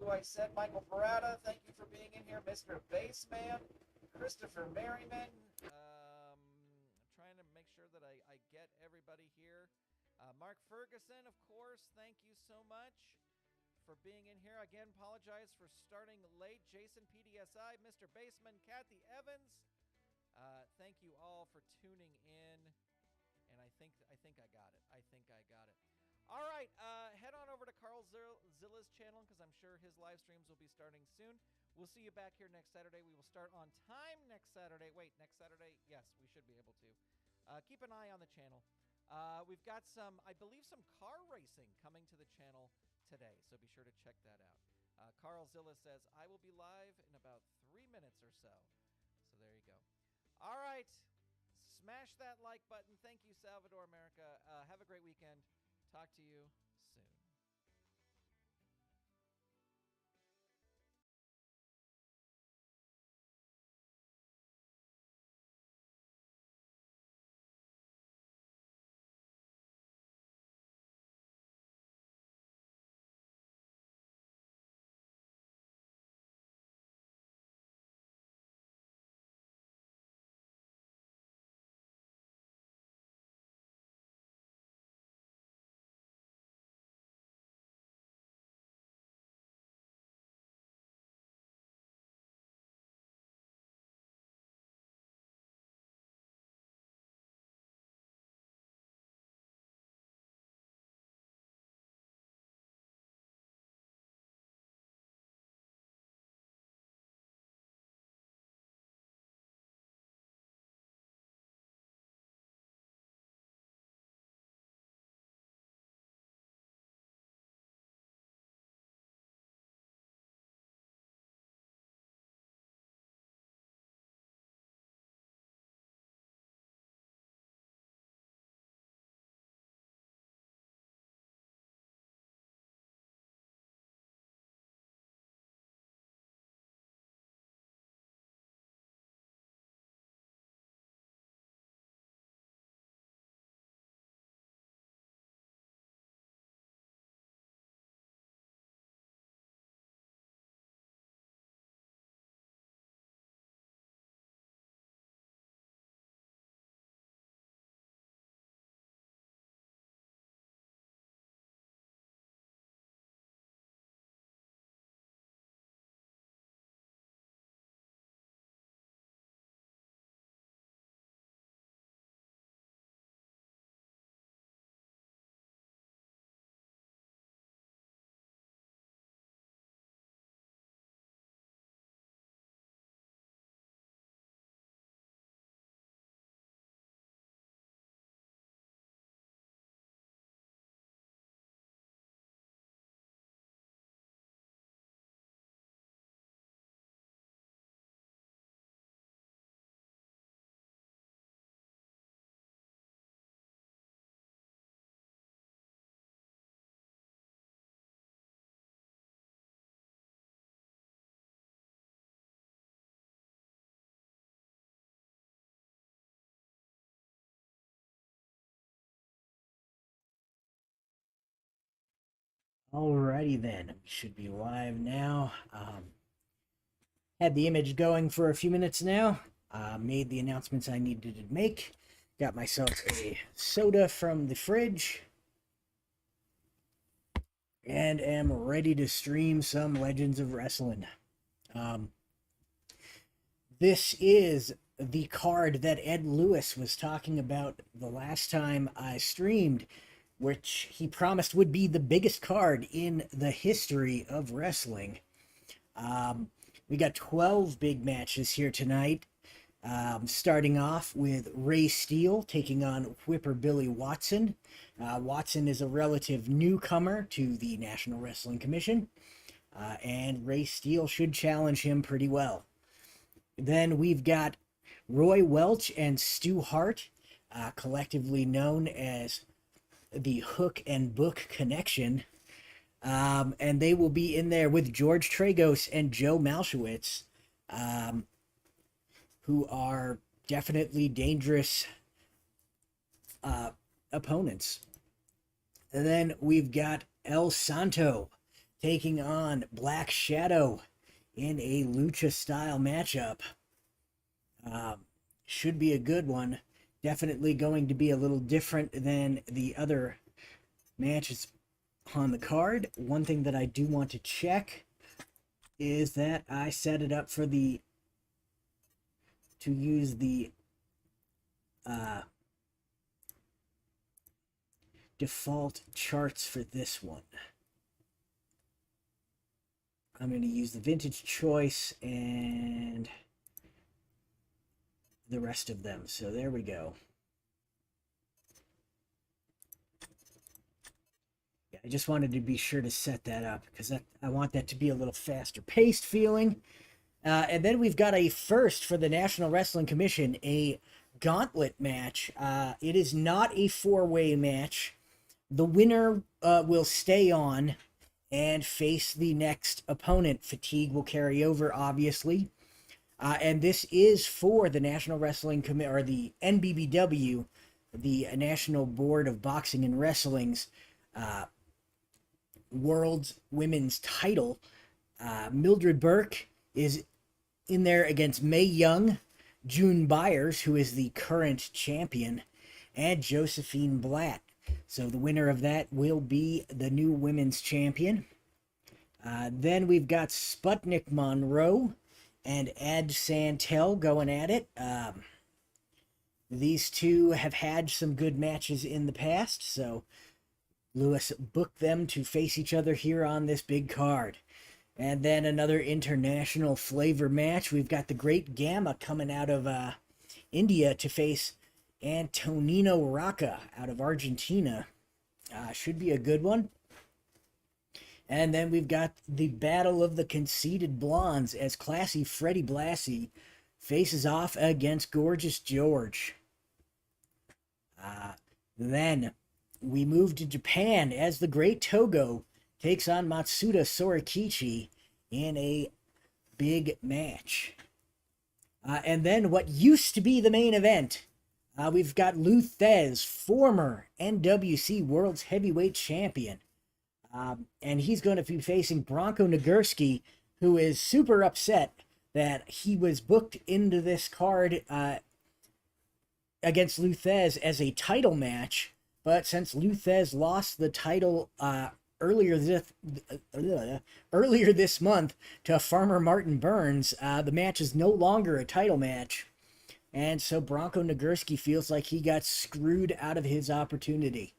who I said. Michael Parada, thank you for being in here. Mr. Baseman, Christopher Merriman. Trying to make sure that I get everybody here. Mark Ferguson, of course, thank you so much for being in here. Again, apologize for starting late. Jason PDSI, Mr. Baseman, Kathy Evans. Thank you all for tuning in. And I think I got it. I think I got it. All right, head on over to Carl Zilla's channel because I'm sure his live streams will be starting soon. We'll see you back here next Saturday. We will start on time next Saturday. Wait, next Saturday? Yes, we should be able to. Keep an eye on the channel. We've got I believe some car racing coming to the channel today, so be sure to check that out. Carl Zilla says, I will be live in about 3 minutes or so. So there you go. All right. Smash that like button. Thank you, Salvador America. Have a great weekend. Talk to you soon. Alrighty then, we should be live now. Had the image going for a few minutes now. Made the announcements I needed to make. Got myself a soda from the fridge. And am ready to stream some Legends of Wrestling. This is the card that Ed Lewis was talking about the last time I streamed, which he promised would be the biggest card in the history of wrestling. We got 12 big matches here tonight, starting off with Ray Steele taking on Whipper Billy Watson. Watson is a relative newcomer to the National Wrestling Commission, and Ray Steele should challenge him pretty well. Then we've got Roy Welch and Stu Hart, collectively known as the Hook and Book Connection. And they will be in there with George Tragos and Joe Malshowitz, who are definitely dangerous opponents. And then we've got El Santo taking on Black Shadow in a lucha style matchup. Should be a good one. Definitely going to be a little different than the other matches on the card. One thing that I do want to check is that I set it up for to use the default charts for this one. I'm going to use the vintage choice and the rest of them. So there we go. Yeah, I just wanted to be sure to set that up because I want that to be a little faster paced feeling. And then we've got a first for the National Wrestling Commission, a gauntlet match. It is not a four-way match. The winner will stay on and face the next opponent. Fatigue will carry over, obviously. And this is for the National Wrestling Commission, or the NBBW, the National Board of Boxing and Wrestling's World Women's title. Mildred Burke is in there against Mae Young, June Byers, who is the current champion, and Josephine Blatt. So the winner of that will be the new women's champion. Then we've got Sputnik Monroe and Ed Santel going at it. These two have had some good matches in the past, so Lewis booked them to face each other here on this big card. And then another international flavor match. We've got the Great Gamma coming out of India to face Antonino Rocca out of Argentina. Should be a good one. And then we've got the Battle of the Conceited Blondes as Classy Freddie Blassie faces off against Gorgeous George. Then we move to Japan as the Great Togo takes on Matsuda Sorikichi in a big match. And then what used to be the main event, we've got Lou Thez, former NWC World's Heavyweight Champion. And he's going to be facing Bronco Nagurski, who is super upset that he was booked into this card against Lou Thez as a title match. But since Lou Thez lost the title earlier this month to Farmer Martin Burns, the match is no longer a title match. And so Bronco Nagurski feels like he got screwed out of his opportunity.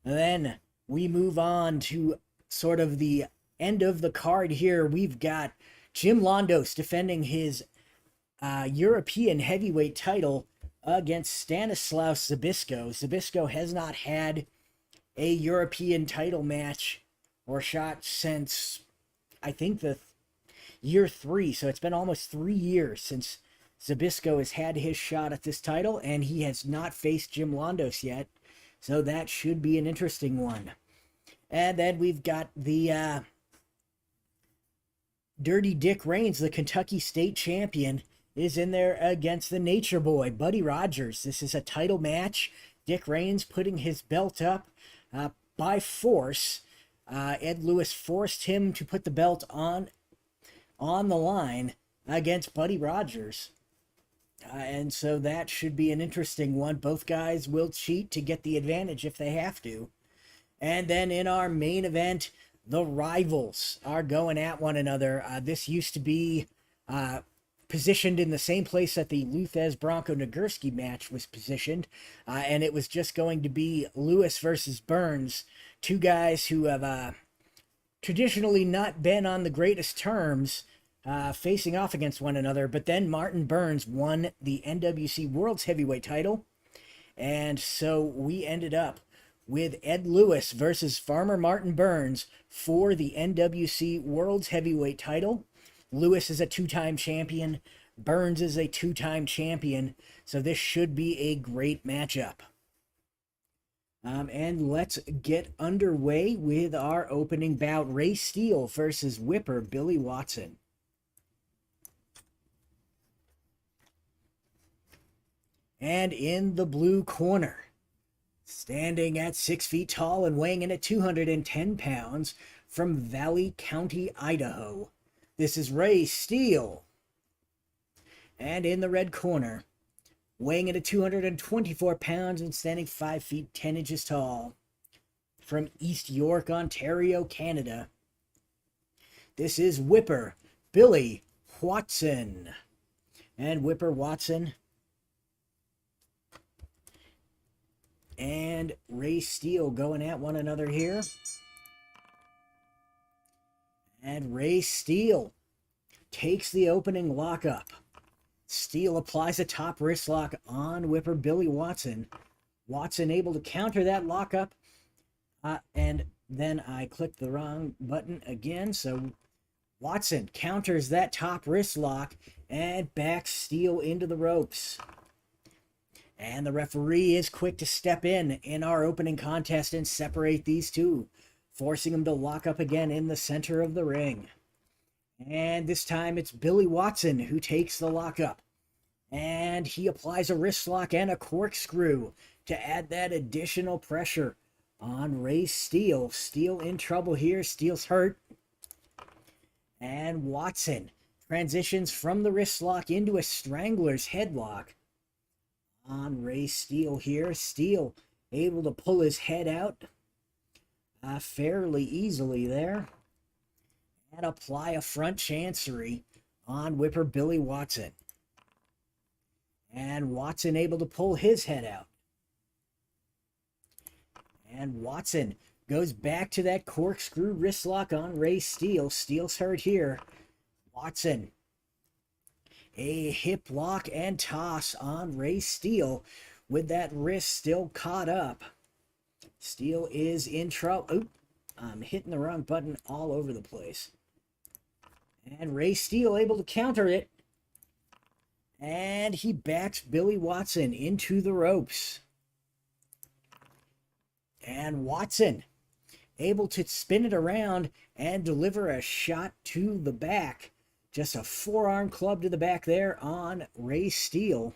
And then we move on to sort of the end of the card here. We've got Jim Londos defending his European heavyweight title against Stanislaus Zbyszko. Zbyszko has not had a European title match or shot since, I think, the year 3. So it's been almost 3 years since Zbyszko has had his shot at this title, and he has not faced Jim Londos yet. So that should be an interesting one. And then we've got the Dirty Dick Reigns, the Kentucky State Champion, is in there against the Nature Boy, Buddy Rogers. This is a title match. Dick Reigns putting his belt up by force. Ed Lewis forced him to put the belt on the line against Buddy Rogers. And so that should be an interesting one. Both guys will cheat to get the advantage if they have to. And then in our main event, the Rivals are going at one another. This used to be positioned in the same place that the Lou Thez Bronco Nagurski match was positioned. And it was just going to be Lewis versus Burns, two guys who have traditionally not been on the greatest terms, facing off against one another. But then Martin Burns won the NWC World's Heavyweight title. And so we ended up with Ed Lewis versus Farmer Martin Burns for the NWC World's Heavyweight title. Lewis is a 2-time champion. Burns is a 2-time champion. So this should be a great matchup. And let's get underway with our opening bout. Ray Steele versus Whipper Billy Watson. And in the blue corner, standing at 6 feet tall and weighing in at 210 pounds, from Valley County, Idaho. This is Ray Steele. And in the red corner, weighing in at 224 pounds and standing 5 feet 10 inches tall, from East York, Ontario, Canada, this is Whipper Billy Watson. And Whipper Watson and Ray Steele going at one another here. And Ray Steele takes the opening lockup. Steele applies a top wrist lock on Whipper Billy Watson. Watson able to counter that lockup. And then I clicked the wrong button again. So Watson counters that top wrist lock and backs Steele into the ropes. And the referee is quick to step in our opening contest and separate these two, forcing them to lock up again in the center of the ring. And this time it's Billy Watson who takes the lockup. And he applies a wrist lock and a corkscrew to add that additional pressure on Ray Steele. Steele in trouble here. Steele's hurt. And Watson transitions from the wrist lock into a strangler's headlock on Ray Steele here. Steele able to pull his head out fairly easily there and apply a front chancery on Whipper Billy Watson. And Watson able to pull his head out. And Watson goes back to that corkscrew wrist lock on Ray Steele. Steele's hurt here. Watson, a hip lock and toss on Ray Steele with that wrist still caught up. Steele is in trouble. Oop, I'm hitting the wrong button all over the place. And Ray Steele able to counter it. And he backs Billy Watson into the ropes. And Watson able to spin it around and deliver a shot to the back. Just a forearm club to the back there on Ray Steele.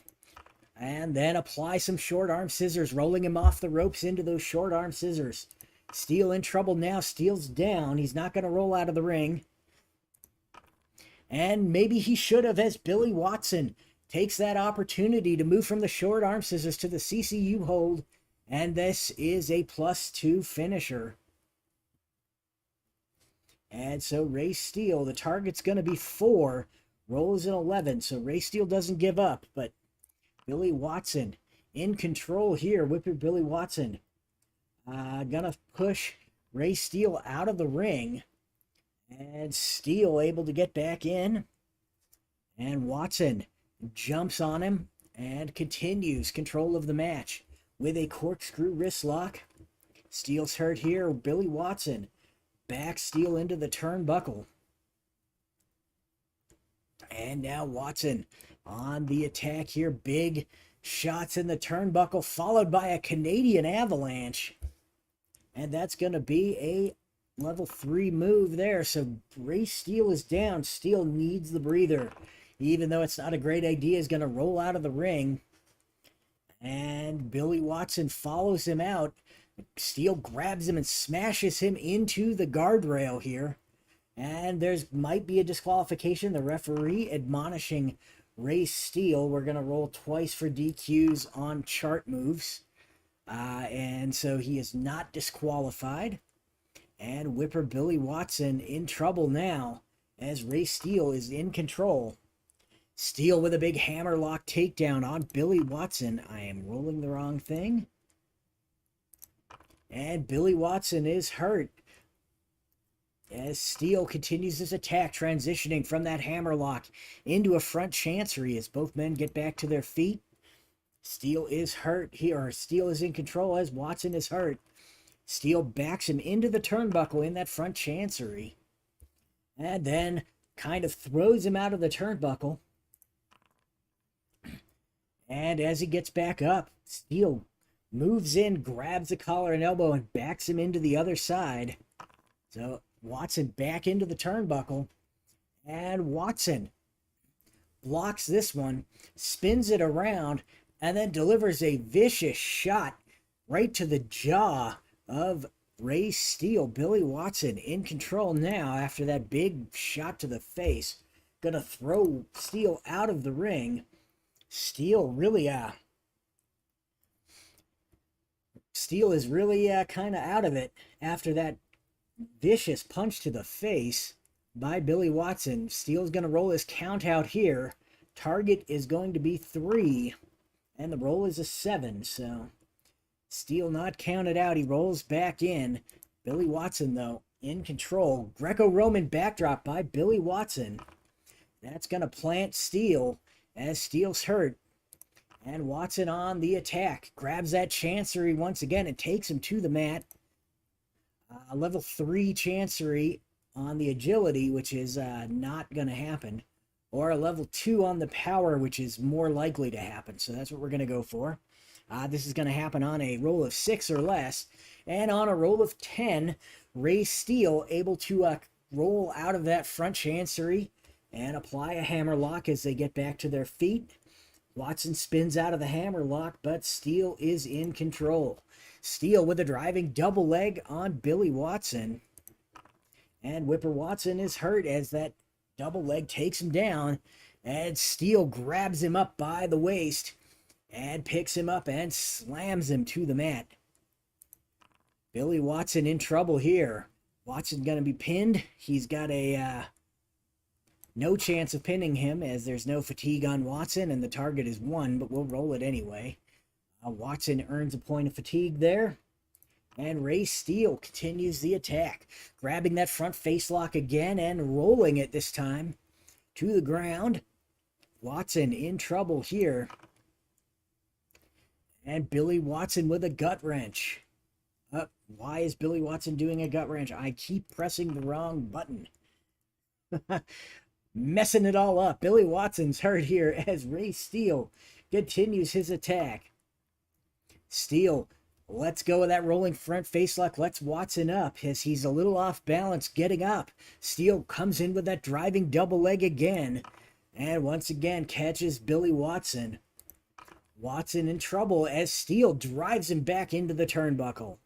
And then apply some short arm scissors, rolling him off the ropes into those short arm scissors. Steele in trouble now. Steele's down. He's not going to roll out of the ring. And maybe he should have, as Billy Watson takes that opportunity to move from the short arm scissors to the CCU hold. And this is a +2 finisher. And so Ray Steele, the target's going to be 4, rolls an 11. So Ray Steele doesn't give up, but Billy Watson in control here. Whipper Billy Watson gonna push Ray Steele out of the ring. And Steele able to get back in. And Watson jumps on him and continues control of the match with a corkscrew wrist lock. Steele's hurt here. Billy Watson backs Steele into the turnbuckle. And now Watson on the attack here. Big shots in the turnbuckle, followed by a Canadian avalanche. And that's going to be a level 3 move there. So Ray Steele is down. Steele needs the breather. Even though it's not a great idea, is going to roll out of the ring. And Billy Watson follows him out. Steele grabs him and smashes him into the guardrail here. And there's might be a disqualification. The referee admonishing Ray Steele. We're going to roll twice for DQs on chart moves. And so he is not disqualified. And Whipper Billy Watson in trouble now as Ray Steele is in control. Steele with a big hammerlock takedown on Billy Watson. I am rolling the wrong thing. And Billy Watson is hurt as Steele continues his attack, transitioning from that hammerlock into a front chancery as both men get back to their feet. Steele is hurt here, or Steele is in control as Watson is hurt. Steele backs him into the turnbuckle in that front chancery. And then kind of throws him out of the turnbuckle. And as he gets back up, Steele moves in, grabs the collar and elbow, and backs him into the other side. So Watson back into the turnbuckle. And Watson blocks this one, spins it around, and then delivers a vicious shot right to the jaw of Ray Steele, Billy Watson in control now after that big shot to the face. Gonna throw Steele out of the ring. Steele really, Steele is really kind of out of it after that vicious punch to the face by Billy Watson. Steele's going to roll his count out here. Target is going to be 3, and the roll is a 7, so Steele not counted out. He rolls back in. Billy Watson, though, in control. Greco-Roman backdrop by Billy Watson. That's going to plant Steele as Steele's hurt. And Watson on the attack. Grabs that Chancery once again and takes him to the mat. Level 3 Chancery on the agility, which is not going to happen. Or a level 2 on the power, which is more likely to happen. So that's what we're going to go for. This is going to happen on a roll of 6 or less. And on a roll of 10, Ray Steele able to roll out of that front Chancery and apply a hammerlock as they get back to their feet. Watson spins out of the hammerlock, but Steele is in control. Steele with a driving double leg on Billy Watson. And Whipper Watson is hurt as that double leg takes him down. And Steele grabs him up by the waist and picks him up and slams him to the mat. Billy Watson in trouble here. Watson going to be pinned. He's got a no chance of pinning him as there's no fatigue on Watson and the target is 1, but we'll roll it anyway. Watson earns a point of fatigue there. And Ray Steele continues the attack, grabbing that front face lock again and rolling it this time to the ground. Watson in trouble here. And Billy Watson with a gut wrench. Why is Billy Watson doing a gut wrench? I keep pressing the wrong button. Messing it all up. Billy Watson's hurt here as Ray Steele continues his attack. Steele lets go of that rolling front facelock, lets Watson up as he's a little off balance getting up. Steele comes in with that driving double leg again and once again catches Billy Watson. Watson in trouble as Steele drives him back into the turnbuckle.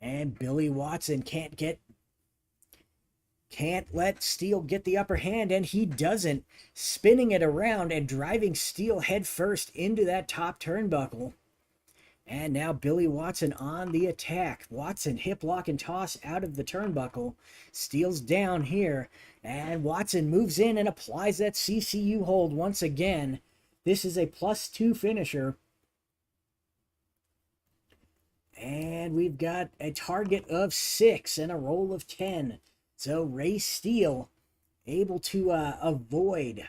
And Billy Watson can't let Steele get the upper hand, and he doesn't, spinning it around and driving Steele head first into that top turnbuckle. And now Billy Watson on the attack. Watson hip lock and toss out of the turnbuckle. Steele's down here, and Watson moves in and applies that CCU hold once again. This is a +2 finisher. And we've got a target of 6 and a roll of 10. So Ray Steele able to avoid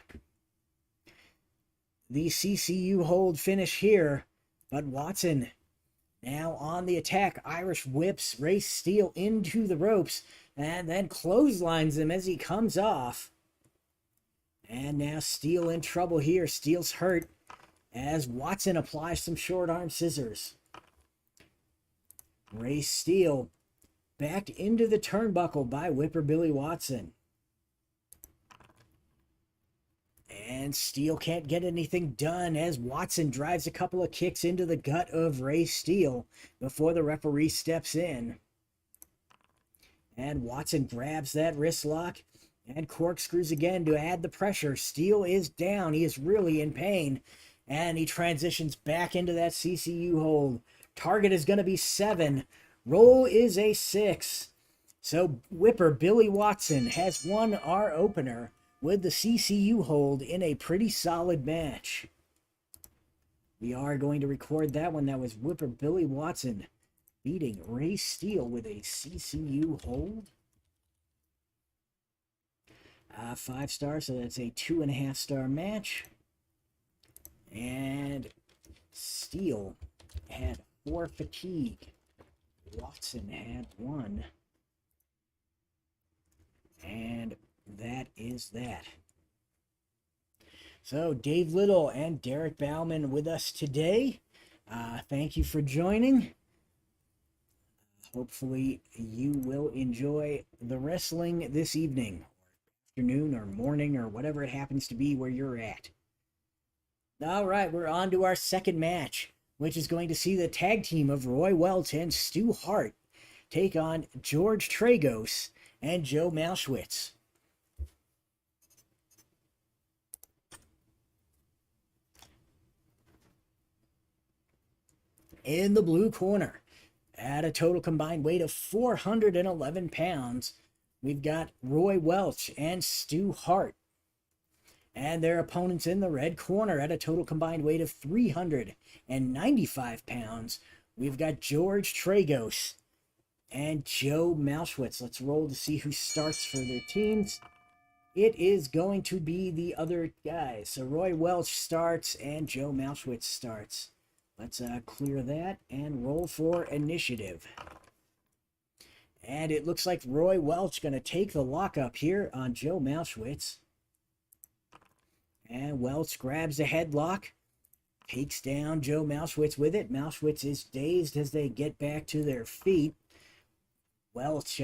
the CCU hold finish here. But Watson now on the attack. Irish whips Ray Steele into the ropes and then clotheslines him as he comes off. And now Steele in trouble here. Steele's hurt as Watson applies some short arm scissors. Ray Steele backed into the turnbuckle by Whipper Billy Watson. And Steele can't get anything done as Watson drives a couple of kicks into the gut of Ray Steele before the referee steps in. And Watson grabs that wrist lock and corkscrews again to add the pressure. Steele is down. He is really in pain. And he transitions back into that CCU hold. Target is going to be 7. Roll is a 6. So Whipper Billy Watson has won our opener with the CCU hold in a pretty solid match. We are going to record that one. That was Whipper Billy Watson beating Ray Steele with a CCU hold. 5 stars, so that's a 2.5-star match. And Steele had 4 fatigue. Watson had 1. And that is that. So Dave Little and Derek Bauman with us today. Thank you for joining. Hopefully you will enjoy the wrestling this evening, afternoon or morning or whatever it happens to be where you're at. All right, we're on to our second match. which is going to see the tag team of Roy Welch and Stu Hart take on George Tragos and Joe Mauschwitz. In the blue corner, at a total combined weight of 411 pounds, we've got Roy Welch and Stu Hart. And their opponents in the red corner at a total combined weight of 395 pounds, we've got George Tragos and Joe Mauschwitz. Let's roll to see who starts for their teams. It is going to be the other guys. So Roy Welch starts and Joe Mauschwitz starts. Let's clear that and roll for initiative. And it looks like Roy Welch going to take the lockup here on Joe Mauschwitz. And Welch grabs a headlock, takes down Joe Mauschwitz with it. Mauschwitz is dazed as they get back to their feet. Welch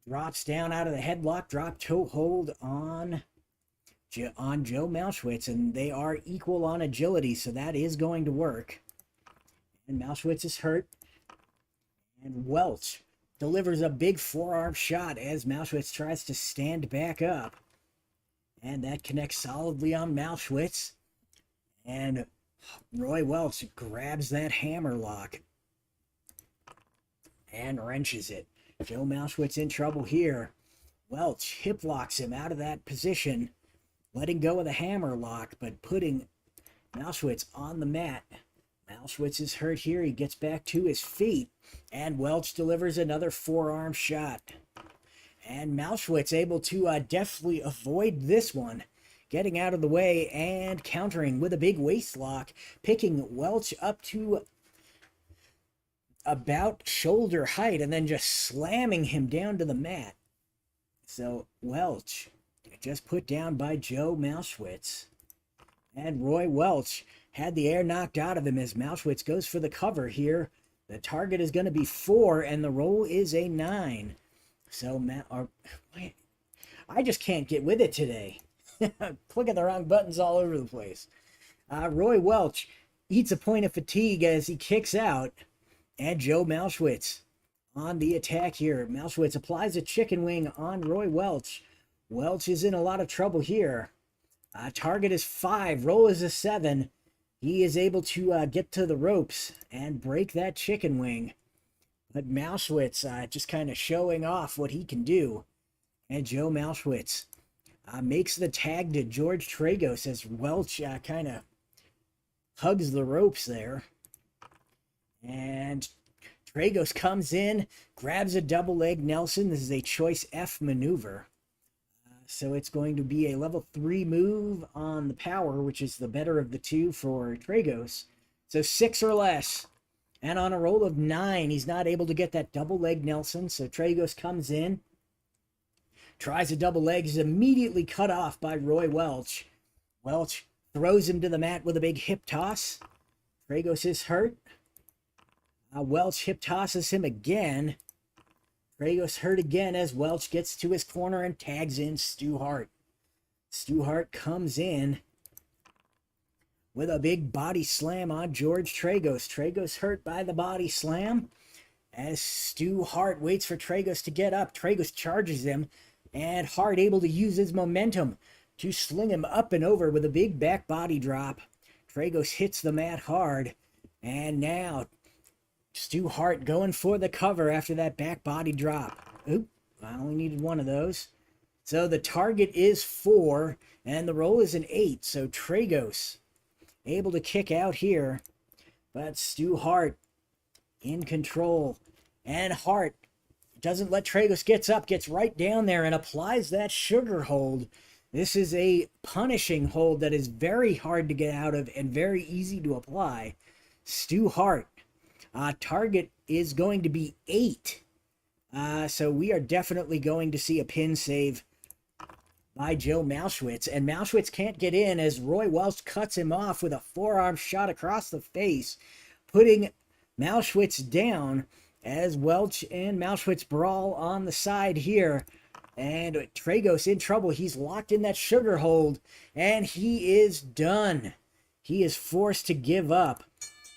drops down out of the headlock, drop toe hold on Joe Mauschwitz, and they are equal on agility, so that is going to work. And Mauschwitz is hurt, and Welch delivers a big forearm shot as Mauschwitz tries to stand back up. And that connects solidly on Mauschwitz. And Roy Welch grabs that hammer lock and wrenches it. Joe Mauschwitz in trouble here. Welch hip locks him out of that position, letting go of the hammer lock, but putting Mauschwitz on the mat. Mauschwitz is hurt here. He gets back to his feet, and Welch delivers another forearm shot. And Mauschwitz able to deftly avoid this one, getting out of the way and countering with a big waist lock, picking Welch up to about shoulder height and then just slamming him down to the mat. So Welch just put down by Joe Mauschwitz. And Roy Welch had the air knocked out of him as Mauschwitz goes for the cover here. The target is going to be 4, and the roll is a 9. So, I just can't get with it today. Clicking the wrong buttons all over the place. Roy Welch eats a point of fatigue as he kicks out, and Joe Mauschwitz on the attack here. Mauschwitz applies a chicken wing on Roy Welch. Welch is in a lot of trouble here. Target is 5, roll is a 7. He is able to get to the ropes and break that chicken wing. But Mauschwitz just kind of showing off what he can do. And Joe Mauschwitz makes the tag to George Tragos as Welch kind of hugs the ropes there. And Tragos comes in, grabs a double leg Nelson. This is a choice F maneuver. So it's going to be a level 3 move on the power, which is the better of the two for Tragos. So 6 or less. And on a roll of 9, he's not able to get that double leg Nelson. So Tragos comes in, tries a double leg, is immediately cut off by Roy Welch. Welch throws him to the mat with a big hip toss. Tragos is hurt. Welch hip tosses him again. Tragos hurt again as Welch gets to his corner and tags in Stu Hart. Stu Hart comes in with a big body slam on George Tragos. Tragos hurt by the body slam as Stu Hart waits for Tragos to get up. Tragos charges him, and Hart able to use his momentum to sling him up and over with a big back body drop. Tragos hits the mat hard, and now Stu Hart going for the cover after that back body drop. Oop, I only needed one of those. So the target is 4, and the roll is an 8. So Tragos able to kick out here, but Stu Hart in control. And Hart doesn't let Tragos gets right down there and applies that sugar hold. This is a punishing hold that is very hard to get out of and very easy to apply. Stu Hart. Target is going to be 8. So we are definitely going to see a pin save by Joe Mauschwitz. And Mauschwitz can't get in as Roy Welch cuts him off with a forearm shot across the face, putting Mauschwitz down as Welch and Mauschwitz brawl on the side here. And Tragos in trouble. He's locked in that sugar hold, and he is done. He is forced to give up.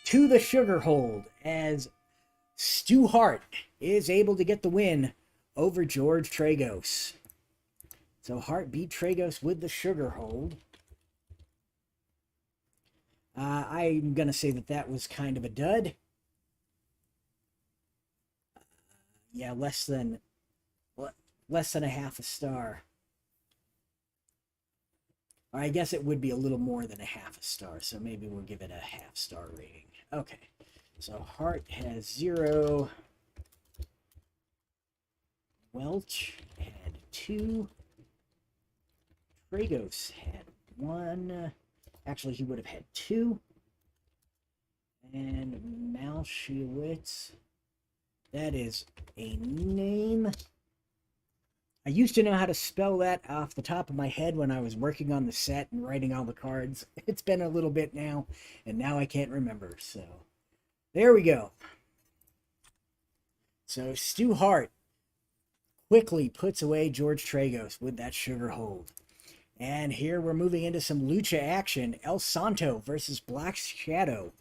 to the sugar hold as Stu Hart is able to get the win over George Tragos. So Hart beat Tragos with the sugar hold. I'm going to say that was kind of a dud. Yeah, less than a half a star. Or I guess it would be a little more than a half a star, so maybe we'll give it a half star rating. Okay, so Hart has 0. Welch had 2. Tragos had 1. Actually, he would have had 2. And Malshewitz, that is a name. I used to know how to spell that off the top of my head when I was working on the set and writing all the cards. It's been a little bit now, and now I can't remember. So, there we go. So, Stu Hart quickly puts away George Tragos with that sugar hold. And here we're moving into some lucha action. El Santo versus Black Shadow.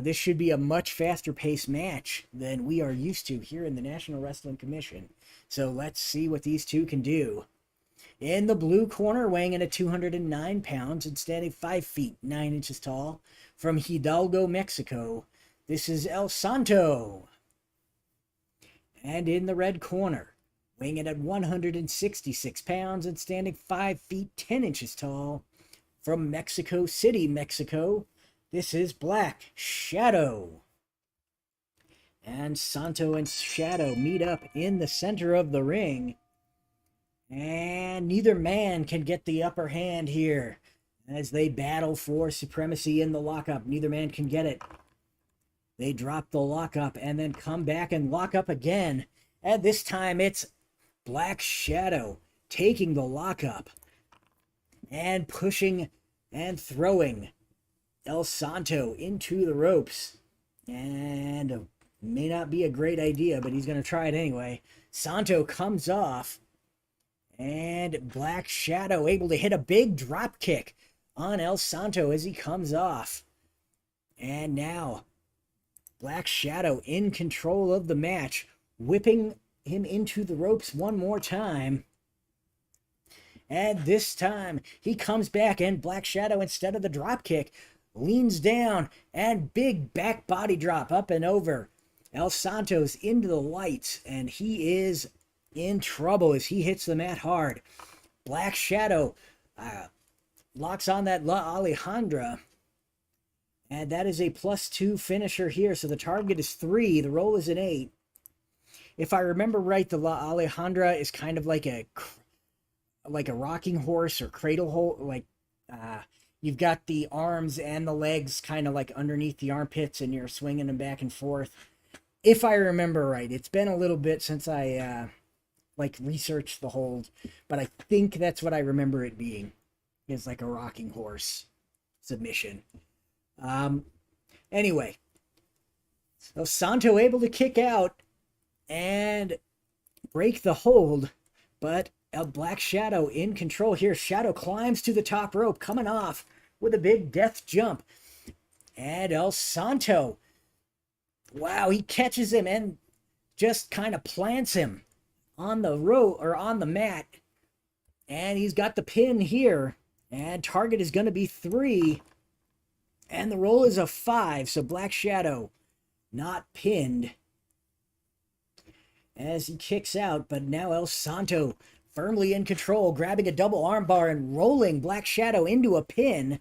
This should be a much faster paced match than we are used to here in the National Wrestling Commission. So let's see what these two can do. In the blue corner, weighing in at 209 pounds and standing 5 feet 9 inches tall, from Hidalgo, Mexico, this is El Santo. And in the red corner, weighing in at 166 pounds and standing 5 feet 10 inches tall, from Mexico City, Mexico, this is Black Shadow. And Santo and Shadow meet up in the center of the ring. And neither man can get the upper hand here as they battle for supremacy in the lockup. Neither man can get it. They drop the lockup and then come back and lock up again. And this time it's Black Shadow taking the lockup and pushing and throwing El Santo into the ropes. And may not be a great idea, but he's going to try it anyway. Santo comes off, and Black Shadow able to hit a big drop kick on El Santo as he comes off. And now Black Shadow in control of the match, whipping him into the ropes one more time. And this time he comes back, and Black Shadow, instead of the drop kick, leans down and big back body drop up and over. El Santo's into the lights, and he is in trouble as he hits the mat hard. Black Shadow locks on that La Alejandra, and that is a +2 finisher here, so the target is 3. The roll is an 8. If I remember right, the La Alejandra is kind of like a rocking horse or cradle hold. Like you've got the arms and the legs kind of like underneath the armpits, and you're swinging them back and forth. If I remember right, it's been a little bit since I researched the hold, but I think that's what I remember it being, is like a rocking horse submission. Anyway, so Santo able to kick out and break the hold, but a Black Shadow in control here. Shadow climbs to the top rope, coming off with a big death jump. And El Santo, wow, he catches him and just kind of plants him on the rope or on the mat. And he's got the pin here. And target is going to be 3. And the roll is a 5. So Black Shadow not pinned as he kicks out. But now El Santo firmly in control, grabbing a double armbar and rolling Black Shadow into a pin.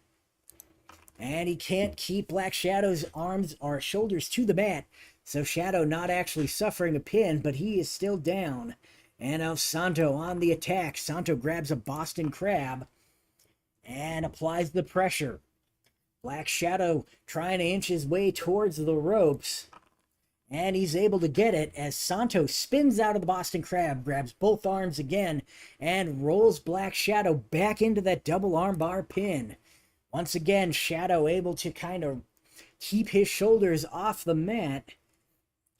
And he can't keep Black Shadow's arms or shoulders to the mat. So Shadow not actually suffering a pin, but he is still down. And El Santo on the attack. Santo grabs a Boston Crab and applies the pressure. Black Shadow trying to inch his way towards the ropes. And he's able to get it as Santo spins out of the Boston Crab, grabs both arms again, and rolls Black Shadow back into that double armbar pin. Once again, Shadow able to kind of keep his shoulders off the mat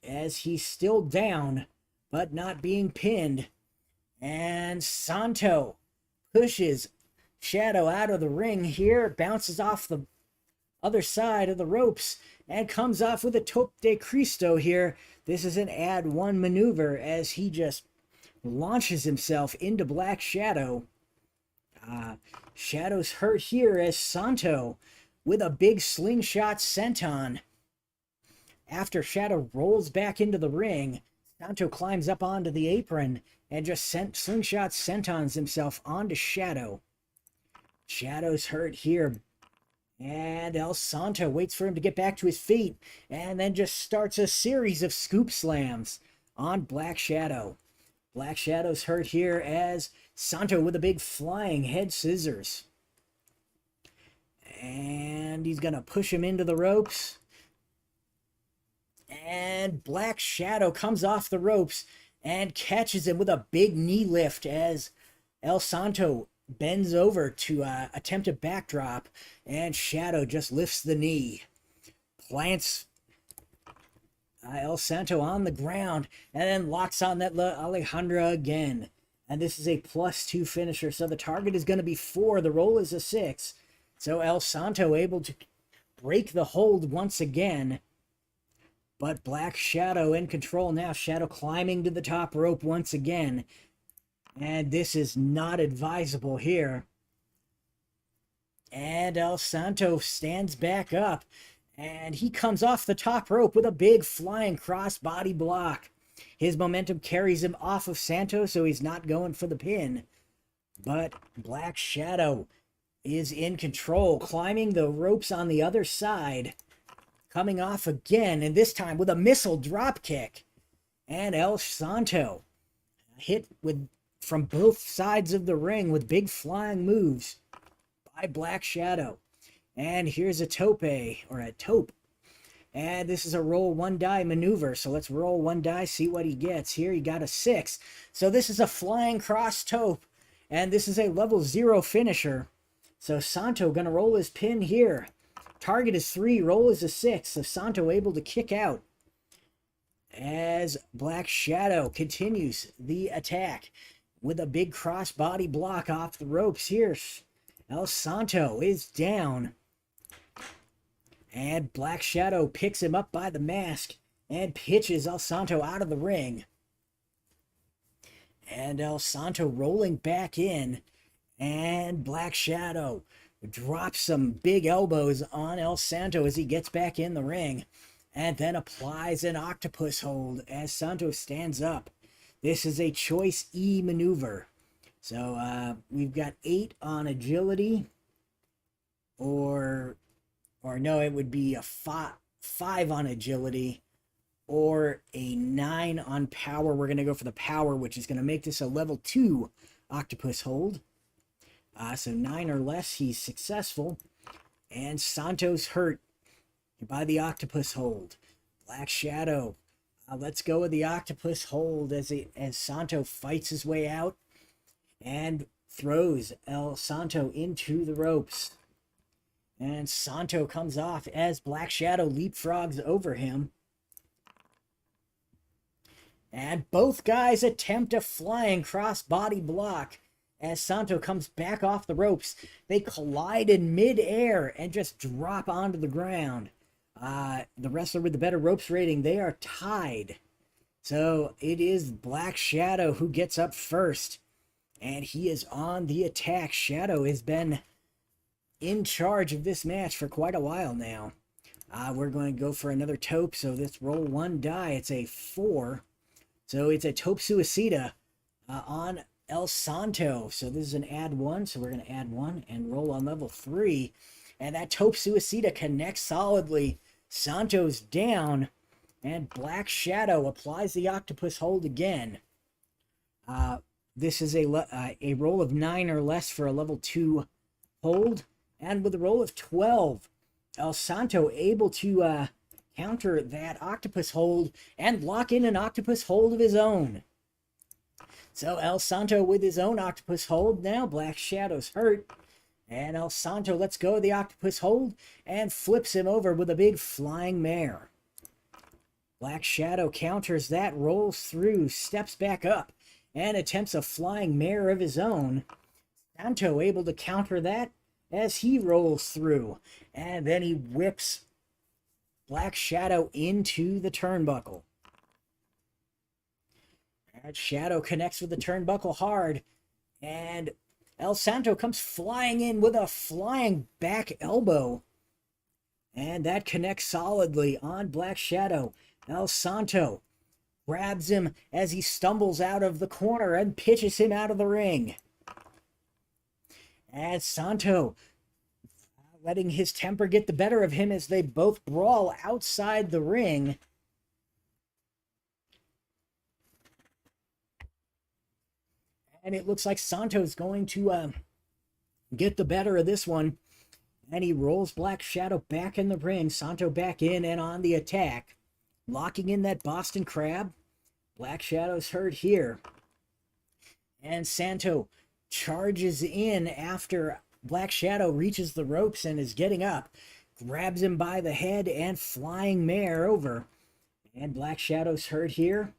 as he's still down, but not being pinned. And Santo pushes Shadow out of the ring here, bounces off the other side of the ropes and comes off with a tope de Cristo here. This is an add 1 maneuver as he just launches himself into Black Shadow. Shadow's hurt here as Santo with a big slingshot senton. After Shadow rolls back into the ring, Santo climbs up onto the apron and just slingshot sentons himself onto Shadow. Shadow's hurt here. And El Santo waits for him to get back to his feet and then just starts a series of scoop slams on Black Shadow. Black Shadow's hurt here as Santo with a big flying head scissors. And he's going to push him into the ropes. And Black Shadow comes off the ropes and catches him with a big knee lift as El Santo bends over to attempt a backdrop, and Shadow just lifts the knee, plants El Santo on the ground, and then locks on that Alejandra again. And this is a +2 finisher, so the target is going to be 4. The roll is a 6. So El Santo able to break the hold once again. But Black Shadow in control now. Shadow climbing to the top rope once again. And this is not advisable here. And El Santo stands back up. And he comes off the top rope with a big flying crossbody block. His momentum carries him off of Santo, so he's not going for the pin. But Black Shadow is in control, climbing the ropes on the other side. Coming off again, and this time with a missile drop kick. And El Santo hit from both sides of the ring with big flying moves by Black Shadow. And here's a tope, or a tope. And this is a roll 1 die maneuver. So let's roll 1 die, see what he gets. Here he got a 6. So this is a flying cross tope. And this is a level 0 finisher. So Santo gonna roll his pin here. Target is 3, roll is a 6. So Santo able to kick out. As Black Shadow continues the attack with a big crossbody block off the ropes here. El Santo is down. And Black Shadow picks him up by the mask and pitches El Santo out of the ring. And El Santo rolling back in. And Black Shadow drops some big elbows on El Santo as he gets back in the ring. And then applies an octopus hold as Santo stands up. This is a choice E maneuver. So we've got 8 on agility. Or no, it would be a 5 on agility. Or a 9 on power. We're going to go for the power, which is going to make this a level 2 octopus hold. So 9 or less, he's successful. And Santo's hurt by the octopus hold. Black Shadow. Let's go with the octopus hold as Santo fights his way out and throws El Santo into the ropes. And Santo comes off as Black Shadow leapfrogs over him. And both guys attempt a flying cross-body block as Santo comes back off the ropes. They collide in mid-air and just drop onto the ground. The wrestler with the better ropes rating, they are tied. So it is Black Shadow who gets up first. And he is on the attack. Shadow has been in charge of this match for quite a while now. We're going to go for another tope. So let's roll 1 die. It's a 4. So it's a tope suicida on El Santo. So this is an add 1. So we're going to add 1 and roll on level 3. And that tope suicida connects solidly. Santo's down. And Black Shadow applies the octopus hold again. This is a roll of 9 or less for a level 2 hold. And with a roll of 12, El Santo able to counter that octopus hold and lock in an octopus hold of his own. So El Santo with his own octopus hold now. Black Shadow's hurt. And El Santo lets go of the octopus hold and flips him over with a big flying mare. Black Shadow counters that, rolls through, steps back up, and attempts a flying mare of his own. Santo able to counter that as he rolls through. And then he whips Black Shadow into the turnbuckle. And Shadow connects with the turnbuckle hard. And El Santo comes flying in with a flying back elbow. And that connects solidly on Black Shadow. El Santo grabs him as he stumbles out of the corner and pitches him out of the ring. And Santo letting his temper get the better of him as they both brawl outside the ring. And it looks like Santo's going to get the better of this one. And he rolls Black Shadow back in the ring. Santo back in and on the attack. Locking in that Boston Crab. Black Shadow's hurt here. And Santo charges in after Black Shadow reaches the ropes and is getting up. Grabs him by the head and flying mare over. And Black Shadow's hurt here.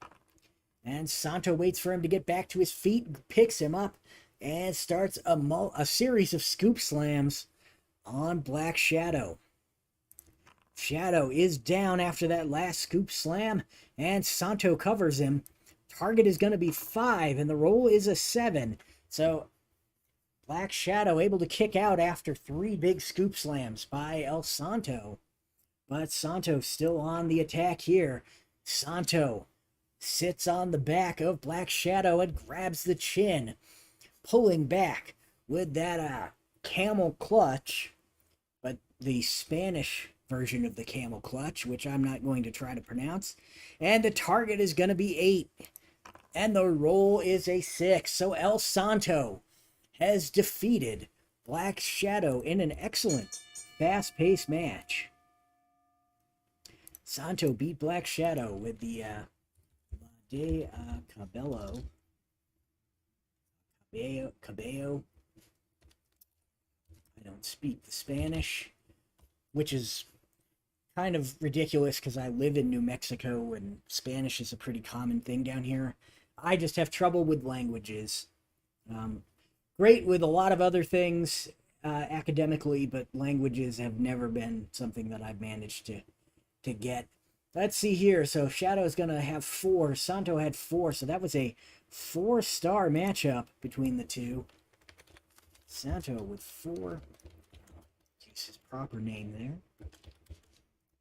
And Santo waits for him to get back to his feet, picks him up, and starts a series of scoop slams on Black Shadow. Shadow is down after that last scoop slam, and Santo covers him. Target is going to be 5, and the roll is a 7. So Black Shadow able to kick out after 3 big scoop slams by El Santo. But Santo still on the attack here. Santo sits on the back of Black Shadow and grabs the chin, pulling back with that camel clutch, but the Spanish version of the camel clutch, which I'm not going to try to pronounce. And the target is going to be 8, and the roll is a 6. So El Santo has defeated Black Shadow in an excellent, fast-paced match. Santo beat Black Shadow with the de Cabello. I don't speak the Spanish, which is kind of ridiculous because I live in New Mexico and Spanish is a pretty common thing down here. I just have trouble with languages. Great with a lot of other things academically, but languages have never been something that I've managed to get. Let's see here. So Shadow's going to have 4. Santo had 4. So that was a 4-star matchup between the two. Santo with 4. Use his proper name there.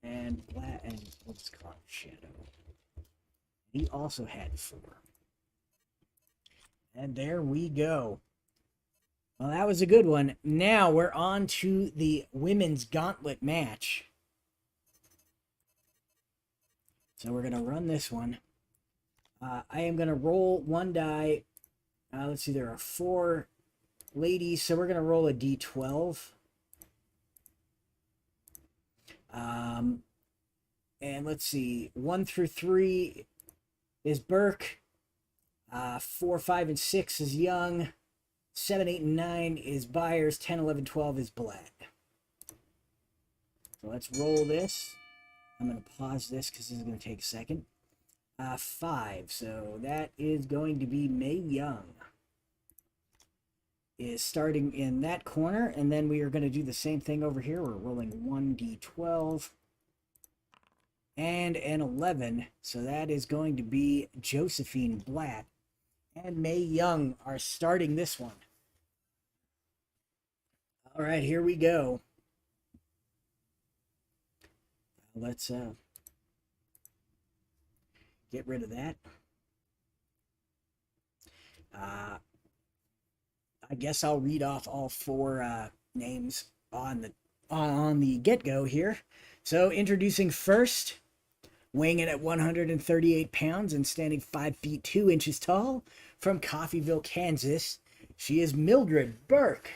And we'll just call it Shadow. He also had 4. And there we go. Well, that was a good one. Now we're on to the women's gauntlet match. So we're going to run this one. I am going to roll 1 die. Let's see, there are 4 ladies, so we're going to roll a d12. And let's see, 1 through 3 is Burke. 4, 5, and 6 is Young. 7, 8, and 9 is Byers. 10, 11, 12 is Blatt. So let's roll this. I'm going to pause this because this is going to take a second. 5. So that is going to be Mae Young. Is starting in that corner. And then we are going to do the same thing over here. We're rolling 1d12. And an 11. So that is going to be Josephine Blatt. And Mae Young are starting this one. All right, here we go. Let's get rid of that. I guess I'll read off all 4 names on the get-go here. So introducing first, weighing in at 138 pounds and standing 5 feet 2 inches tall, from Coffeyville, Kansas, she is Mildred Burke.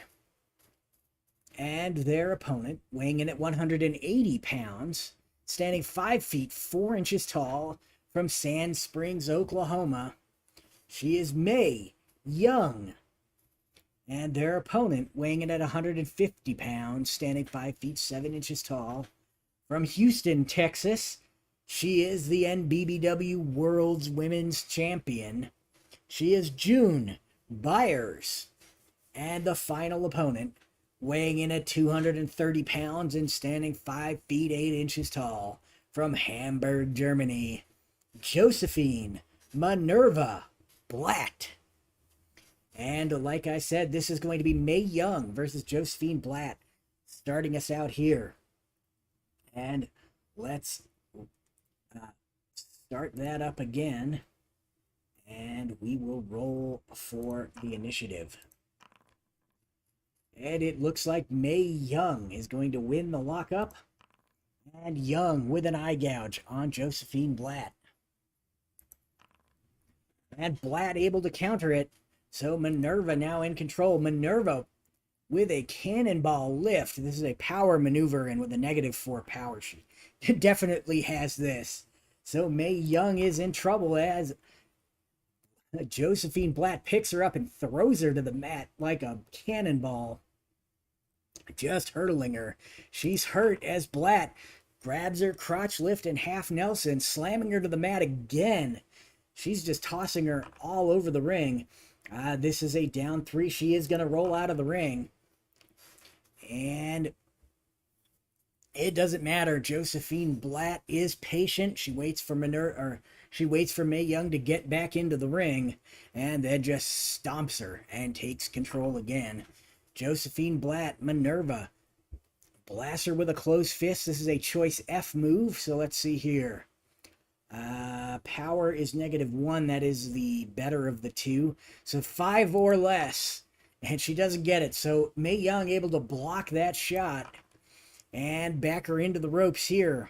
And their opponent, weighing in at 180 pounds, standing 5 feet 4 inches tall, from Sand Springs, Oklahoma, she is Mae Young. And their opponent, weighing in at 150 pounds, standing 5 feet 7 inches tall, from Houston, Texas, she is the NBBW World's Women's Champion. She is June Byers. And the final opponent, weighing in at 230 pounds and standing 5 feet 8 inches tall, from Hamburg, Germany, Josephine Minerva Blatt. And like I said, this is going to be Mae Young versus Josephine Blatt, starting us out here. And let's start that up again. And we will roll for the initiative. And it looks like Mae Young is going to win the lockup. And Young with an eye gouge on Josephine Blatt. And Blatt able to counter it. So Minerva now in control. Minerva with a cannonball lift. This is a power maneuver, and with a -4 power, she definitely has this. So Mae Young is in trouble as Josephine Blatt picks her up and throws her to the mat like a cannonball, just hurtling her. She's hurt as Blatt grabs her crotch lift and half Nelson, slamming her to the mat again. She's just tossing her all over the ring. This is a down 3. She is going to roll out of the ring. And it doesn't matter. Josephine Blatt is patient. She waits for Mae Young to get back into the ring, and then just stomps her and takes control again. Josephine Blatt, Minerva, blasts her with a closed fist. This is a choice F move, so let's see here. Power is -1. That is the better of the two. So 5 or less. And she doesn't get it. So Mae Young able to block that shot and back her into the ropes here.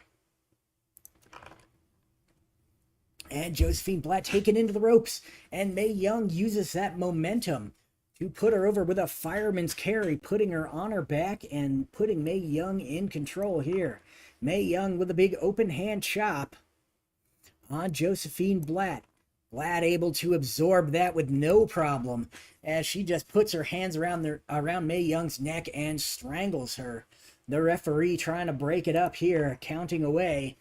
And Josephine Blatt taken into the ropes. And Mae Young uses that momentum to put her over with a fireman's carry, putting her on her back and putting Mae Young in control here. Mae Young with a big open hand chop on Josephine Blatt. Blatt able to absorb that with no problem as she just puts her hands around Mae Young's neck and strangles her. The referee trying to break it up here, counting away.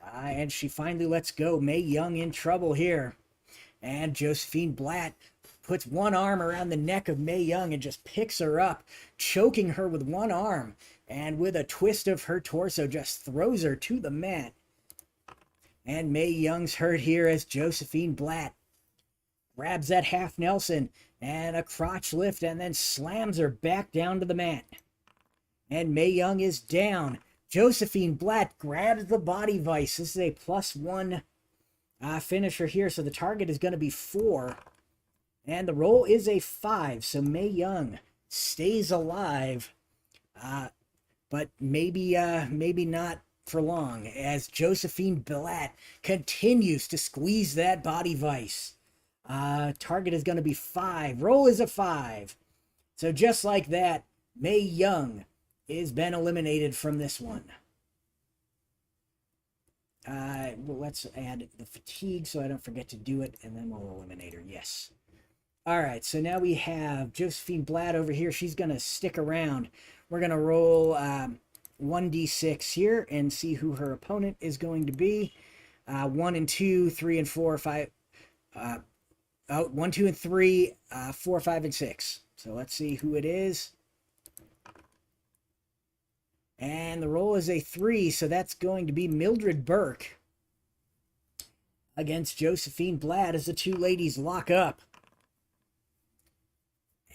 And she finally lets go. Mae Young in trouble here. And Josephine Blatt puts one arm around the neck of Mae Young and just picks her up, choking her with one arm. And with a twist of her torso, just throws her to the mat. And Mae Young's hurt here as Josephine Blatt grabs that half Nelson and a crotch lift and then slams her back down to the mat. And Mae Young is down. Josephine Blatt grabs the body vice. This is a +1 finisher here, so the target is going to be 4. And the roll is a 5, so Mae Young stays alive. But maybe not for long, as Josephine Blatt continues to squeeze that body vice. Target is going to be 5. Roll is a 5. So just like that, Mae Young has been eliminated from this one. Well, let's add the fatigue so I don't forget to do it, and then we'll eliminate her. Yes. All right, so now we have Josephine Blatt over here. She's going to stick around. We're going to roll 1d6 here and see who her opponent is going to be. 1 and 2, 3 and 4, 5. 1, 2, and 3, 4, 5, and 6. So let's see who it is. And the roll is a 3, so that's going to be Mildred Burke against Josephine Blatt as the two ladies lock up.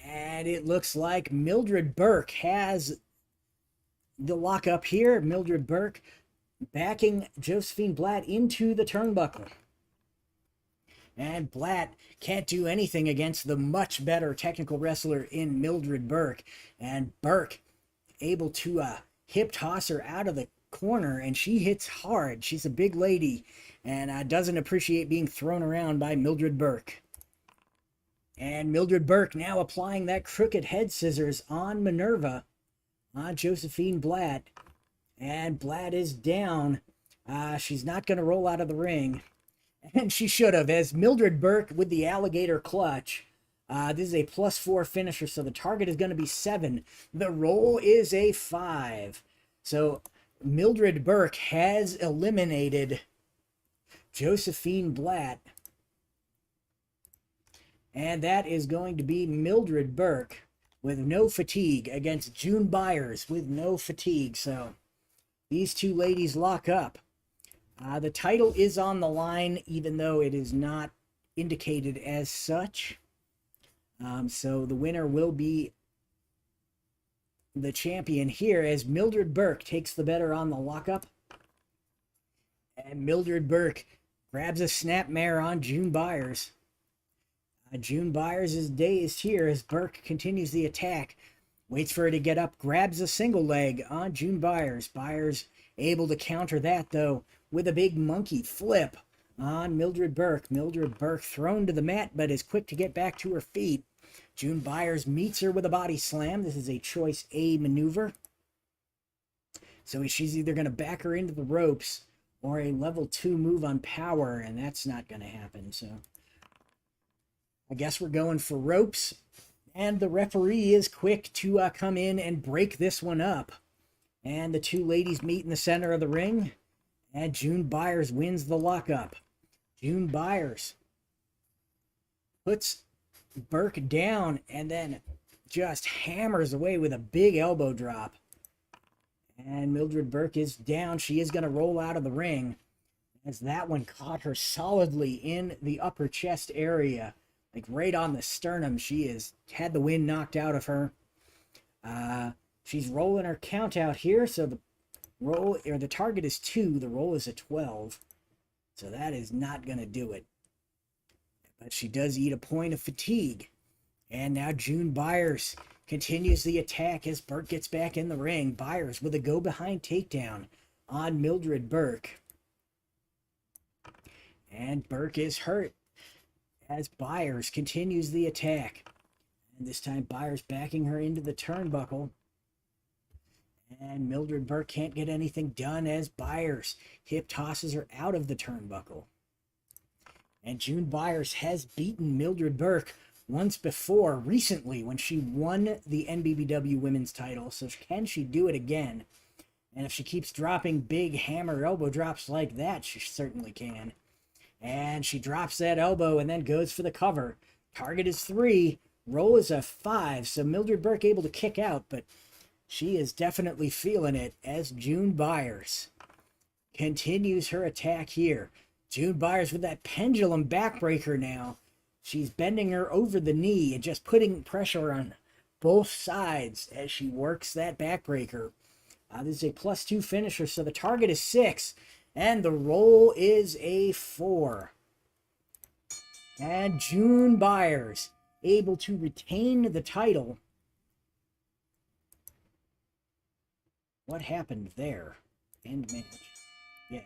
And it looks like Mildred Burke has the lockup here. Mildred Burke backing Josephine Blatt into the turnbuckle. And Blatt can't do anything against the much better technical wrestler in Mildred Burke. And Burke able to hip toss her out of the corner, and she hits hard. She's a big lady and doesn't appreciate being thrown around by Mildred Burke. And Mildred Burke now applying that crooked head scissors on Minerva, on Josephine Blatt. And Blatt is down. She's not going to roll out of the ring. And she should have, as Mildred Burke with the alligator clutch. This is a +4 finisher, so the target is going to be 7. The roll is a 5. So Mildred Burke has eliminated Josephine Blatt. And that is going to be Mildred Burke with no fatigue against June Byers with no fatigue. So these two ladies lock up. The title is on the line, even though it is not indicated as such. So the winner will be the champion here as Mildred Burke takes the better on the lockup. And Mildred Burke grabs a snapmare on June Byers. June Byers is dazed here as Burke continues the attack. Waits for her to get up, grabs a single leg on June Byers. Byers able to counter that, though, with a big monkey flip on Mildred Burke. Mildred Burke thrown to the mat, but is quick to get back to her feet. June Byers meets her with a body slam. This is a choice A maneuver. So she's either going to back her into the ropes or a level 2 move on power, and that's not going to happen. So I guess we're going for ropes, and the referee is quick to come in and break this one up. And the two ladies meet in the center of the ring, and June Byers wins the lockup. June Byers puts Burke down and then just hammers away with a big elbow drop. And Mildred Burke is down. She is going to roll out of the ring as that one caught her solidly in the upper chest area, like right on the sternum. She has had the wind knocked out of her. She's rolling her count out here, so the roll or the target is 2. The roll is a 12, so that is not going to do it. But she does eat a point of fatigue. And now June Byers continues the attack as Burke gets back in the ring. Byers with a go-behind takedown on Mildred Burke. And Burke is hurt as Byers continues the attack. And this time Byers backing her into the turnbuckle. And Mildred Burke can't get anything done as Byers hip tosses her out of the turnbuckle. And June Byers has beaten Mildred Burke once before, recently, when she won the NBBW women's title. So can she do it again? And if she keeps dropping big hammer elbow drops like that, she certainly can. And she drops that elbow and then goes for the cover. Target is 3. Roll is a 5. So Mildred Burke able to kick out, but she is definitely feeling it as June Byers continues her attack here. June Byers with that pendulum backbreaker now. She's bending her over the knee and just putting pressure on both sides as she works that backbreaker. This is a +2 finisher, so the target is 6, and the roll is a 4. And June Byers able to retain the title. What happened there? End match. Yes.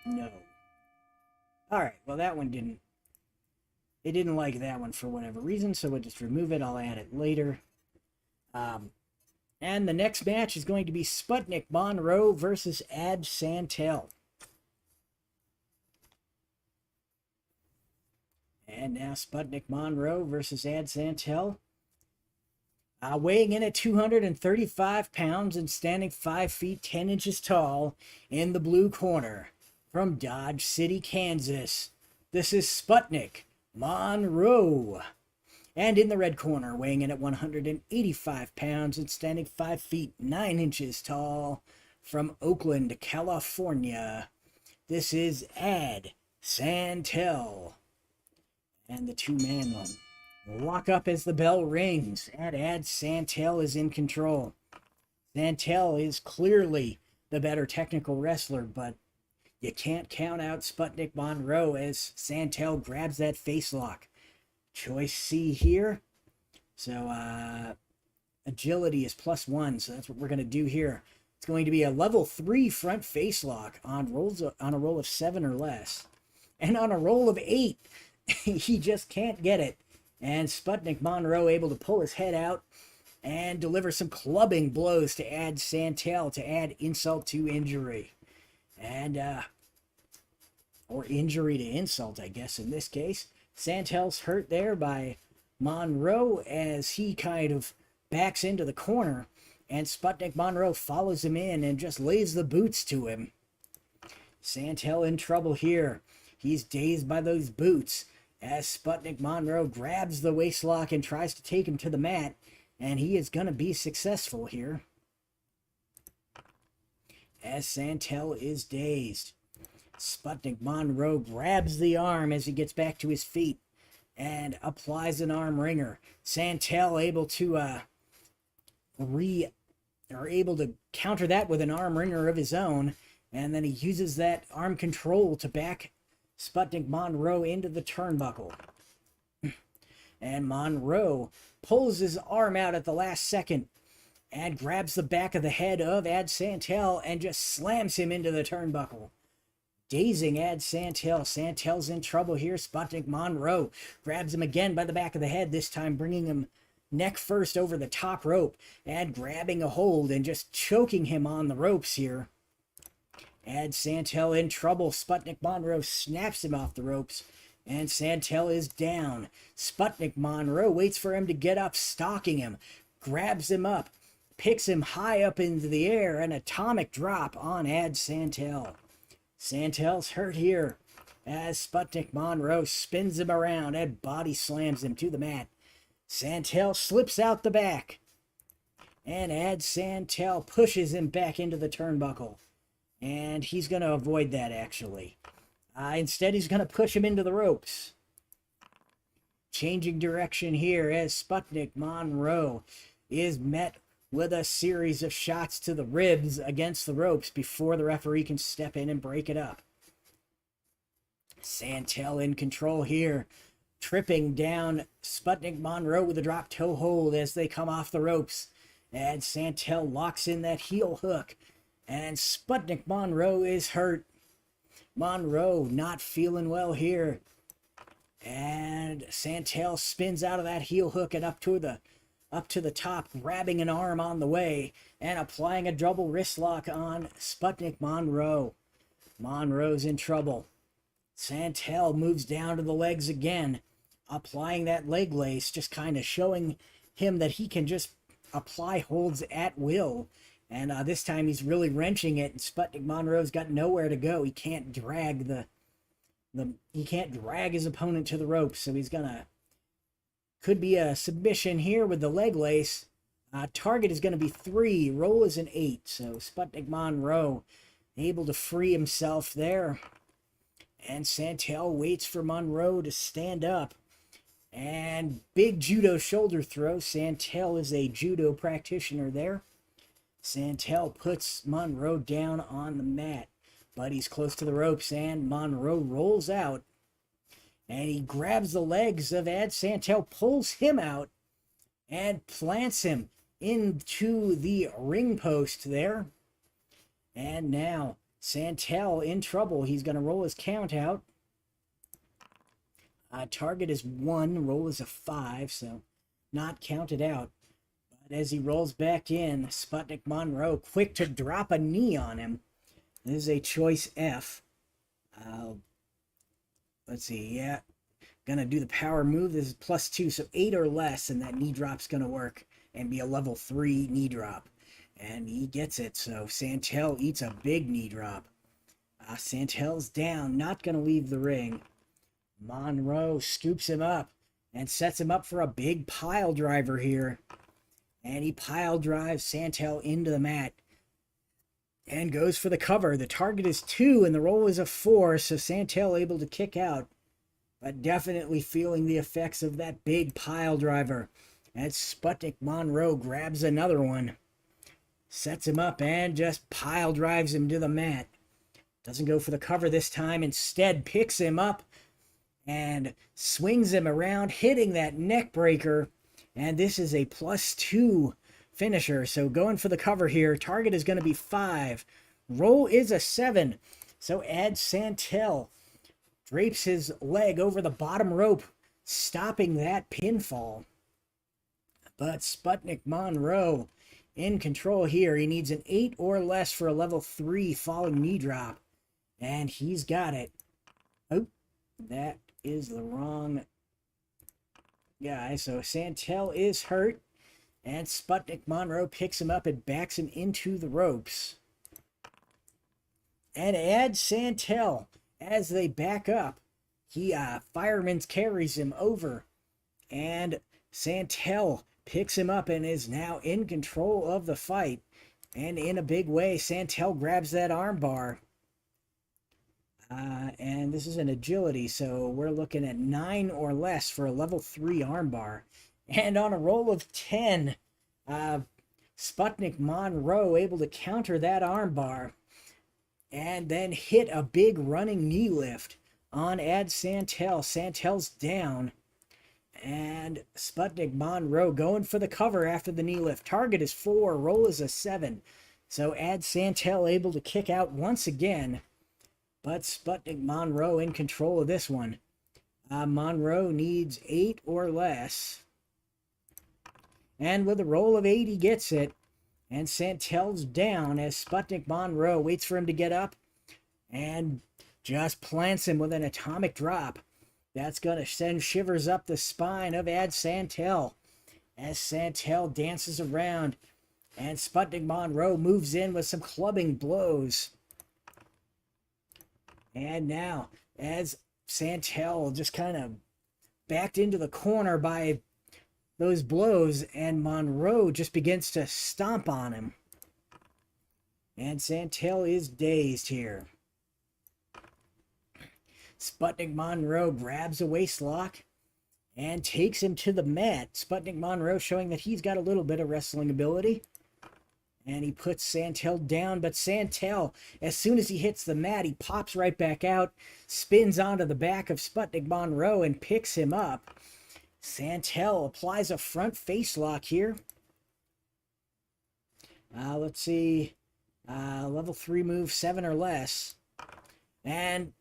No. Alright, well that one didn't. It didn't like that one for whatever reason, so we'll just remove it. I'll add it later. And the next match is going to be Sputnik Monroe versus Ad Santel. And now Sputnik Monroe versus Ad Santel. Weighing in at 235 pounds and standing 5 feet 10 inches tall in the blue corner from Dodge City, Kansas. This is Sputnik Monroe. And in the red corner, weighing in at 185 pounds and standing 5 feet 9 inches tall from Oakland, California. This is Ad Santel. And the two-man one. Lock up as the bell rings, and Ad Santel is in control. Santel is clearly the better technical wrestler, but you can't count out Sputnik Monroe as Santel grabs that face lock. Choice C here. So agility is +1, so that's what we're going to do here. It's going to be a level 3 front face lock on a roll of 7 or less. And on a roll of 8, he just can't get it. And Sputnik Monroe able to pull his head out and deliver some clubbing blows to Ad Santel to add insult to injury. And, or injury to insult, I guess, in this case. Santel's hurt there by Monroe as he kind of backs into the corner. And Sputnik Monroe follows him in and just lays the boots to him. Santel in trouble here. He's dazed by those boots as Sputnik Monroe grabs the waistlock and tries to take him to the mat, and he is going to be successful here. As Santel is dazed, Sputnik Monroe grabs the arm as he gets back to his feet and applies an arm wringer. Santel able to able to counter that with an arm wringer of his own, and then he uses that arm control to back Sputnik Monroe into the turnbuckle. And Monroe pulls his arm out at the last second and grabs the back of the head of Ad Santel and just slams him into the turnbuckle, dazing Ad Santel. Santel's in trouble here. Sputnik Monroe grabs him again by the back of the head, this time bringing him neck first over the top rope and grabbing a hold and just choking him on the ropes here. Ad Santel in trouble. Sputnik Monroe snaps him off the ropes, and Santel is down. Sputnik Monroe waits for him to get up, stalking him, grabs him up, picks him high up into the air, an atomic drop on Ad Santel. Santel's hurt here as Sputnik Monroe spins him around and body slams him to the mat. Santel slips out the back, and Ad Santel pushes him back into the turnbuckle. And he's going to avoid that, actually. Instead, he's going to push him into the ropes. Changing direction here as Sputnik Monroe is met with a series of shots to the ribs against the ropes before the referee can step in and break it up. Santel in control here, tripping down Sputnik Monroe with a drop toe hold as they come off the ropes. And Santel locks in that heel hook, and Sputnik Monroe is hurt. Monroe not feeling well here, and Santel spins out of that heel hook and up to the top, grabbing an arm on the way and applying a double wrist lock on Sputnik Monroe. Monroe's in trouble. Santel moves down to the legs again, applying that leg lace, just kind of showing him that he can just apply holds at will. And this time he's really wrenching it, and Sputnik Monroe's got nowhere to go. He can't drag he can't drag his opponent to the ropes, so he's gonna, could be a submission here with the leg lace. Target is going to be 3, roll is an 8, so Sputnik Monroe able to free himself there. And Santel waits for Monroe to stand up. And big judo shoulder throw. Santel is a judo practitioner there. Santel puts Monroe down on the mat, but he's close to the ropes, and Monroe rolls out. And he grabs the legs of Ad Santel, pulls him out, and plants him into the ring post there. And now Santel in trouble. He's going to roll his count out. Target is 1, roll is a 5, so not counted out. But as he rolls back in, Sputnik Monroe quick to drop a knee on him. This is a choice F. Let's see, yeah. Gonna do the power move. This is +2, so 8 or less, and that knee drop's gonna work and be a level 3 knee drop. And he gets it, so Santel eats a big knee drop. Santel's down, not gonna leave the ring. Monroe scoops him up and sets him up for a big pile driver here. And he pile drives Santel into the mat and goes for the cover. The target is 2 and the roll is a 4, so Santel able to kick out, but definitely feeling the effects of that big pile driver. As Sputnik Monroe grabs another one, sets him up and just pile drives him to the mat. Doesn't go for the cover this time, instead picks him up and swings him around, hitting that neck breaker. And this is a +2 finisher, so going for the cover here. Target is going to be 5. Roll is a 7. So Ad Santel drapes his leg over the bottom rope, stopping that pinfall. But Sputnik Monroe in control here. He needs an 8 or less for a level 3 falling knee drop. And he's got it. Oh, that is the wrong guy. So Santel is hurt, and Sputnik Monroe picks him up and backs him into the ropes. And Ad Santel, as they back up, He fireman carries him over, and Santel picks him up and is now in control of the fight. And in a big way, Santel grabs that armbar. And this is an agility, so we're looking at 9 or less for a level 3 armbar. And on a roll of 10, Sputnik Monroe able to counter that armbar and then hit a big running knee lift on Ad Santel. Santel's down. And Sputnik Monroe going for the cover after the knee lift. Target is 4, roll is a 7. So Ad Santel able to kick out once again. But Sputnik Monroe in control of this one. Monroe needs 8 or less. And with a roll of 8, he gets it. And Santel's down as Sputnik Monroe waits for him to get up. And just plants him with an atomic drop. That's going to send shivers up the spine of Ad Santel. As Santel dances around. And Sputnik Monroe moves in with some clubbing blows. And now, as Santel just kind of backed into the corner by those blows, and Monroe just begins to stomp on him. And Santel is dazed here. Sputnik Monroe grabs a waistlock and takes him to the mat. Sputnik Monroe showing that he's got a little bit of wrestling ability. And he puts Santel down, but Santel, as soon as he hits the mat, he pops right back out, spins onto the back of Sputnik Monroe and picks him up. Santel applies a front face lock here. Let's see. Level 3 move, 7 or less. And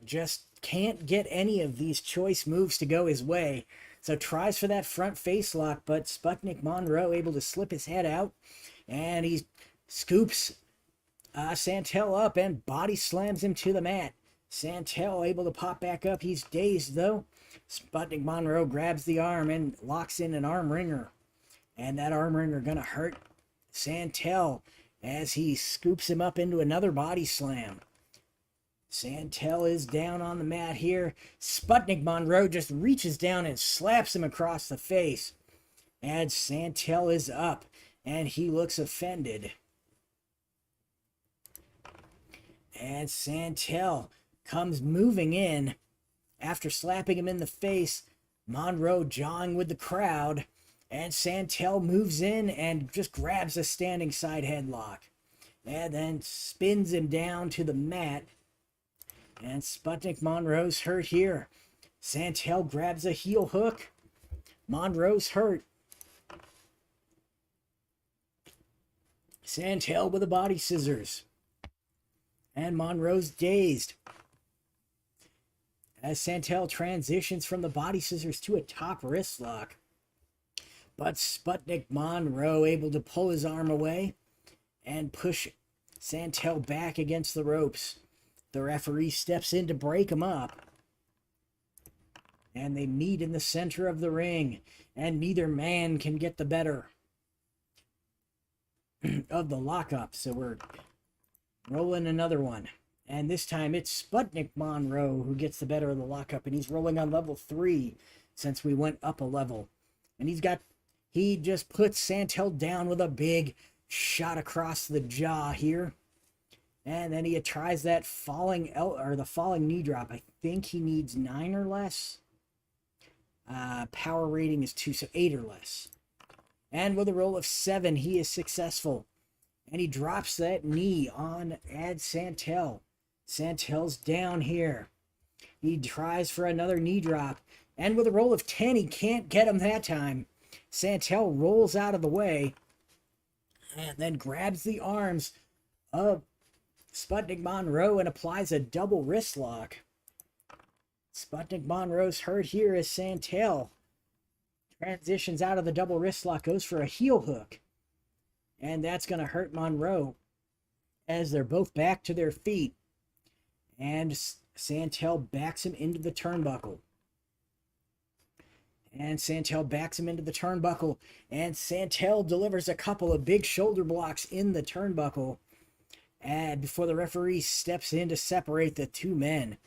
just can't get any of these choice moves to go his way. So tries for that front face lock, but Sputnik Monroe able to slip his head out. And he scoops Santel up and body slams him to the mat. Santel able to pop back up. He's dazed, though. Sputnik Monroe grabs the arm and locks in an arm wringer. And that arm wringer going to hurt Santel as he scoops him up into another body slam. Santel is down on the mat here. Sputnik Monroe just reaches down and slaps him across the face. And Santel is up. And he looks offended. And Santel comes moving in after slapping him in the face. Monroe jawing with the crowd. And Santel moves in and just grabs a standing side headlock. And then spins him down to the mat. And Sputnik Monroe's hurt here. Santel grabs a heel hook. Monroe's hurt. Santel with the body scissors. And Monroe's dazed. As Santel transitions from the body scissors to a top wrist lock. But Sputnik Monroe able to pull his arm away and push Santel back against the ropes. The referee steps in to break him up. And they meet in the center of the ring. And neither man can get the better of the lockup. So we're rolling another one. And this time it's Sputnik Monroe who gets the better of the lockup. And he's rolling on level 3 since we went up a level. And he just puts Santel down with a big shot across the jaw here. And then he tries that falling knee drop. I think he needs 9 or less. Power rating is 2, so 8 or less. And with a roll of 7, he is successful. And he drops that knee on Ad Santel. Santel's down here. He tries for another knee drop. And with a roll of 10, he can't get him that time. Santel rolls out of the way. And then grabs the arms of Sputnik Monroe and applies a double wrist lock. Sputnik Monroe's hurt here as Santel transitions out of the double wrist lock, goes for a heel hook. And that's going to hurt Monroe as they're both back to their feet. And Santel backs him into the turnbuckle. And Santel backs him into the turnbuckle. And Santel delivers a couple of big shoulder blocks in the turnbuckle. And before the referee steps in to separate the two men.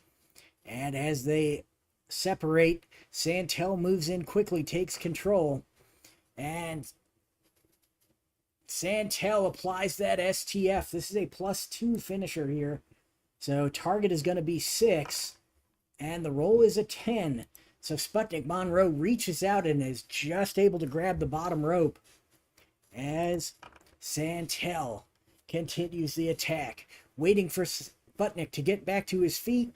And as they separate, Santel moves in quickly, takes control. And Santel applies that STF. This is a +2 finisher here. So target is going to be 6. And the roll is a 10. So Sputnik Monroe reaches out and is just able to grab the bottom rope as Santel continues the attack, waiting for Sputnik to get back to his feet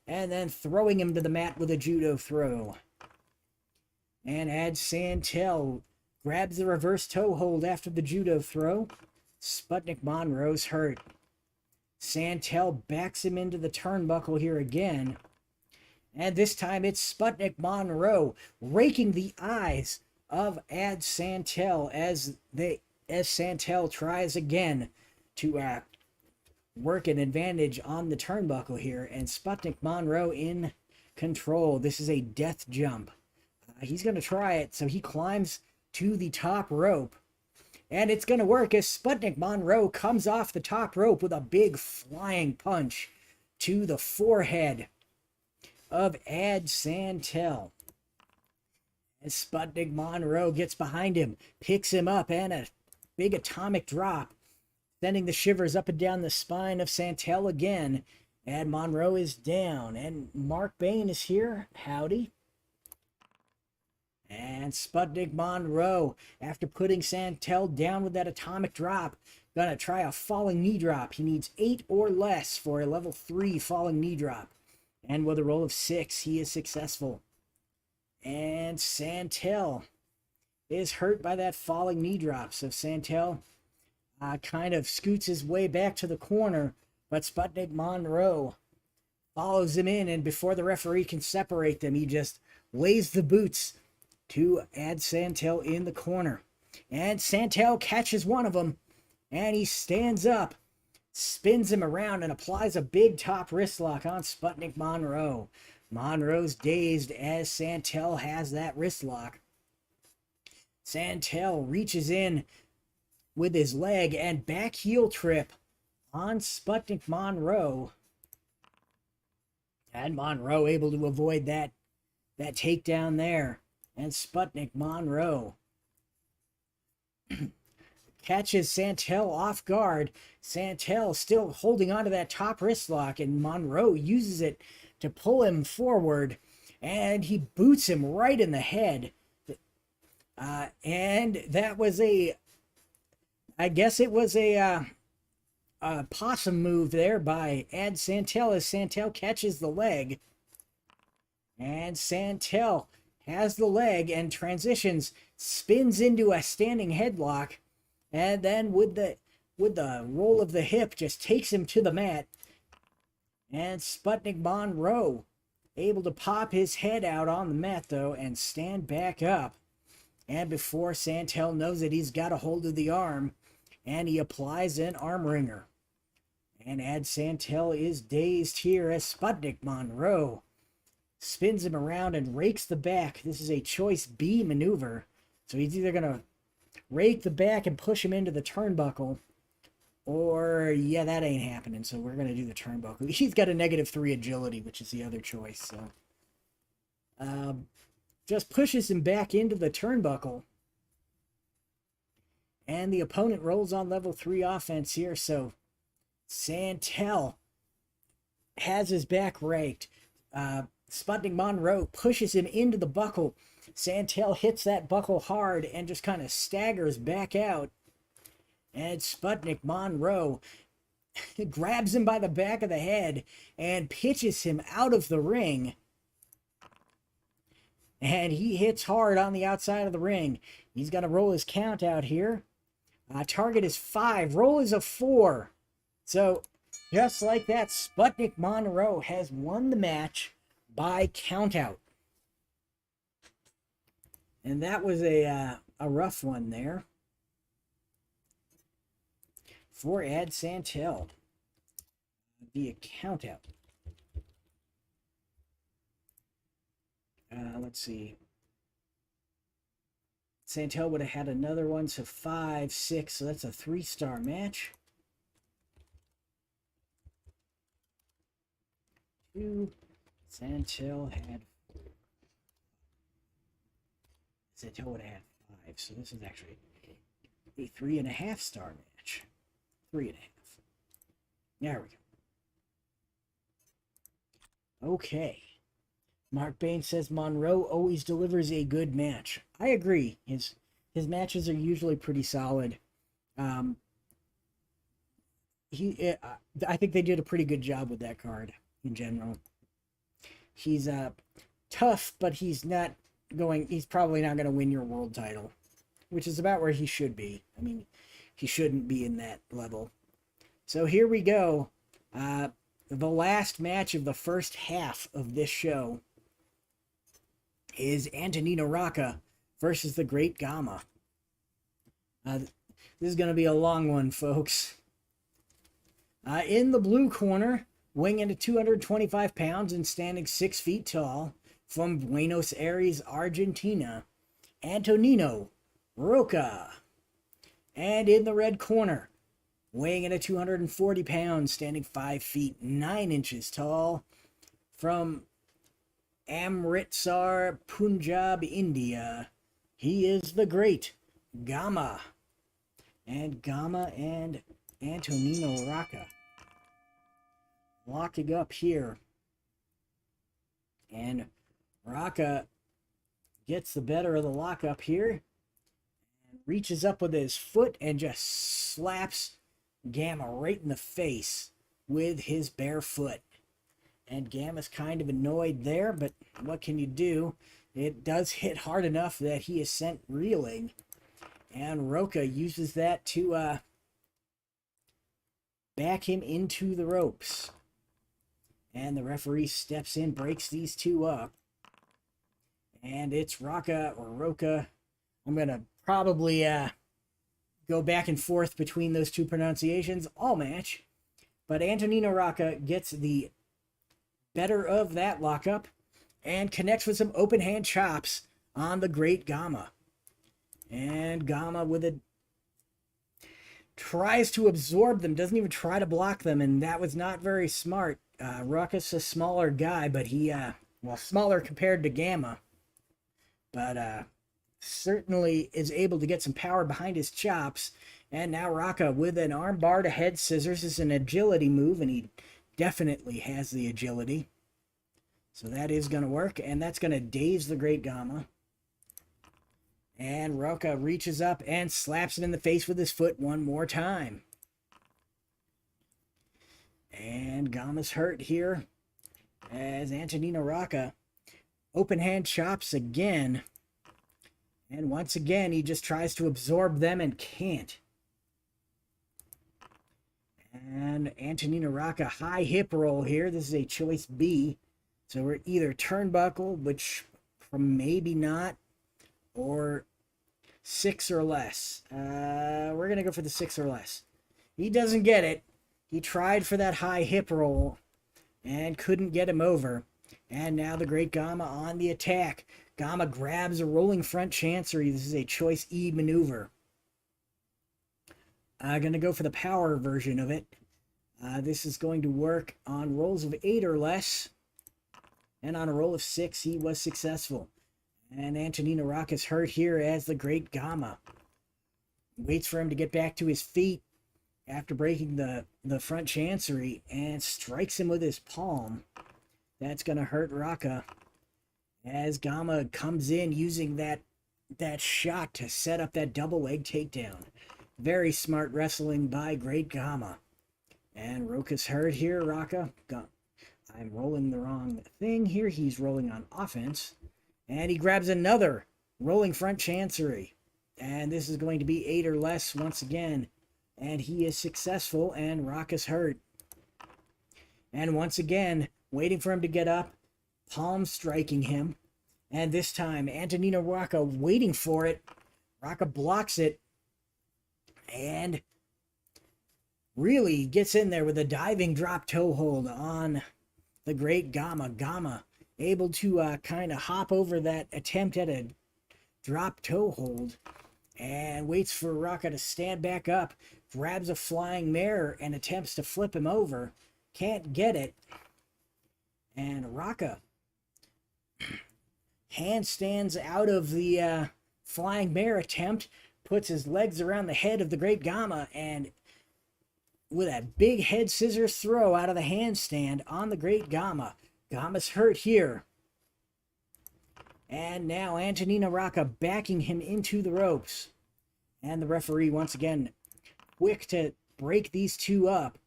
and then throwing him to the mat with a judo throw. And as Santel grabs the reverse toe hold after the judo throw, Sputnik Monroe's hurt. Santel backs him into the turnbuckle here again. And this time it's Sputnik Monroe raking the eyes of Ad Santel as Santel tries again to work an advantage on the turnbuckle here. And Sputnik Monroe in control. This is a death jump. He's going to try it. So he climbs to the top rope. And it's going to work as Sputnik Monroe comes off the top rope with a big flying punch to the forehead of Ad Santel. As Sputnik Monroe gets behind him, picks him up, and a big atomic drop, sending the shivers up and down the spine of Santel again. And Monroe is down, and Mark Bain is here. Howdy. And Sputnik Monroe, after putting Santel down with that atomic drop, gonna try a falling knee drop. He needs 8 or less for a level 3 falling knee drop. And with a roll of 6, he is successful. And Santel is hurt by that falling knee drop. So Santel kind of scoots his way back to the corner, but Sputnik Monroe follows him in, and before the referee can separate them, he just lays the boots to Ad Santel in the corner. And Santel catches one of them, and he stands up, spins him around, and applies a big top wrist lock on Sputnik Monroe. Monroe's dazed as Santel has that wrist lock. Santel reaches in with his leg and back heel trip on Sputnik Monroe. And Monroe able to avoid that takedown there. And Sputnik Monroe catches Santel off guard. Santel still holding onto that top wrist lock, and Monroe uses it to pull him forward, and he boots him right in the head. And that was I guess it was a possum move there by Ad Santel as Santel catches the leg. And Santel has the leg and transitions, spins into a standing headlock, and then with the roll of the hip just takes him to the mat. And Sputnik Monroe able to pop his head out on the mat though and stand back up. And before Santel knows it, he's got a hold of the arm, and he applies an arm wringer. And Ad Santel is dazed here as Sputnik Monroe spins him around and rakes the back. This is a choice B maneuver. So he's either going to rake the back and push him into the turnbuckle, or, yeah, that ain't happening. So we're going to do the turnbuckle. He's got a -3 agility, which is the other choice. So just pushes him back into the turnbuckle. And the opponent rolls on level 3 offense here. So Santel has his back raked. Sputnik Monroe pushes him into the buckle. Santel hits that buckle hard and just kind of staggers back out. And Sputnik Monroe grabs him by the back of the head and pitches him out of the ring. And he hits hard on the outside of the ring. He's going to roll his count out here. Target is 5. Roll is a 4. So just like that, Sputnik Monroe has won the match by countout. And that was a rough one there for Ad Santel via countout. Let's see. Santel would have had another one, so 5, 6. So that's a 3-star match. 2, Santel had Santel would have had 5, so this is actually a 3.5 star match. 3.5. There we go. Okay. Mark Bain says Monroe always delivers a good match. I agree. His matches are usually pretty solid. I think they did a pretty good job with that card in general. He's tough, but he's probably not going to win your world title, which is about where he should be. I mean, he shouldn't be in that level. So here we go. The last match of the first half of this show is Antonino Rocca versus the Great Gama. This is going to be a long one, folks. In the blue corner, weighing at 225 pounds and standing 6 feet tall, from Buenos Aires, Argentina, Antonino Rocca. And in the red corner, weighing at 240 pounds, standing 5 feet 9 inches tall, from Amritsar, Punjab, India, he is the Great Gama. And Gama and Antonino Rocca locking up here. And Rocca gets the better of the lockup here. And reaches up with his foot and just slaps Gama right in the face with his bare foot. And Gama's kind of annoyed there, but what can you do? It does hit hard enough that he is sent reeling. And Rocca uses that to back him into the ropes. And the referee steps in, breaks these two up. And it's Rocca or Rocca. I'm going to probably go back and forth between those two pronunciations all match. But Antonino Rocca gets the better of that lockup and connects with some open hand chops on the Great Gama. And Gama tries to absorb them, doesn't even try to block them, and that was not very smart. Rocca's a smaller guy, but smaller compared to Gama, but certainly is able to get some power behind his chops. And now Rocca with an armbar to head scissors is an agility move, and he definitely has the agility. So that is going to work, and that's going to daze the Great Gama. And Rocca reaches up and slaps it in the face with his foot one more time. And Gama's hurt here as Antonino Rocca open hand chops again. And once again, he just tries to absorb them and can't. And Antonino Rocca high hip roll here. This is a choice B. So we're either turnbuckle, which from maybe not, or 6 or less. We're going to go for the 6 or less. He doesn't get it. He tried for that high hip roll and couldn't get him over. And now the Great Gama on the attack. Gama grabs a rolling front chancery. This is a choice E maneuver. Going to go for the power version of it. This is going to work on rolls of 8 or less. And on a roll of 6, he was successful. And Antonino Rocca is hurt here as the Great Gama. Waits for him to get back to his feet after breaking the front chancery and strikes him with his palm. That's going to hurt Rocca as Gama comes in using that shot to set up that double leg takedown. Very smart wrestling by Great Gama. And Rocca's hurt here, Rocca. I'm rolling the wrong thing here. He's rolling on offense. And he grabs another rolling front chancery. And this is going to be 8 or less once again. And he is successful, and Rocca's hurt. And once again, waiting for him to get up, palm striking him. And this time, Antonino Rocca waiting for it. Rocca blocks it. And really gets in there with a diving drop toe hold on the Great Gama. Gama able to kind of hop over that attempt at a drop toe hold and waits for Rocca to stand back up, grabs a flying mare and attempts to flip him over. Can't get it. And Raka handstands out of the flying bear attempt, puts his legs around the head of the Great Gama, and with a big head scissors throw out of the handstand on the Great Gama. Gama's hurt here. And now Antonino Rocca backing him into the ropes. And the referee once again quick to break these two up.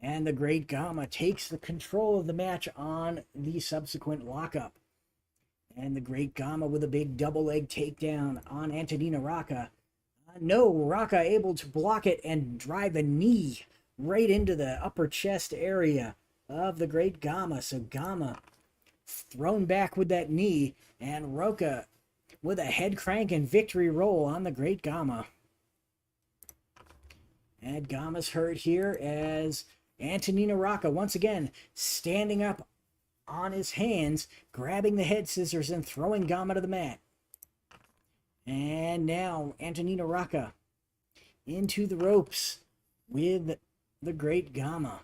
And the Great Gama takes the control of the match on the subsequent lockup. And the Great Gama with a big double leg takedown on Antonino Rocca. No, Rocca able to block it and drive a knee right into the upper chest area of the Great Gama. So Gama thrown back with that knee, and Rocca with a head crank and victory roll on the Great Gama. And Gama's hurt here as Antonino Rocca once again standing up on his hands, grabbing the head scissors and throwing Gama to the mat. And now Antonino Rocca into the ropes with the Great Gama.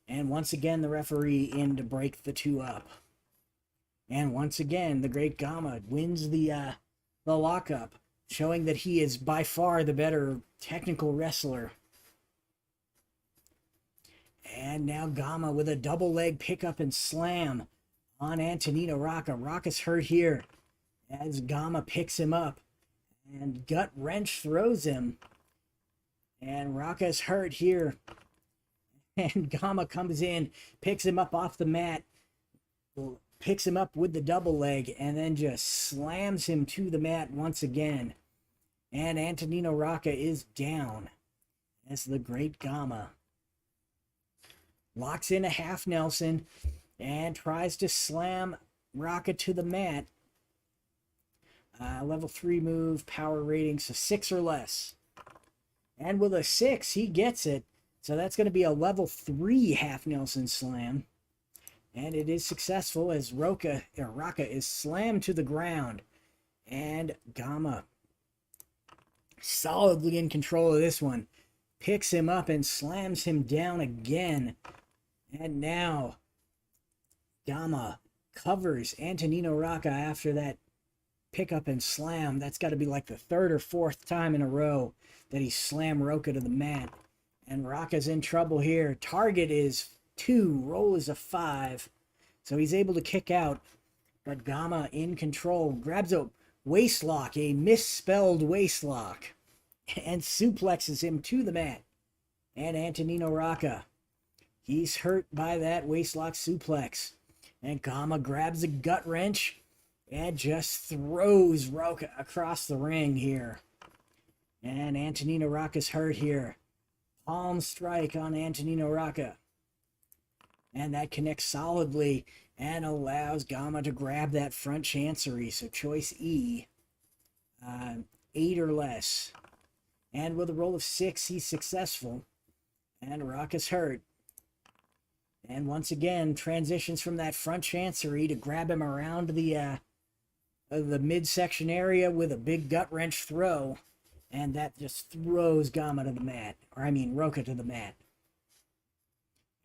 And once again the referee in to break the two up. And once again the Great Gama wins the lockup, showing that he is by far the better technical wrestler. And now Gama with a double leg pickup and slam on Antonino Rocca. Rocca's hurt here as Gama picks him up and gut wrench throws him. And Rocca's hurt here. And Gama comes in, picks him up off the mat, picks him up with the double leg, and then just slams him to the mat once again. And Antonino Rocca is down as the Great Gama locks in a half Nelson and tries to slam Rocca to the mat. Level 3 move, power rating, so 6 or less. And with a 6, he gets it. So that's going to be a level 3 half Nelson slam. And it is successful as Rocca is slammed to the ground. And Gama, solidly in control of this one, picks him up and slams him down again. And now Gama covers Antonino Rocca after that pickup and slam. That's got to be like the third or fourth time in a row that he slammed Rocca to the mat. And Rocca's in trouble here. Target is 2, roll is a 5. So he's able to kick out. But Gama in control, grabs a waist lock, a misspelled waist lock, and suplexes him to the mat. And Antonino Rocca, he's hurt by that waistlock suplex. And Gama grabs a gut wrench and just throws Rocca across the ring here. And Antonino Rocca's hurt here. Palm strike on Antonino Rocca. And that connects solidly and allows Gama to grab that front chancery. So choice E. 8 or less. And with a roll of 6, he's successful. And Rocca's hurt. And once again, transitions from that front chancery to grab him around the midsection area with a big gut wrench throw. And that just throws Gama to the mat. Or I mean, Rocca to the mat.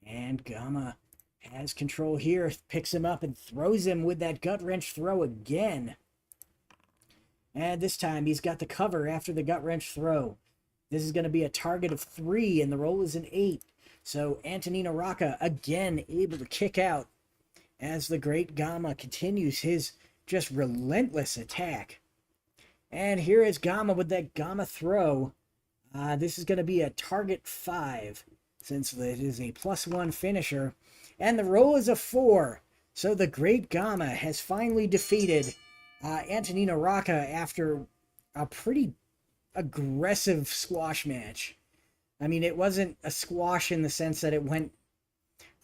And Gama has control here, picks him up and throws him with that gut wrench throw again. And this time he's got the cover after the gut wrench throw. This is going to be a target of 3 and the roll is an 8. So Antonino Rocca again able to kick out as the Great Gama continues his just relentless attack. And here is Gama with that Gama throw. This is going to be a target 5 since it is a +1 finisher. And the roll is a 4. So the Great Gama has finally defeated Antonino Rocca after a pretty aggressive squash match. I mean, it wasn't a squash in the sense that it went...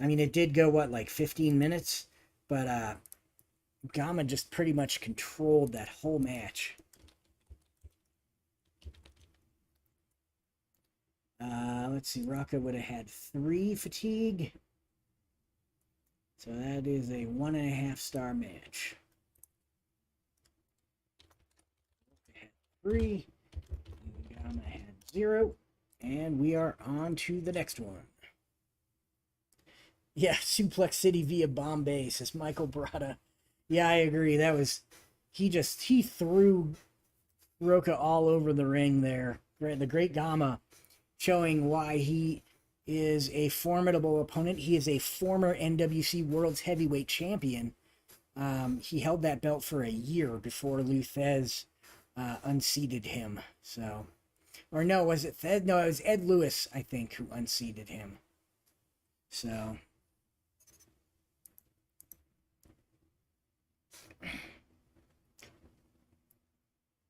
I mean, it did go, like 15 minutes? But Gama just pretty much controlled that whole match. Let's see, Rocca would have had 3 fatigue. So that is a 1.5 star match. Rocca had 3. Gama had 0. And we are on to the next one. Yeah, Suplex City via Bombay, says Michael Brada. Yeah, I agree. That was he threw Roca all over the ring there. The Great Gama showing why he is a formidable opponent. He is a former NWC World's Heavyweight Champion. He held that belt for a year before Luthez unseated him. So, or no, was it Thed? No, it was Ed Lewis, I think, who unseated him. So,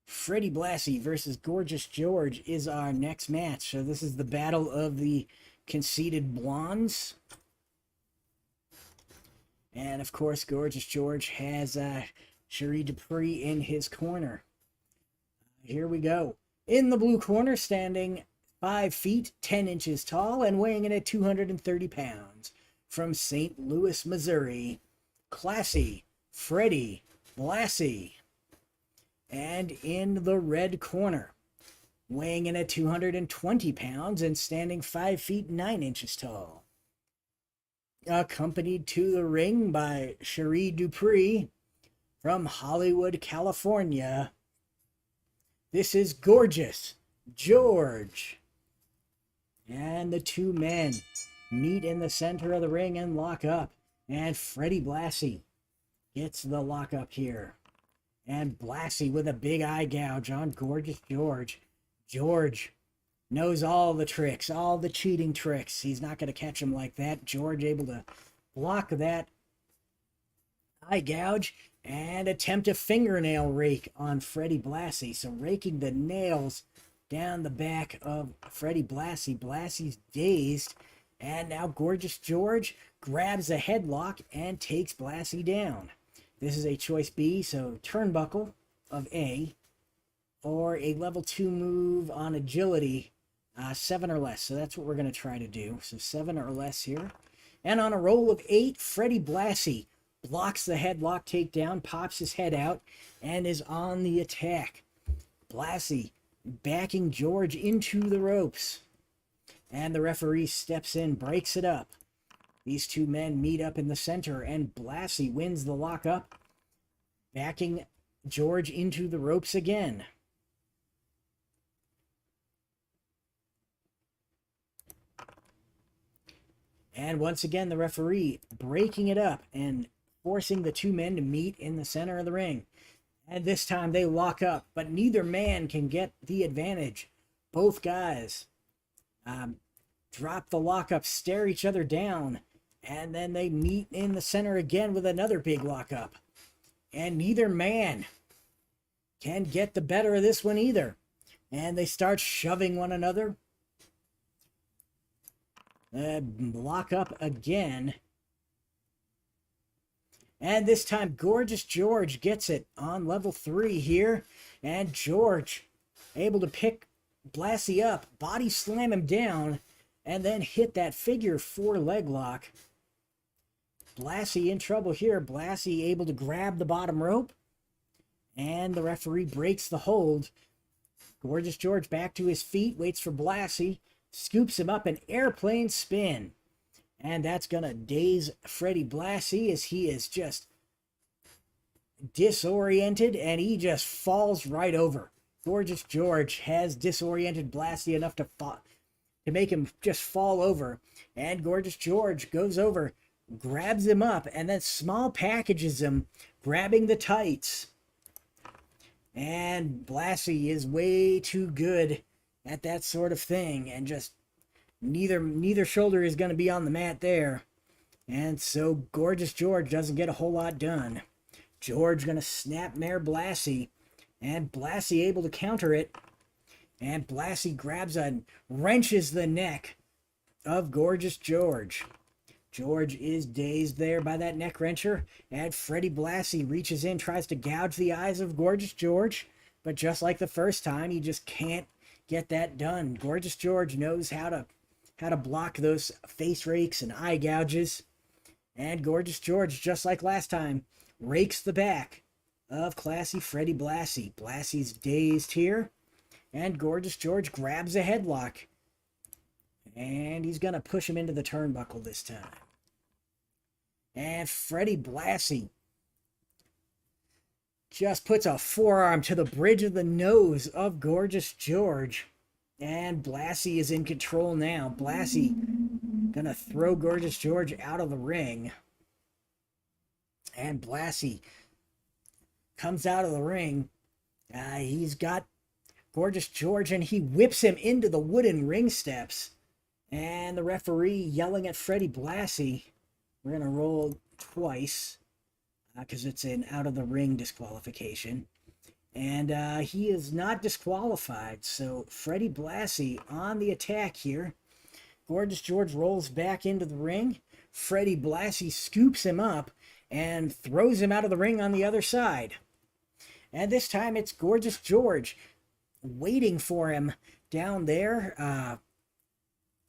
Freddie Blassie versus Gorgeous George is our next match. So this is the battle of the conceited blondes. And of course, Gorgeous George has Cherie Dupree in his corner. Here we go. In the blue corner, standing 5 feet 10 inches tall and weighing in at 230 pounds, from St. Louis, Missouri, Classy Freddie Blassie. And in the red corner, weighing in at 220 pounds and standing 5 feet 9 inches tall, accompanied to the ring by Cherie Dupree from Hollywood, California. This is Gorgeous George. And the two men meet in the center of the ring and lock up. And Freddie Blassie gets the lock up here. And Blassie with a big eye gouge on Gorgeous George. George knows all the tricks, all the cheating tricks. He's not going to catch him like that. George able to block that eye gouge and attempt a fingernail rake on Freddie Blassie. So raking the nails down the back of Freddie Blassie. Blassie's dazed. And now Gorgeous George grabs a headlock and takes Blassie down. This is a choice B, so turnbuckle of A, or a level 2 move on agility, 7 or less. So that's what we're going to try to do. So 7 or less here. And on a roll of 8, Freddie Blassie blocks the headlock takedown, pops his head out, and is on the attack. Blassie backing George into the ropes. And the referee steps in, breaks it up. These two men meet up in the center, and Blassie wins the lockup, backing George into the ropes again. And once again, the referee breaking it up and forcing the two men to meet in the center of the ring. And this time they lock up, but neither man can get the advantage. Both guys drop the lockup, stare each other down, and then they meet in the center again with another big lockup. And neither man can get the better of this one either. And they start shoving one another. Lock up again. And this time, Gorgeous George gets it on level 3 here. And George able to pick Blassie up, body slam him down, and then hit that figure 4 leg lock. Blassie in trouble here. Blassie able to grab the bottom rope. And the referee breaks the hold. Gorgeous George back to his feet, waits for Blassie, scoops him up an airplane spin. And that's going to daze Freddie Blassie as he is just disoriented and he just falls right over. Gorgeous George has disoriented Blassie enough to make him just fall over. And Gorgeous George goes over, grabs him up, and then small packages him, grabbing the tights. And Blassie is way too good at that sort of thing, and just neither shoulder is going to be on the mat there. And so Gorgeous George doesn't get a whole lot done. George going to snap mare Blassie, and Blassie able to counter it. And Blassie grabs and wrenches the neck of Gorgeous George. George is dazed there by that neck wrencher, and Freddie Blassie reaches in, tries to gouge the eyes of Gorgeous George, but just like the first time, he just can't get that done. Gorgeous George knows how to block those face rakes and eye gouges, and Gorgeous George, just like last time, rakes the back of Classy Freddie Blassie. Blassie's dazed here, and Gorgeous George grabs a headlock, and he's going to push him into the turnbuckle this time. And Freddie Blassie just puts a forearm to the bridge of the nose of Gorgeous George. And Blassie is in control now. Blassie gonna throw Gorgeous George out of the ring. And Blassie comes out of the ring. He's got Gorgeous George, and he whips him into the wooden ring steps. And the referee yelling at Freddie Blassie. We're gonna roll twice because it's an out of the ring disqualification. And he is not disqualified. So Freddie Blassie on the attack here. Gorgeous George rolls back into the ring. Freddie Blassie scoops him up and throws him out of the ring on the other side. And this time it's Gorgeous George waiting for him down there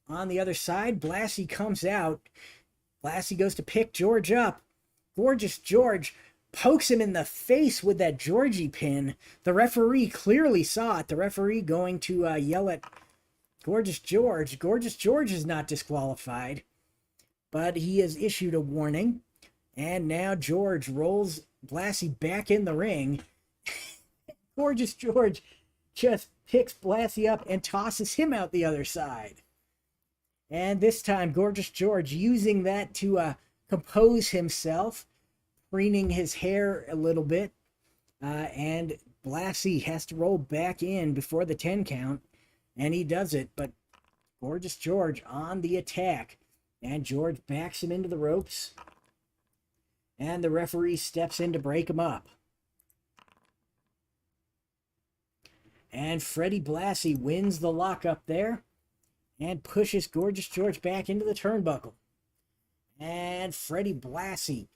on the other side. Blassie comes out. Blassie goes to pick George up. Gorgeous George pokes him in the face with that Georgie pin. The referee clearly saw it. The referee going to yell at Gorgeous George. Gorgeous George is not disqualified, but he has issued a warning. And now George rolls Blassie back in the ring. Gorgeous George just picks Blassie up and tosses him out the other side. And this time, Gorgeous George using that to compose himself, preening his hair a little bit. And Blassie has to roll back in before the 10 count. And he does it, but Gorgeous George on the attack. And George backs him into the ropes. And the referee steps in to break him up. And Freddie Blassie wins the lockup there and pushes Gorgeous George back into the turnbuckle. And Freddie Blassie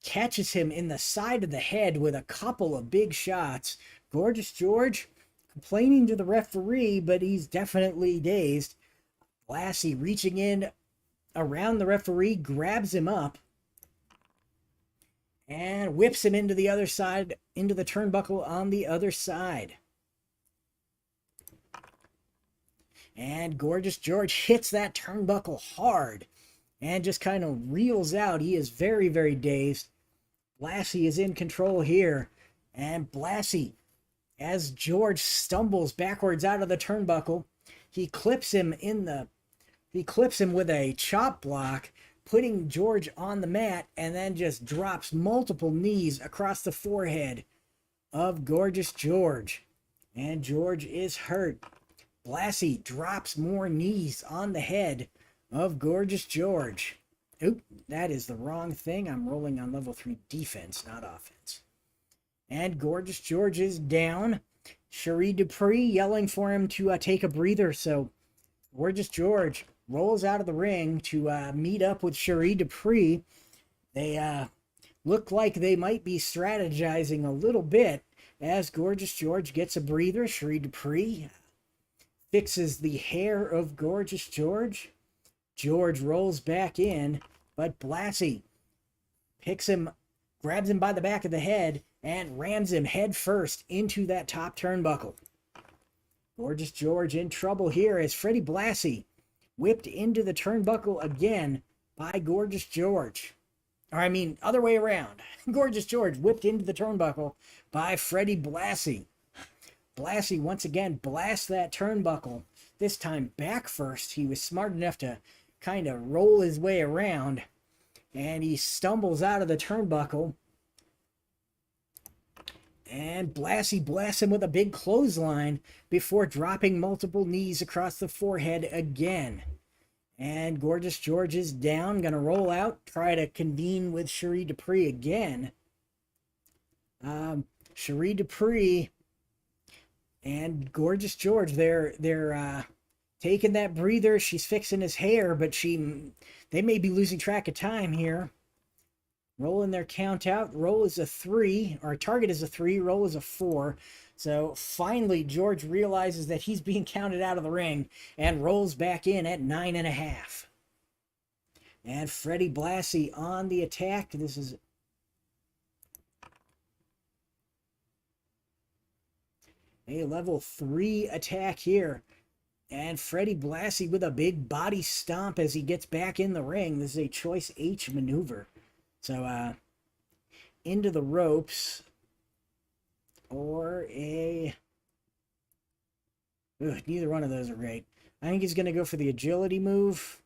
catches him in the side of the head with a couple of big shots. Gorgeous George complaining to the referee, but he's definitely dazed. Blassie reaching in around the referee, grabs him up, and whips him into the other side, into the turnbuckle on the other side. And Gorgeous George hits that turnbuckle hard and just kind of reels out. He is very, very dazed. Blassie is in control here. And Blassie, as George stumbles backwards out of the turnbuckle, he clips him with a chop block, putting George on the mat, and then just drops multiple knees across the forehead of Gorgeous George. And George is hurt. Blassie drops more knees on the head of Gorgeous George. Oop, that is the wrong thing. I'm rolling on level 3 defense, not offense. And Gorgeous George is down. Cherie Dupree yelling for him to take a breather. So Gorgeous George rolls out of the ring to meet up with Cherie Dupree. They look like they might be strategizing a little bit as Gorgeous George gets a breather. Cherie Dupree fixes the hair of Gorgeous George. George rolls back in, but Blassie picks him, grabs him by the back of the head, and rams him head first into that top turnbuckle. Gorgeous George in trouble here as Freddie Blassie whipped into the turnbuckle again by Gorgeous George. Or I mean, other way around. Gorgeous George whipped into the turnbuckle by Freddie Blassie. Blassie once again blasts that turnbuckle, this time back first. He was smart enough to kind of roll his way around, and he stumbles out of the turnbuckle. And Blassie blasts him with a big clothesline before dropping multiple knees across the forehead again. And Gorgeous George is down, gonna roll out, try to convene with Cherie Dupree again. Cherie Dupree and Gorgeous George, they're taking that breather. She's fixing his hair, but they may be losing track of time here. Rolling their count out. Roll is a 3. Our target is a 3. Roll is a 4. So finally, George realizes that he's being counted out of the ring and rolls back in at 9.5. And Freddie Blassie on the attack. This is a level 3 attack here. And Freddie Blassie with a big body stomp as he gets back in the ring. This is a choice H maneuver. So, into the ropes. Or a... Ugh, neither one of those are great. I think he's going to go for the agility move.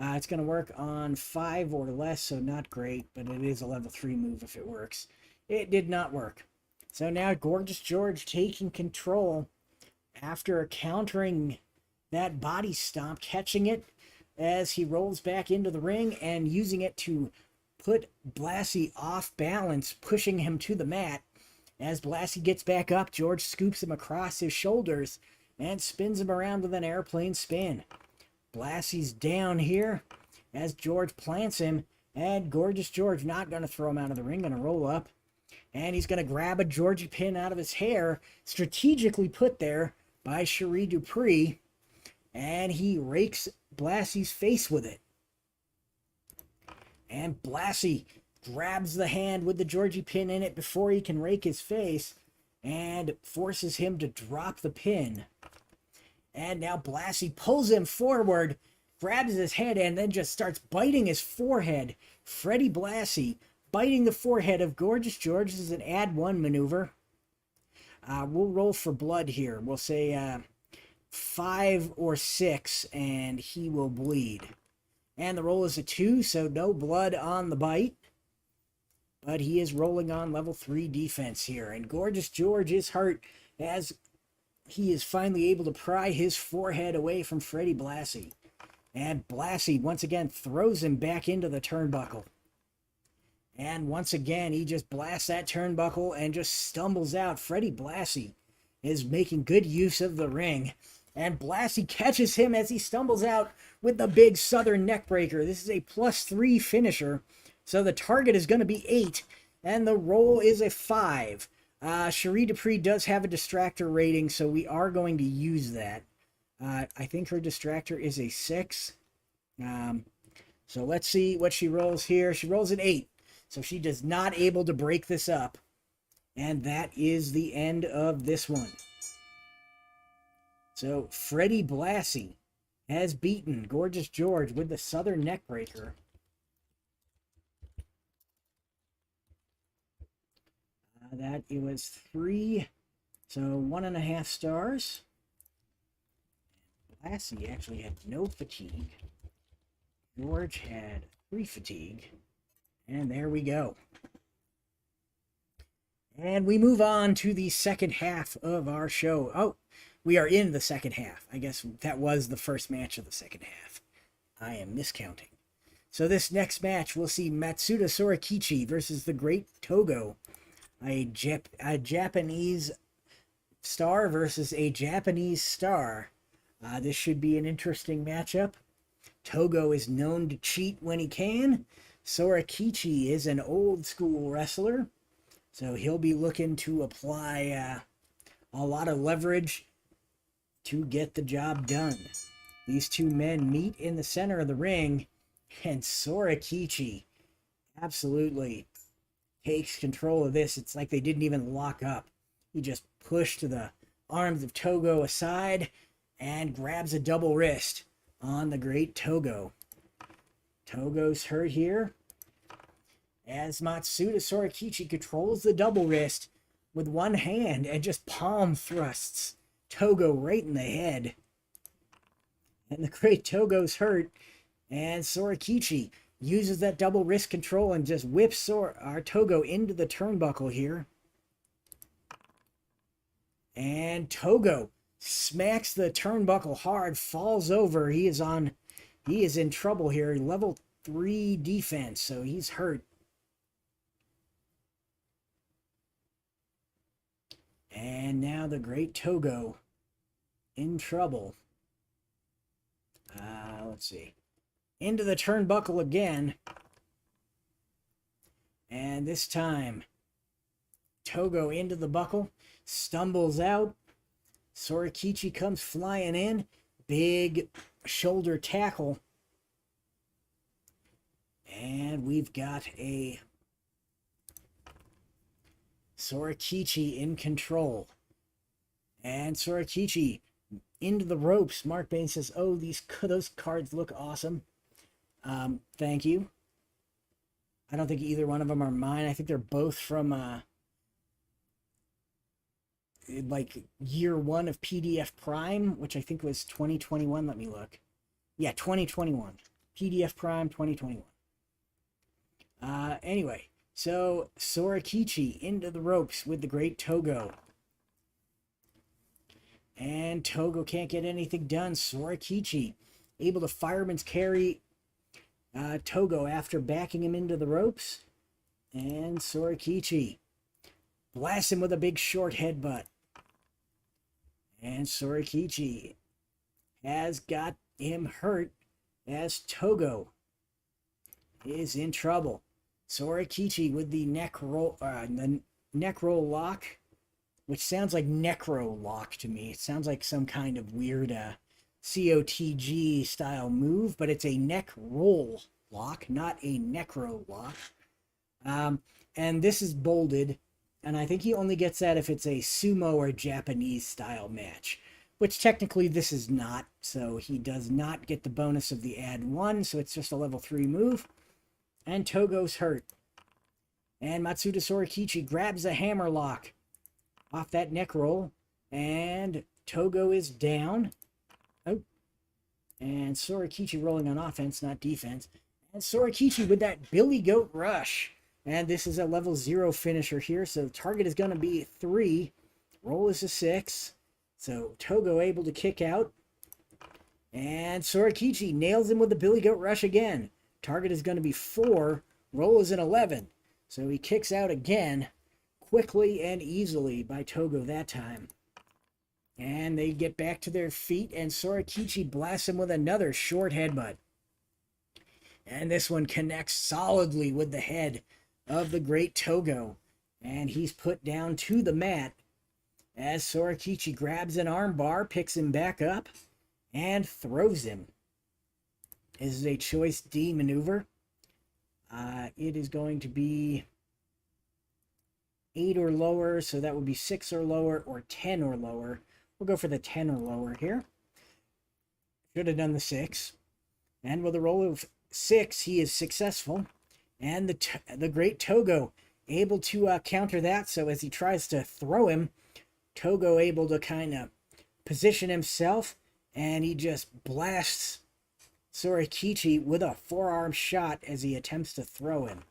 It's going to work on 5 or less, so not great, but it is a level 3 move if it works. It did not work. So now Gorgeous George taking control after countering that body stomp, catching it as he rolls back into the ring and using it to put Blassie off balance, pushing him to the mat. As Blassie gets back up, George scoops him across his shoulders and spins him around with an airplane spin. Blassie's down here as George plants him, and Gorgeous George not going to throw him out of the ring, going to roll up. And he's going to grab a Georgie pin out of his hair, strategically put there by Cherie Dupree, and he rakes Blassie's face with it. And Blassie grabs the hand with the Georgie pin in it before he can rake his face and forces him to drop the pin. And now Blassie pulls him forward, grabs his head, and then just starts biting his forehead. Freddie Blassie biting the forehead of Gorgeous George. This is an add 1 maneuver. We'll roll for blood here. We'll say 5 or 6, and he will bleed. And the roll is a 2, so no blood on the bite. But he is rolling on level 3 defense here. And Gorgeous George is hurt as he is finally able to pry his forehead away from Freddie Blassie. And Blassie once again throws him back into the turnbuckle. And once again, he just blasts that turnbuckle and just stumbles out. Freddie Blassie is making good use of the ring. And Blassie catches him as he stumbles out with the big Southern neckbreaker. This is a +3 finisher. So the target is going to be 8. And the roll is a 5. Cherie Dupree does have a distractor rating, so we are going to use that. I think her distractor is a 6. So let's see what she rolls here. She rolls an 8. So she does not able to break this up. And that is the end of this one. So Freddie Blassie has beaten Gorgeous George with the Southern Neckbreaker. That it was 3, so 1.5 stars. Blassie actually had no fatigue. George had 3 fatigue. And there we go. And we move on to the second half of our show. Oh, we are in the second half. I guess that was the first match of the second half. I am miscounting. So this next match, we'll see Matsuda Sorakichi versus the Great Togo. A Japanese star versus a Japanese star. This should be an interesting matchup. Togo is known to cheat when he can. Sorakichi is an old school wrestler, so he'll be looking to apply a lot of leverage to get the job done. These two men meet in the center of the ring, and Sorakichi absolutely takes control of this. It's like they didn't even lock up. He just pushed the arms of Togo aside and grabs a double wrist on the Great Togo. Togo's hurt here as Matsuda Sorakichi controls the double wrist with one hand and just palm thrusts Togo right in the head. And the Great Togo's hurt, and Sorakichi uses that double wrist control and just whips our Togo into the turnbuckle here. And Togo smacks the turnbuckle hard, falls over. He is in trouble here. Level 3 defense, so he's hurt. And now the Great Togo in trouble. Let's see. Into the turnbuckle again. And this time, Togo into the buckle, stumbles out. Sorakichi comes flying in. Big shoulder tackle. And we've got a Sorakichi in control. And Sorakichi into the ropes. Mark Bain says, "Oh, those cards look awesome." Thank you. I don't think either one of them are mine. I think they're both from like year one of PDF Prime, which I think was 2021. Let me look. Yeah, 2021. PDF Prime 2021. Anyway, so Sorakichi into the ropes with the great Togo. And Togo can't get anything done. Sorakichi able to fireman's carry Togo after backing him into the ropes. And Sorakichi blasts him with a big short headbutt. And Sorakichi has got him hurt as Togo is in trouble. Sorakichi with the neck roll lock, which sounds like necro lock to me. It sounds like some kind of weird COTG style move, but it's a neck roll lock, not a necro lock. And this is bolded, and I think he only gets that if it's a sumo or Japanese style match, which technically this is not, so he does not get the bonus of the add 1, so it's just a level 3 move. And Togo's hurt. And Matsuda Sorakichi grabs a hammer lock off that neck roll, and Togo is down. Oh, and Sorakichi rolling on offense, not defense. And Sorakichi with that Billy Goat Rush. And this is a level 0 finisher here, so target is going to be 3. Roll is a 6. So Togo able to kick out. And Sorakichi nails him with the Billy Goat Rush again. Target is going to be 4. Roll is an 11. So he kicks out again, quickly and easily by Togo that time. And they get back to their feet, and Sorakichi blasts him with another short headbutt. And this one connects solidly with the head of the great Togo. And he's put down to the mat as Sorakichi grabs an armbar, picks him back up, and throws him. This is a choice D maneuver. It is going to be 8 or lower, so that would be 6 or lower or 10 or lower. We'll go for the 10 or lower here. Should have done the 6. And with a roll of 6, he is successful. And the great Togo able to counter that. So as he tries to throw him, Togo able to kind of position himself, and he just blasts Sorakichi with a forearm shot as he attempts to throw him.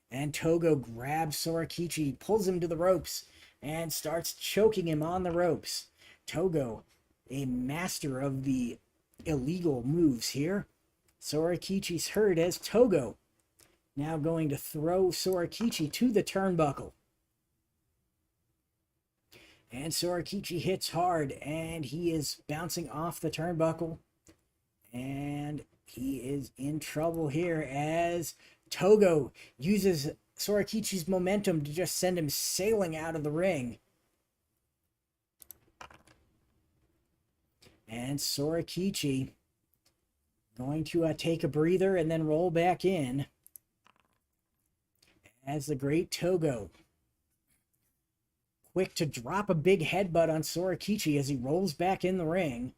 And Togo grabs Sorakichi, pulls him to the ropes, and starts choking him on the ropes. Togo, a master of the illegal moves here. Sorakichi's hurt as Togo now going to throw Sorakichi to the turnbuckle. And Sorakichi hits hard, and he is bouncing off the turnbuckle. And he is in trouble here as Togo uses Sorakichi's momentum to just send him sailing out of the ring. And Sorakichi going to take a breather and then roll back in as the great Togo quick to drop a big headbutt on Sorakichi as he rolls back in the ring.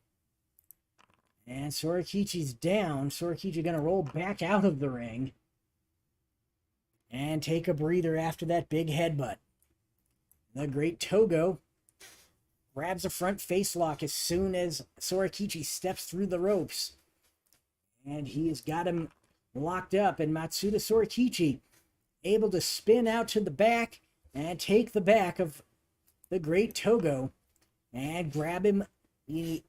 And Sorakichi's down. Sorakichi going to roll back out of the ring and take a breather after that big headbutt. The great Togo grabs a front face lock as soon as Sorakichi steps through the ropes. And he has got him locked up, and Matsuda Sorakichi able to spin out to the back and take the back of the great Togo and grab him. He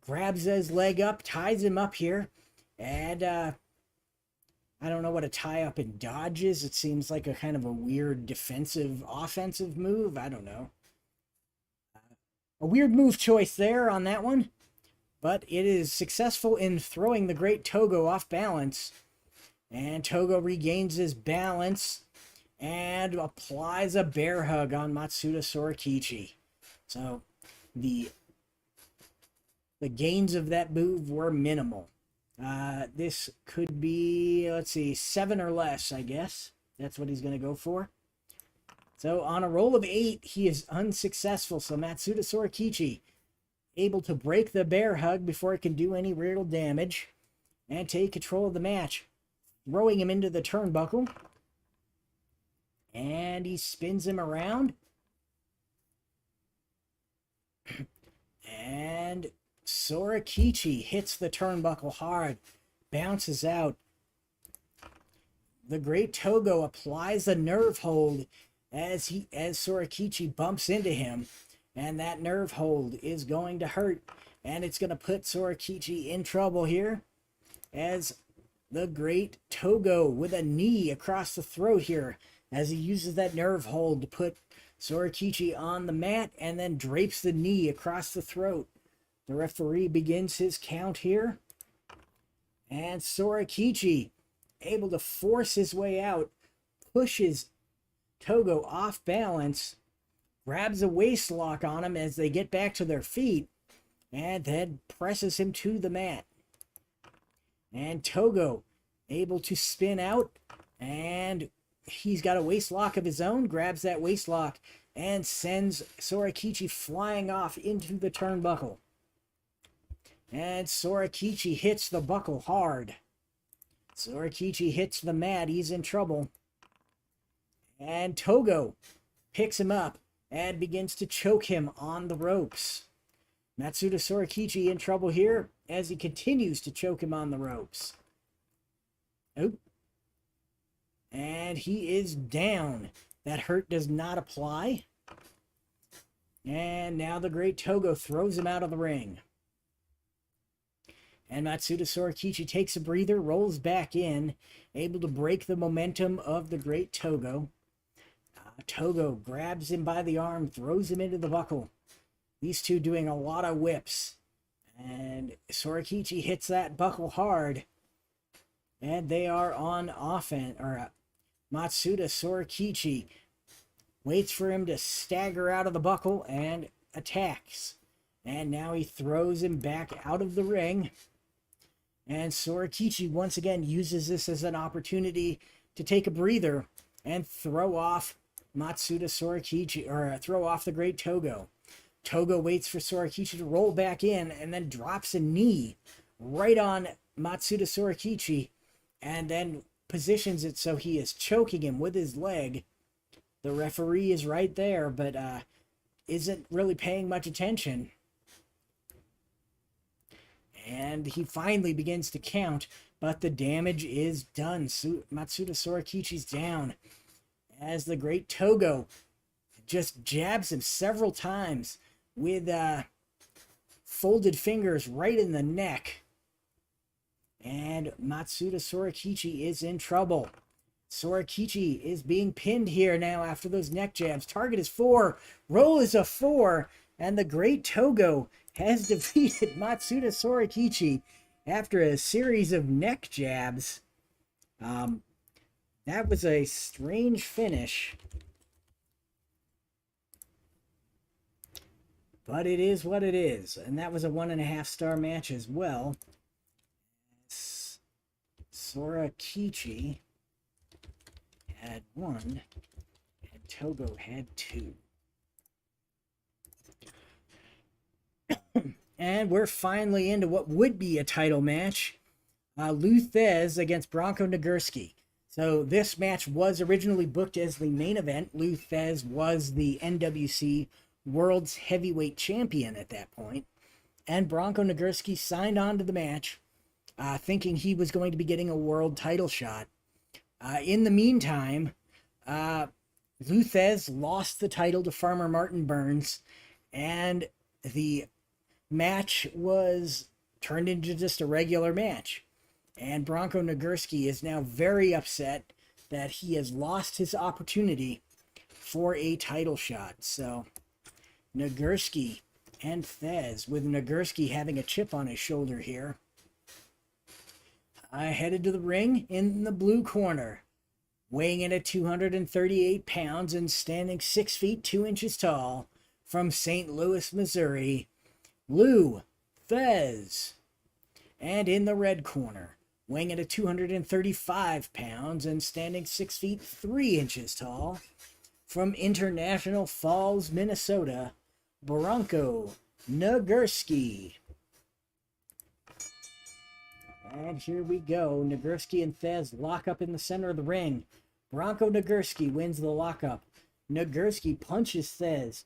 grabs his leg up, ties him up here, and I don't know what a tie up in dodge is. It seems like a kind of a weird defensive offensive move. I don't know. A weird move choice there on that one, but it is successful in throwing the great Togo off balance. And Togo regains his balance and applies a bear hug on Matsuda Sorakichi. So the gains of that move were minimal. This could be, let's see, 7 or less, I guess. That's what he's going to go for. So on a roll of 8, he is unsuccessful. So Matsuda Sorakichi able to break the bear hug before it can do any real damage and take control of the match, throwing him into the turnbuckle. And he spins him around. And Sorakichi hits the turnbuckle hard, bounces out. The Great Togo applies a nerve hold as Sorakichi bumps into him, and that nerve hold is going to hurt, and it's going to put Sorakichi in trouble here as the Great Togo with a knee across the throat here as he uses that nerve hold to put Sorakichi on the mat and then drapes the knee across the throat. The referee begins his count here, and Sorakichi, able to force his way out, pushes Togo off balance, grabs a waist lock on him as they get back to their feet, and then presses him to the mat. And Togo able to spin out, and he's got a waist lock of his own, grabs that waist lock and sends Sorakichi flying off into the turnbuckle. And Sorakichi hits the buckle hard. Sorakichi hits the mat. He's in trouble. And Togo picks him up and begins to choke him on the ropes. Matsuda Sorakichi in trouble here as he continues to choke him on the ropes. Oh. And he is down. That hurt does not apply. And now the Great Togo throws him out of the ring. And Matsuda Sorakichi takes a breather, rolls back in, able to break the momentum of the Great Togo. Togo grabs him by the arm, throws him into the buckle. These two doing a lot of whips. And Sorakichi hits that buckle hard. And they are on offense. Matsuda Sorakichi waits for him to stagger out of the buckle and attacks. And now he throws him back out of the ring. And Sorakichi once again uses this as an opportunity to take a breather and throw off Matsuda Sorakichi, or throw off the Great Togo. Togo waits for Sorakichi to roll back in and then drops a knee right on Matsuda Sorakichi and then positions it so he is choking him with his leg. The referee is right there, but isn't really paying much attention. And he finally begins to count, but the damage is done. Matsuda Sorakichi's down as the Great Togo just jabs him several times with folded fingers right in the neck. And Matsuda Sorakichi is in trouble. Sorakichi is being pinned here now after those neck jabs. Target is 4. Roll is a 4. And the Great Togo has defeated Matsuda Sorakichi after a series of neck jabs. That was a strange finish. But it is what it is. And that was a 1.5 star match as well. Sorakichi had 1 and Togo had 2. And we're finally into what would be a title match. Lou Thesz against Bronco Nagurski. So this match was originally booked as the main event. Lou Thesz was the NWC World's Heavyweight Champion at that point. And Bronco Nagurski signed on to the match, thinking he was going to be getting a world title shot. In the meantime, Lou Thesz lost the title to Farmer Martin Burns, and the match was turned into just a regular match. And Bronco Nagurski is now very upset that he has lost his opportunity for a title shot. So Nagurski and Thesz, with Nagurski having a chip on his shoulder here, headed to the ring in the blue corner, weighing in at 238 pounds and standing 6 feet 2 inches tall, from St. Louis, Missouri, Lou Thesz. And in the red corner, weighing in at 235 pounds and standing 6 feet 3 inches tall, from International Falls, Minnesota, Bronco Nagurski. And here we go. Nagurski and Thez lock up in the center of the ring. Bronco Nagurski wins the lockup. Nagurski punches Thez.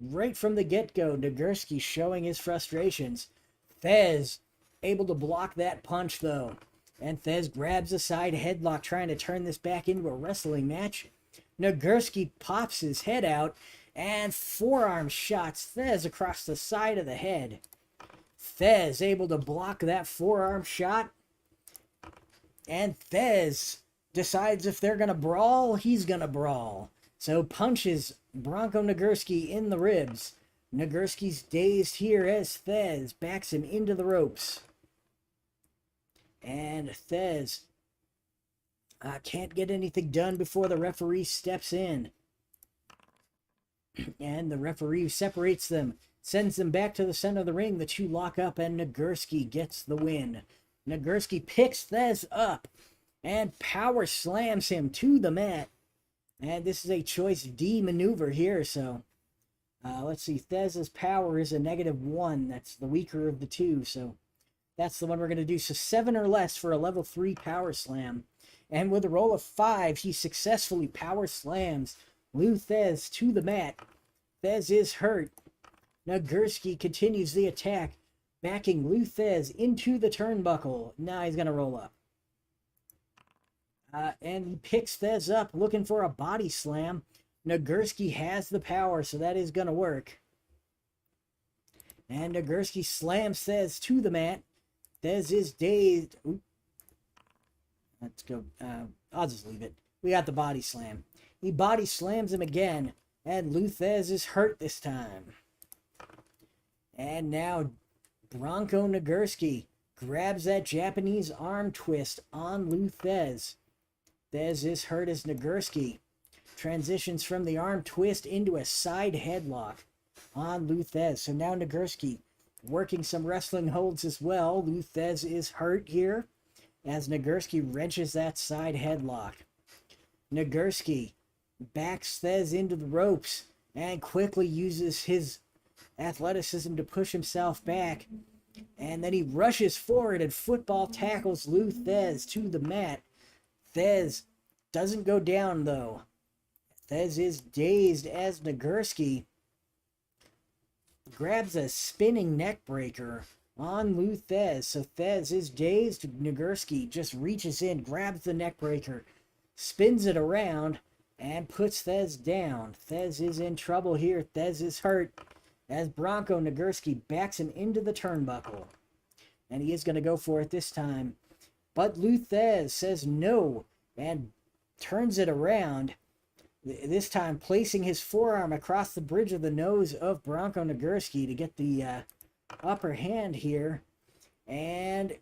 Right from the get-go, Nagurski showing his frustrations. Thez able to block that punch, though. And Thez grabs a side headlock, trying to turn this back into a wrestling match. Nagurski pops his head out and forearm shots Thez across the side of the head. Thez able to block that forearm shot. And Thez decides if they're going to brawl, he's going to brawl. So punches Bronco Nagurski in the ribs. Nagurski's dazed here as Thez backs him into the ropes. And Thez can't get anything done before the referee steps in. And the referee separates them, sends them back to the center of the ring. The two lock up, and Nagurski gets the win. Nagurski picks Thez up and power slams him to the mat. And this is a choice D maneuver here, so let's see. Thez's power is a -1. That's the weaker of the two, so that's the one we're going to do. So 7 or less for a level 3 power slam. And with a roll of 5, he successfully power slams Lou Thez to the mat. Thez is hurt. Nagurski continues the attack, backing Lou Thez into the turnbuckle. Now he's going to roll up. And he picks Thez up, looking for a body slam. Nagurski has the power, so that is going to work. And Nagurski slams Thez to the mat. Thez is dazed. Oop. Let's go. I'll just leave it. We got the body slam. He body slams him again, and Lou Thez is hurt this time. And now Bronco Nagurski grabs that Japanese arm twist on Lou Thez. Thez is hurt as Nagurski transitions from the arm twist into a side headlock on Lou Thez. So now Nagurski working some wrestling holds as well. Lou Thez is hurt here as Nagurski wrenches that side headlock. Nagurski backs Thez into the ropes and quickly uses his athleticism to push himself back. And then he rushes forward and football tackles Lou Thez to the mat. Thez doesn't go down, though. Thez is dazed as Nagurski grabs a spinning neck breaker on Lou Thez. So Thez is dazed. Nagurski just reaches in, grabs the neck breaker, spins it around, and puts Thez down. Thez is in trouble here. Thez is hurt as Bronco Nagurski backs him into the turnbuckle. And he is going to go for it this time. But Lou Thez says no and turns it around, this time placing his forearm across the bridge of the nose of Bronco Nagurski to get the upper hand here. And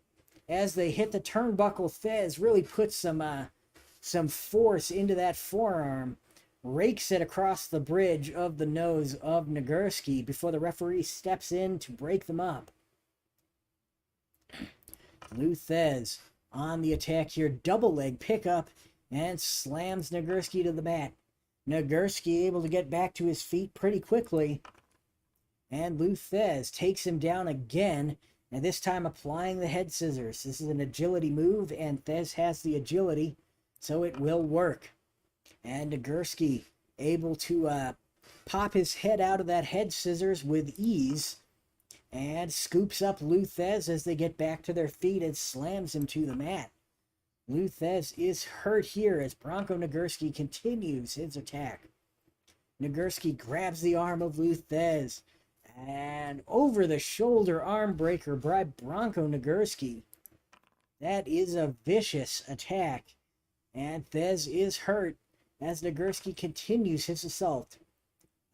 as they hit the turnbuckle, Thez really puts some force into that forearm, rakes it across the bridge of the nose of Nagurski before the referee steps in to break them up. Lou Thez on the attack here, double leg pickup, and slams Nagurski to the mat. Nagurski able to get back to his feet pretty quickly, and Lou Thez takes him down again, and this time applying the head scissors. This is an agility move, and Thez has the agility, so it will work. And Nagurski able to pop his head out of that head scissors with ease, and scoops up Lou Thez as they get back to their feet and slams him to the mat. Lou Thez is hurt here as Bronco Nagurski continues his attack. Nagurski grabs the arm of Lou Thez and over the shoulder arm breaker by Bronco Nagurski. That is a vicious attack, and Thez is hurt as Nagurski continues his assault.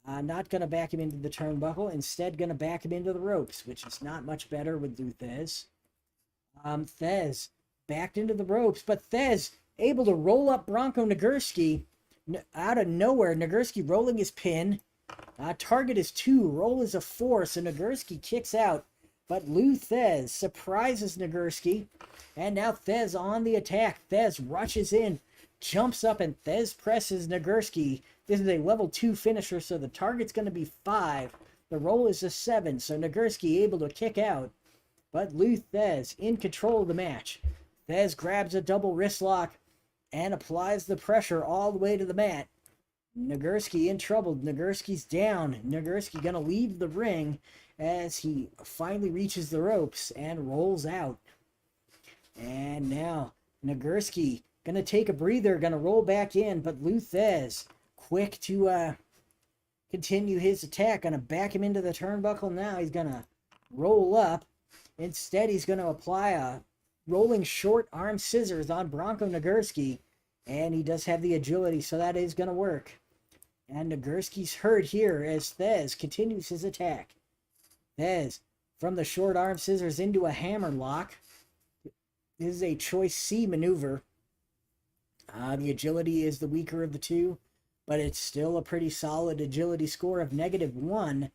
Not going to back him into the turnbuckle, instead going to back him into the ropes, which is not much better with Lou Thez. Thez backed into the ropes, but Thez able to roll up Bronco Nagurski out of nowhere. Nagurski rolling his pin. Target is 2, roll is a 4, so Nagurski kicks out. But Lou Thez surprises Nagurski, and now Thez on the attack. Thez rushes in, jumps up, and Thez presses Nagurski. This is a level 2 finisher, so the target's going to be 5. The roll is a 7, so Nagurski able to kick out. But Lou Thez in control of the match. Thez grabs a double wrist lock and applies the pressure all the way to the mat. Nagurski in trouble. Nagurski's down. Nagurski gonna leave the ring as he finally reaches the ropes and rolls out. And now Nagurski gonna take a breather, gonna roll back in, but Lou Thez quick to continue his attack. Gonna back him into the turnbuckle now. He's gonna roll up. Instead, he's gonna apply a rolling short arm scissors on Bronco Nagurski. And he does have the agility, so that is gonna work. And Nagurski's hurt here as Thez continues his attack. Thez from the short arm scissors into a hammer lock. This is a choice C maneuver. The agility is the weaker of the two, but it's still a pretty solid agility score of -1.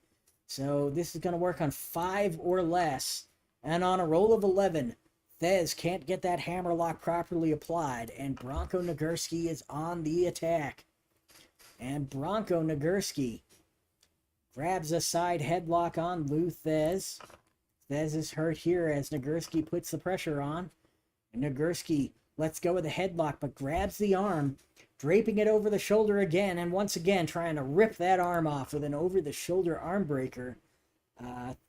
So this is going to work on 5 or less. And on a roll of 11, Thez can't get that hammer lock properly applied, and Bronco Nagurski is on the attack. And Bronco Nagurski grabs a side headlock on Lou Thez. Thez is hurt here as Nagurski puts the pressure on. Nagurski lets go of the headlock, but grabs the arm, draping it over the shoulder again, and once again trying to rip that arm off with an over-the-shoulder arm breaker.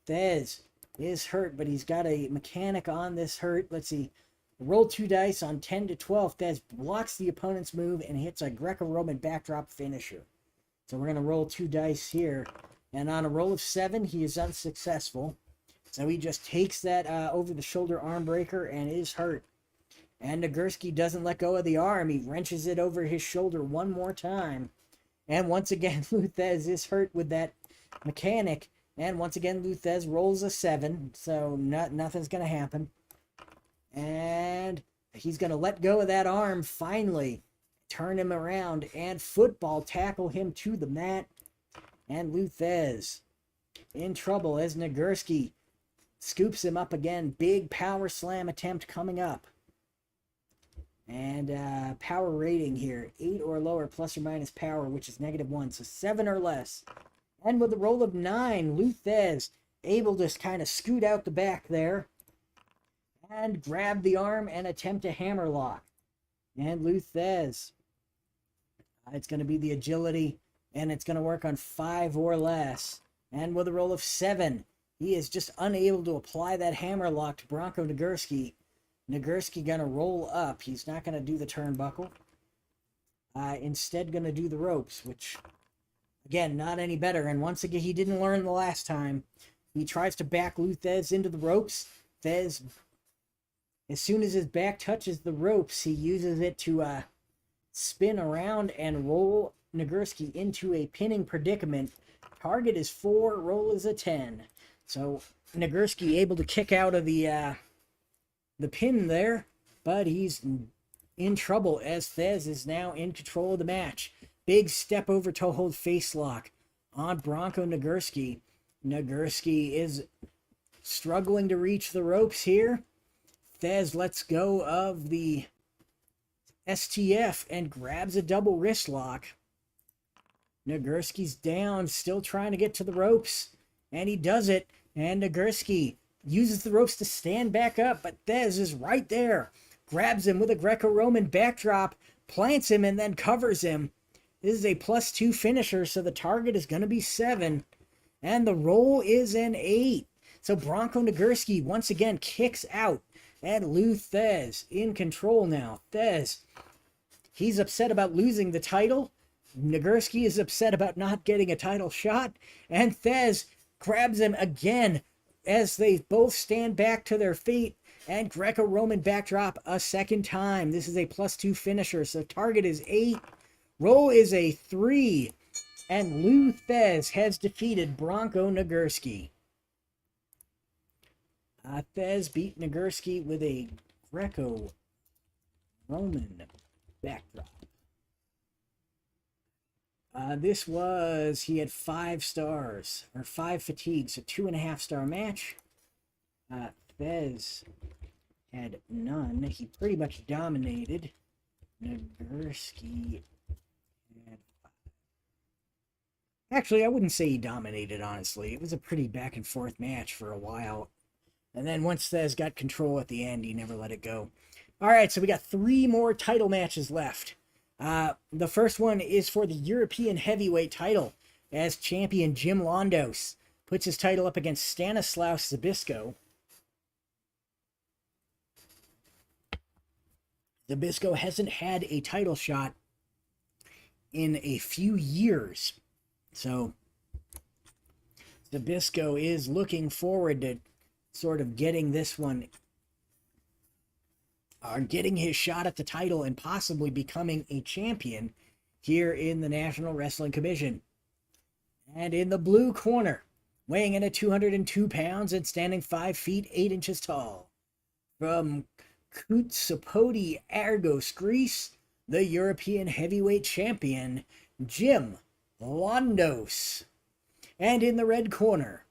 Thez is hurt, but he's got a mechanic on this hurt. Let's see. Roll 2 dice on 10 to 12. Thez blocks the opponent's move and hits a Greco-Roman backdrop finisher. So we're going to roll 2 dice here. And on a roll of 7, he is unsuccessful. So he just takes that over-the-shoulder arm breaker and is hurt. And Nagurski doesn't let go of the arm. He wrenches it over his shoulder one more time. And once again, Lou Thez is hurt with that mechanic. And once again, Lou Thez rolls a 7. So nothing's going to happen. And he's going to let go of that arm finally. Turn him around and football tackle him to the mat. And Lou Thez in trouble as Nagurski scoops him up again. Big power slam attempt coming up. And power rating here, 8 or lower, plus or minus power, which is -1, so 7 or less. And with a roll of 9, Lou Thez able to kind of scoot out the back there and grab the arm and attempt a hammer lock. And Lou Thez, it's going to be the agility, and it's going to work on 5 or less. And with a roll of 7, he is just unable to apply that hammer lock to Bronco Nagurski. Nagurski going to roll up. He's not going to do the turnbuckle. Instead going to do the ropes, which, again, not any better. And once again, he didn't learn the last time. He tries to back Lou Thez into the ropes. Thez, as soon as his back touches the ropes, he uses it to spin around and roll Nagurski into a pinning predicament. Target is 4, roll is a 10. So Nagurski able to kick out of the pin there, but he's in trouble as Thez is now in control of the match. Big step over toe hold face lock on Bronco Nagurski. Nagurski is struggling to reach the ropes here. Thez lets go of the STF and grabs a double wrist lock. Nagurski's down, still trying to get to the ropes, and he does it. And Nagurski uses the ropes to stand back up, but Thez is right there. Grabs him with a Greco-Roman backdrop, plants him, and then covers him. This is a +2 finisher, so the target is going to be 7. And the roll is an 8. So Bronco Nagurski once again kicks out. And Lou Thez in control now. Thez, he's upset about losing the title. Nagurski is upset about not getting a title shot. And Thez grabs him again as they both stand back to their feet, and Greco-Roman backdrop a second time. This is a +2 finisher, so target is 8. Roll is a 3, and Lou Thez has defeated Bronco Nagurski. Thez beat Nagurski with a Greco-Roman backdrop. He had 5 stars, or 5 fatigues, a 2.5-star match. Thez had none. He pretty much dominated. Nagurski had 5. Actually, I wouldn't say he dominated, honestly. It was a pretty back and forth match for a while. And then once Thez got control at the end, he never let it go. All right, so we got 3 more title matches left. The first one is for the European heavyweight title, as champion Jim Londos puts his title up against Stanislaus Zbyszko. Zbyszko hasn't had a title shot in a few years. So Zbyszko is looking forward to sort of getting this one, getting his shot at the title and possibly becoming a champion here in the National Wrestling Commission. And in the blue corner, weighing in at 202 pounds and standing 5 feet 8 inches tall, from Kutsapodi, Argos, Greece, the European heavyweight champion, Jim Londos. And in the red corner,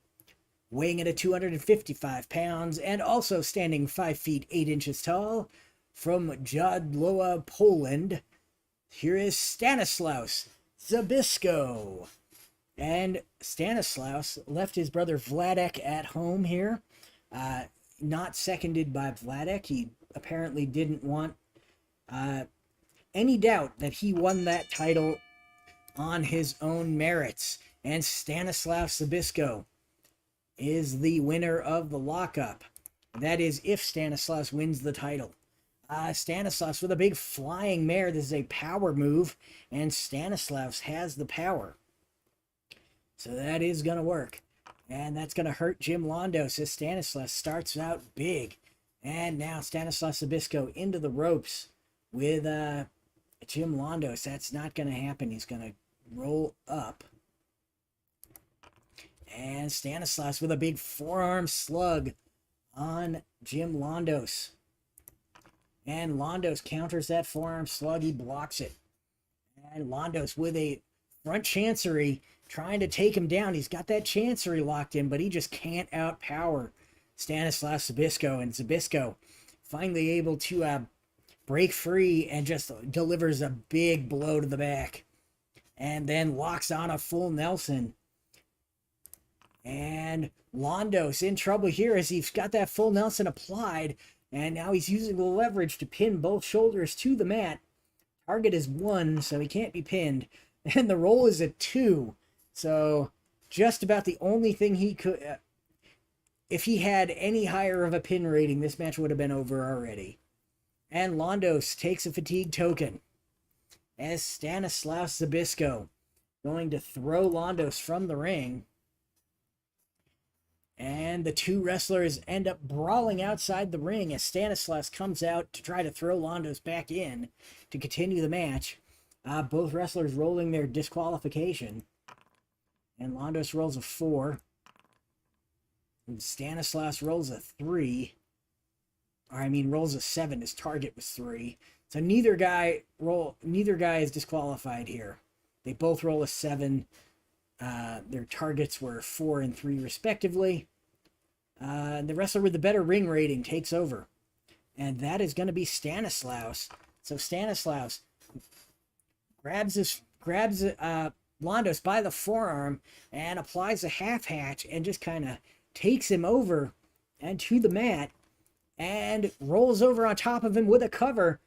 weighing in at 255 pounds and also standing 5 feet 8 inches tall, from Jadloa, Poland, here is Stanislaus Zbyszko. And Stanislaus left his brother Vladek at home here, not seconded by Vladek. He apparently didn't want any doubt that he won that title on his own merits. And Stanislaus Zbyszko is the winner of the lockup. That is, if Stanislaus wins the title. Stanislaus with a big flying mare. This is a power move, and Stanislaus has the power. So that is going to work. And that's going to hurt Jim Londos as Stanislaus starts out big. And now Stanislaus Zbyszko into the ropes with Jim Londos. That's not going to happen. He's going to roll up. And Stanislaus with a big forearm slug on Jim Londos. And Londos counters that forearm slug. He blocks it. And Londos with a front chancery trying to take him down. He's got that chancery locked in, but he just can't outpower Stanislaus Zbyszko. And Zbyszko finally able to break free and just delivers a big blow to the back. And then locks on a full Nelson. And Londos in trouble here as he's got that full Nelson applied. And now he's using the leverage to pin both shoulders to the mat. Target is 1, so he can't be pinned. And the roll is a 2. So just about the only thing he could... if he had any higher of a pin rating, this match would have been over already. And Londos takes a fatigue token as Stanislaus Zbyszko going to throw Londos from the ring. And the two wrestlers end up brawling outside the ring as Stanislaus comes out to try to throw Londos back in to continue the match. Both wrestlers rolling their disqualification. And Londos rolls a 4. And Stanislaus rolls a 3. Rolls a 7. His target was 3. So neither guy is disqualified here. They both roll a 7. Their targets were 4 and 3 respectively. The wrestler with the better ring rating takes over. And that is going to be Stanislaus. So Stanislaus grabs Londos by the forearm and applies a half hatch and just kind of takes him over and to the mat and rolls over on top of him with a cover.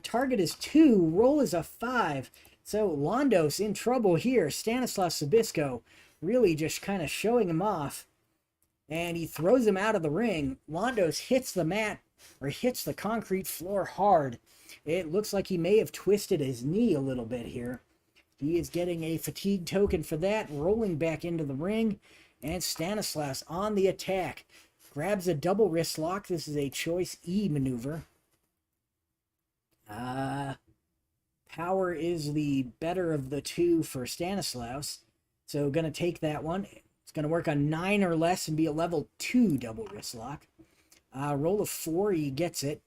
Target is 2. Roll is a 5. So Londos in trouble here. Stanislaus Zbyszko really just kind of showing him off. And he throws him out of the ring. Londos hits the mat, or hits the concrete floor hard. It looks like he may have twisted his knee a little bit here. He is getting a fatigue token for that, rolling back into the ring. And Stanislaus on the attack. Grabs a double wrist lock. This is a choice E maneuver. Power is the better of the two for Stanislaus. So going to take that one. It's going to work on 9 or less and be a level 2 double wrist lock. Roll of 4, he gets it.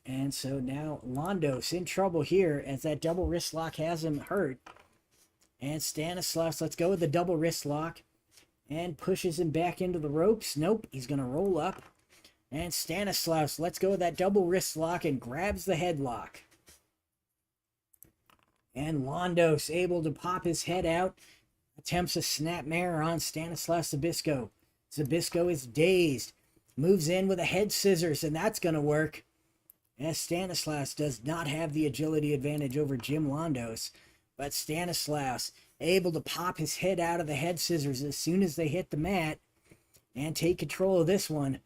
And so now Londos in trouble here as that double wrist lock has him hurt. And Stanislaus, let's go with the double wrist lock. And pushes him back into the ropes. Nope, he's going to roll up. And Stanislaus, let's go with that double wrist lock and grabs the headlock. And Londos able to pop his head out. attempts a snapmare on Stanislaus Zbyszko. Zbyszko is dazed, moves in with a head scissors, and that's going to work, as Stanislaus does not have the agility advantage over Jim Londos. But Stanislaus able to pop his head out of the head scissors as soon as they hit the mat and take control of this one,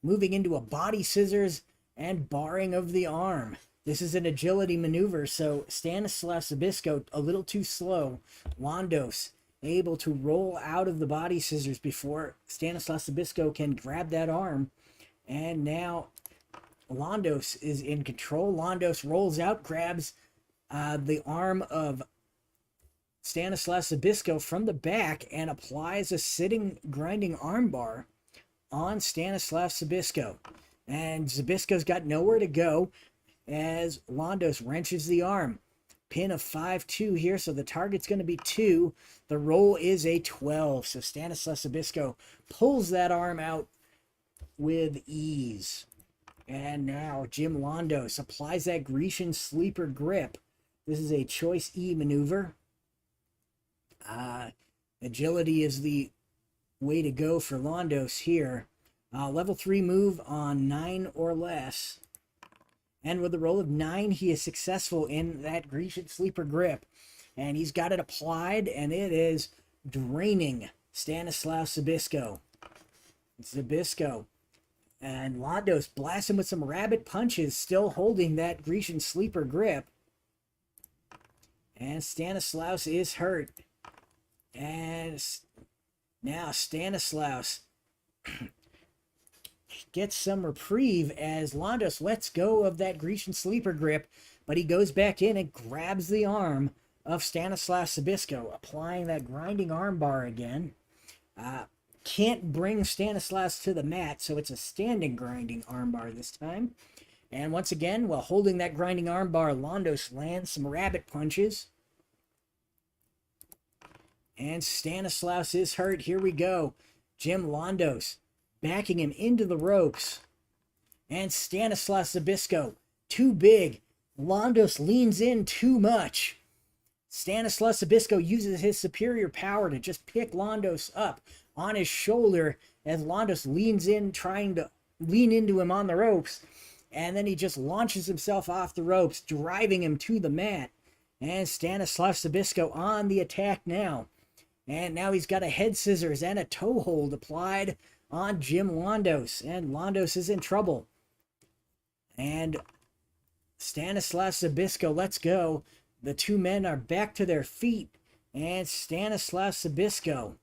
moving into a body scissors and barring of the arm. This is an agility maneuver, so Stanislaus Zbyszko a little too slow. Londos able to roll out of the body scissors before Stanislaus Zbyszko can grab that arm. And now Londos is in control. Londos rolls out, grabs the arm of Stanislaus Zbyszko from the back and applies a sitting grinding armbar on Stanislaus Zbyszko. And Zbyszko's got nowhere to go as Londos wrenches the arm. Pin of 5-2 here, so the target's going to be 2. The roll is a 12, so Stanislaus Zbyszko pulls that arm out with ease. And now Jim Londos applies that Grecian sleeper grip. This is a choice E maneuver. Agility is the way to go for Londos here. Level 3 move on 9 or less. And with a roll of 9, he is successful in that Grecian sleeper grip. And he's got it applied, and it is draining Stanislaus Zbyszko. Zbyszko. And Londos blasts him with some rabbit punches, still holding that Grecian sleeper grip. And Stanislaus is hurt. And now Stanislaus gets some reprieve as Londos lets go of that Grecian sleeper grip, but he goes back in and grabs the arm of Stanislaus Zbyszko, applying that grinding armbar again. Can't bring Stanislaus to the mat, so it's a standing grinding armbar this time. And once again, while holding that grinding armbar, Londos lands some rabbit punches. And Stanislaus is hurt. Here we go. Jim Londos backing him into the ropes. And Stanislaus Zbyszko, too big. Londos leans in too much. Stanislaus Zbyszko uses his superior power to just pick Londos up on his shoulder as Londos leans in, trying to lean into him on the ropes. And then he just launches himself off the ropes, driving him to the mat. And Stanislaus Zbyszko on the attack now. And now he's got a head scissors and a toe hold applied on Jim Londos. And Londos is in trouble. And Stanislaus Zbyszko lets go. The two men are back to their feet. And Stanislaus Zbyszko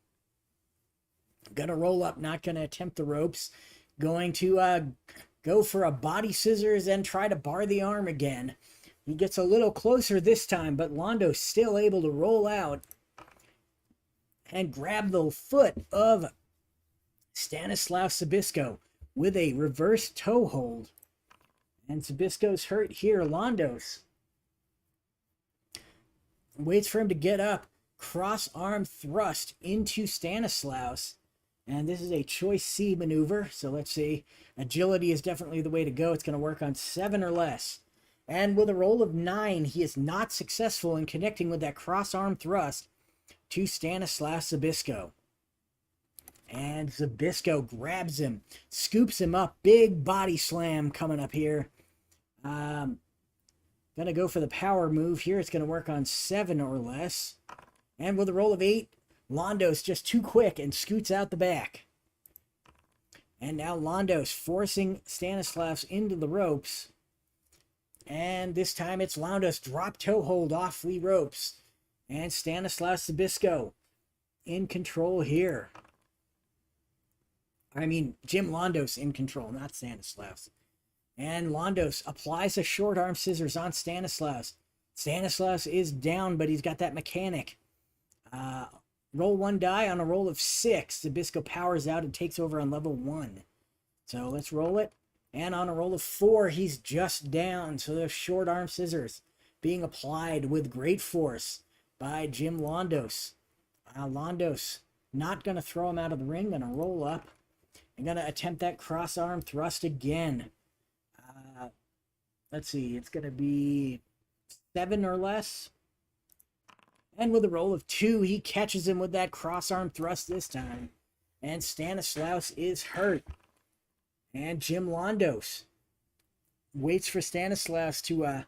gonna roll up, not gonna attempt the ropes. Going to go for a body scissors and try to bar the arm again. He gets a little closer this time, but Londos still able to roll out and grab the foot of Stanislaus Zbyszko with a reverse toe hold. And Zbyszko's hurt here. Londos waits for him to get up. Cross arm thrust into Stanislaus. And this is a choice C maneuver. So let's see. Agility is definitely the way to go. It's going to work on 7 or less. And with a roll of 9, he is not successful in connecting with that cross arm thrust to Stanislaus Zbyszko. And Zbyszko grabs him, scoops him up. Big body slam coming up here. Gonna go for the power move here. It's gonna work on 7 or less. And with a roll of 8, Londos just too quick and scoots out the back. And now Londos forcing Stanislaus into the ropes. And this time it's Londos drop toe hold off the ropes. And Stanislaus Zbyszko in control here. I mean, Jim Londos in control, not Stanislaus. And Londos applies a short arm scissors on Stanislaus. Stanislaus is down, but he's got that mechanic. Roll 1 die on a roll of 6. Zbyszko powers out and takes over on level 1. So let's roll it. And on a roll of 4, he's just down. So there's short arm scissors being applied with great force by Jim Londos. Londos not going to throw him out of the ring. Going to roll up. And going to attempt that cross arm thrust again. Let's see. It's going to be 7 or less. And with a roll of 2, he catches him with that cross arm thrust this time. And Stanislaus is hurt. And Jim Londos waits for Stanislaus to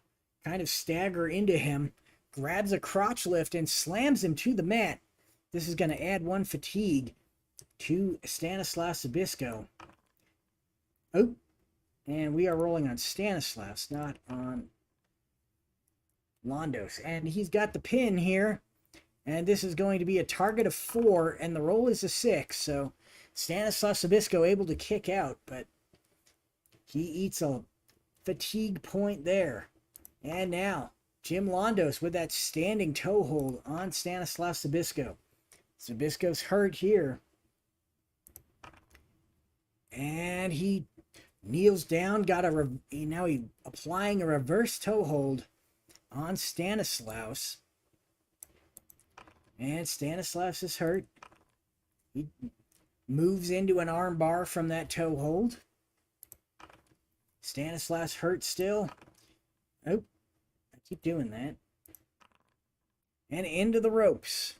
kind of stagger into him, grabs a crotch lift and slams him to the mat. This is going to add 1 fatigue to Stanislaus Zbyszko. Oh, and we are rolling on Stanislaus, not on Londos. And he's got the pin here, and this is going to be a target of 4, and the roll is a 6, so Stanislaus Zbyszko able to kick out, but he eats a fatigue point there. And now, Jim Londos with that standing toe hold on Stanislaus Zbyszko. Zbyszko's hurt here. And he kneels down, now he's applying a reverse toe hold on Stanislaus. And Stanislaus is hurt. He moves into an arm bar from that toe hold. Stanislaus hurt still. Oh, I keep doing that. And into the ropes.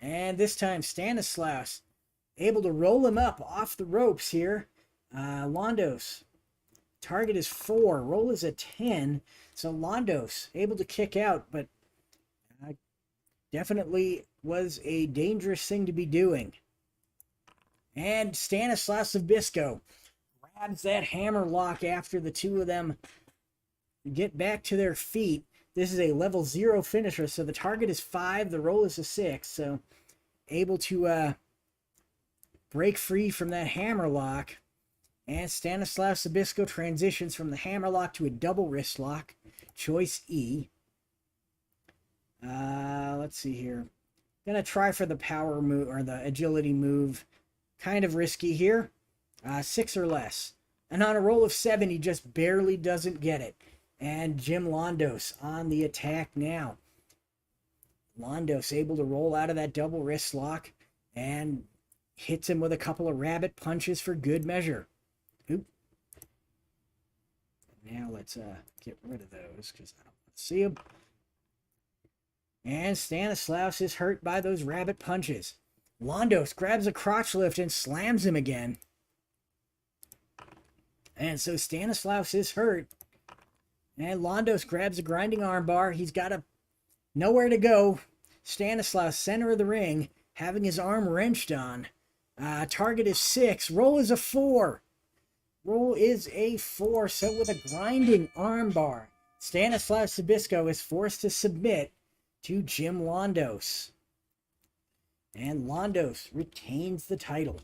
And this time Stanislaus able to roll him up off the ropes here. Londos. Target is 4. Roll is a 10. So Londos able to kick out, but definitely was a dangerous thing to be doing. And Stanislaus Zbyszko grabs that hammer lock after the two of them get back to their feet. This is a level 0 finisher, so the target is 5, the roll is a 6. So able to break free from that hammer lock. And Stanislaus Zbyszko transitions from the hammer lock to a double wrist lock. Choice E. Let's see here. Gonna try for the power move or the agility move. Kind of risky here. 6 or less. And on a roll of 7, he just barely doesn't get it. And Jim Londos on the attack now. Londos able to roll out of that double wrist lock and hits him with a couple of rabbit punches for good measure. Oop. Now let's get rid of those because I don't want to see them. And Stanislaus is hurt by those rabbit punches. Londos grabs a crotch lift and slams him again. And so Stanislaus is hurt. And Londos grabs a grinding armbar. He's got nowhere to go. Stanislaus, center of the ring, having his arm wrenched on. Target is 6. Roll is a 4. Roll is a 4. So with a grinding armbar, Stanislaus Zbyszko is forced to submit to Jim Londos. And Londos retains the title.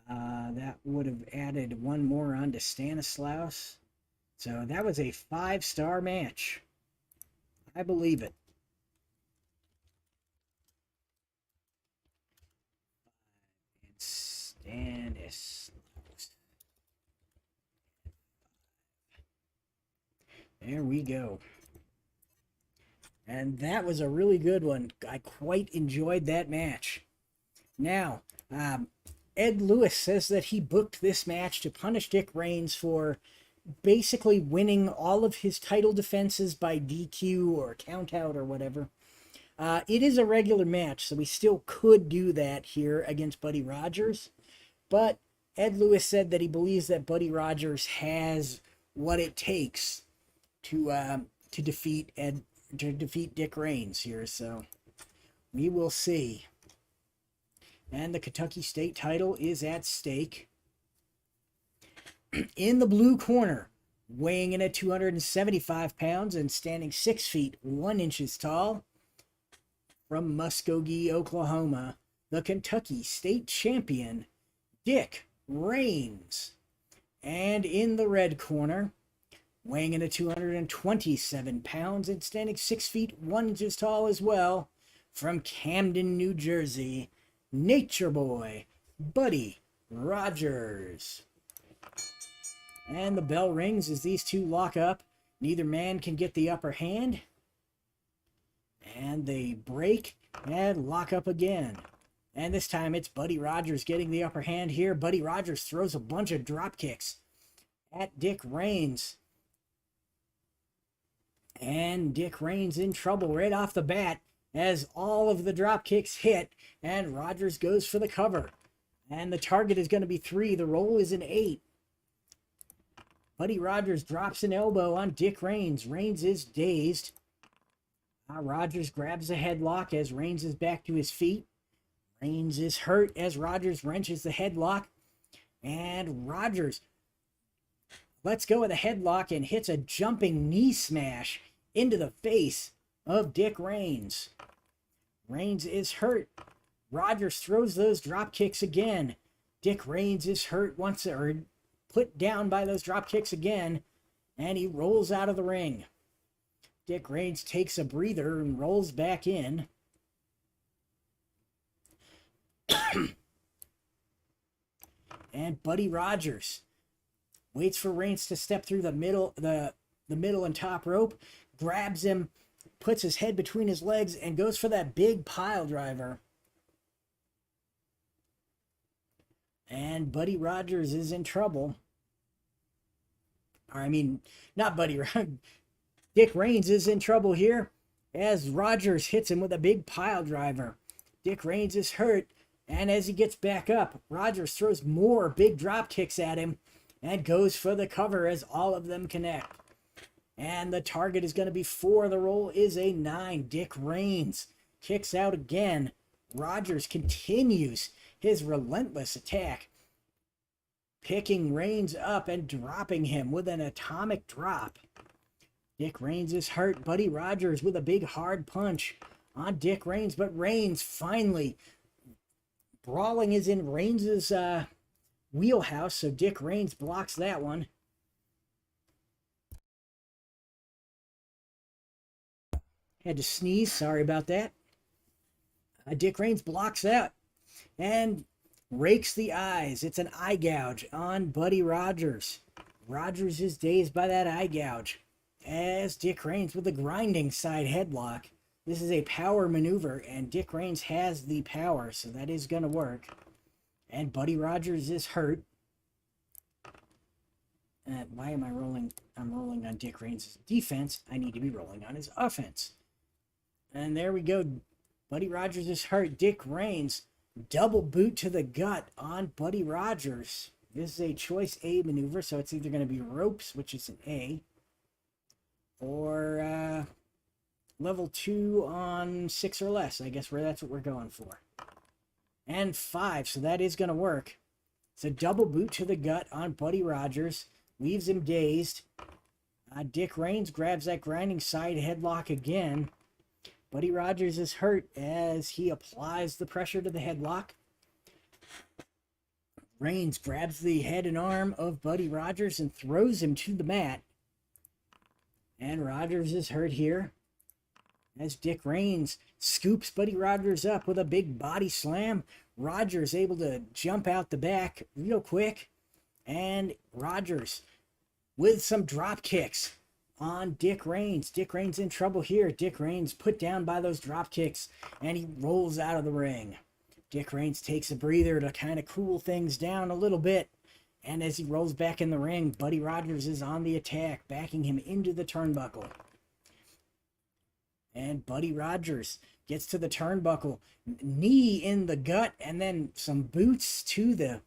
That would have added 1 more onto Stanislaus. So that was a 5-star match. I believe it. And Stanislaus. There we go. And that was a really good one. I quite enjoyed that match. Now, Ed Lewis says that he booked this match to punish Dick Reigns for basically winning all of his title defenses by DQ or countout or whatever. It is a regular match, so we still could do that here against Buddy Rogers. But Ed Lewis said that he believes that Buddy Rogers has what it takes to defeat Dick Reigns here. So we will see. And the Kentucky State title is at stake. In the blue corner, weighing in at 275 pounds and standing 6 feet 1 inches tall, from Muskogee, Oklahoma, the Kentucky State champion, Dick Reigns. And in the red corner, weighing in at 227 pounds and standing 6 feet 1 inches tall as well, from Camden, New Jersey, Nature Boy, Buddy Rogers. And the bell rings as these two lock up. Neither man can get the upper hand. And they break and lock up again. And this time it's Buddy Rogers getting the upper hand here. Buddy Rogers throws a bunch of drop kicks at Dick Reigns. And Dick Reigns in trouble right off the bat as all of the drop kicks hit, and Rogers goes for the cover. And the target is going to be 3. The roll is an 8. Buddy Rogers drops an elbow on Dick Reigns. Reigns is dazed. Rogers grabs a headlock as Reigns is back to his feet. Reigns is hurt as Rogers wrenches the headlock. And Rogers lets go of the headlock and hits a jumping knee smash into the face of Dick Reigns. Reigns is hurt. Rogers throws those drop kicks again. Dick Reigns is hurt once, or put down by those drop kicks again, and he rolls out of the ring. Dick Reigns takes a breather and rolls back in. And Buddy Rogers waits for Reigns to step through the middle and top rope, grabs him, puts his head between his legs, and goes for that big pile driver. And Buddy Rogers is in trouble. Or, I mean, not Buddy Rogers. Dick Reigns is in trouble here as Rogers hits him with a big pile driver. Dick Reigns is hurt, and as he gets back up, Rogers throws more big drop kicks at him and goes for the cover as all of them connect. And the target is going to be 4. The roll is a 9. Dick Reigns kicks out again. Rogers continues his relentless attack, picking Reigns up and dropping him with an atomic drop. Dick Reigns is hurt. Buddy Rogers with a big hard punch on Dick Reigns, but Reigns finally, brawling is in Reigns' wheelhouse, so Dick Reigns blocks that one. Had to sneeze, sorry about that. Dick Reigns blocks that and rakes the eyes. It's an eye gouge on Buddy Rogers. Rogers is dazed by that eye gouge as Dick Reigns with a grinding side headlock. This is a power maneuver, and Dick Reigns has the power, so that is going to work. And Buddy Rogers is hurt. Why am I rolling? I'm rolling on Dick Reigns' defense. I need to be rolling on his offense. And there we go. Buddy Rogers is hurt. Dick Reigns, double boot to the gut on Buddy Rogers. This is a choice A maneuver, so it's either going to be ropes, which is an A, or level 2 on 6 or less. I guess that's what we're going for. And 5, so that is going to work. It's a double boot to the gut on Buddy Rogers. Leaves him dazed. Dick Reigns grabs that grinding side headlock again. Buddy Rogers is hurt as he applies the pressure to the headlock. Reigns grabs the head and arm of Buddy Rogers and throws him to the mat. And Rogers is hurt here as Dick Reigns scoops Buddy Rogers up with a big body slam. Rogers able to jump out the back real quick. And Rogers with some drop kicks on Dick Reigns. Dick Reigns in trouble here. Dick Reigns put down by those drop kicks, and he rolls out of the ring. Dick Reigns takes a breather to kind of cool things down a little bit. And as he rolls back in the ring, Buddy Rogers is on the attack, backing him into the turnbuckle. And Buddy Rogers gets to the turnbuckle, knee in the gut, and then some boots to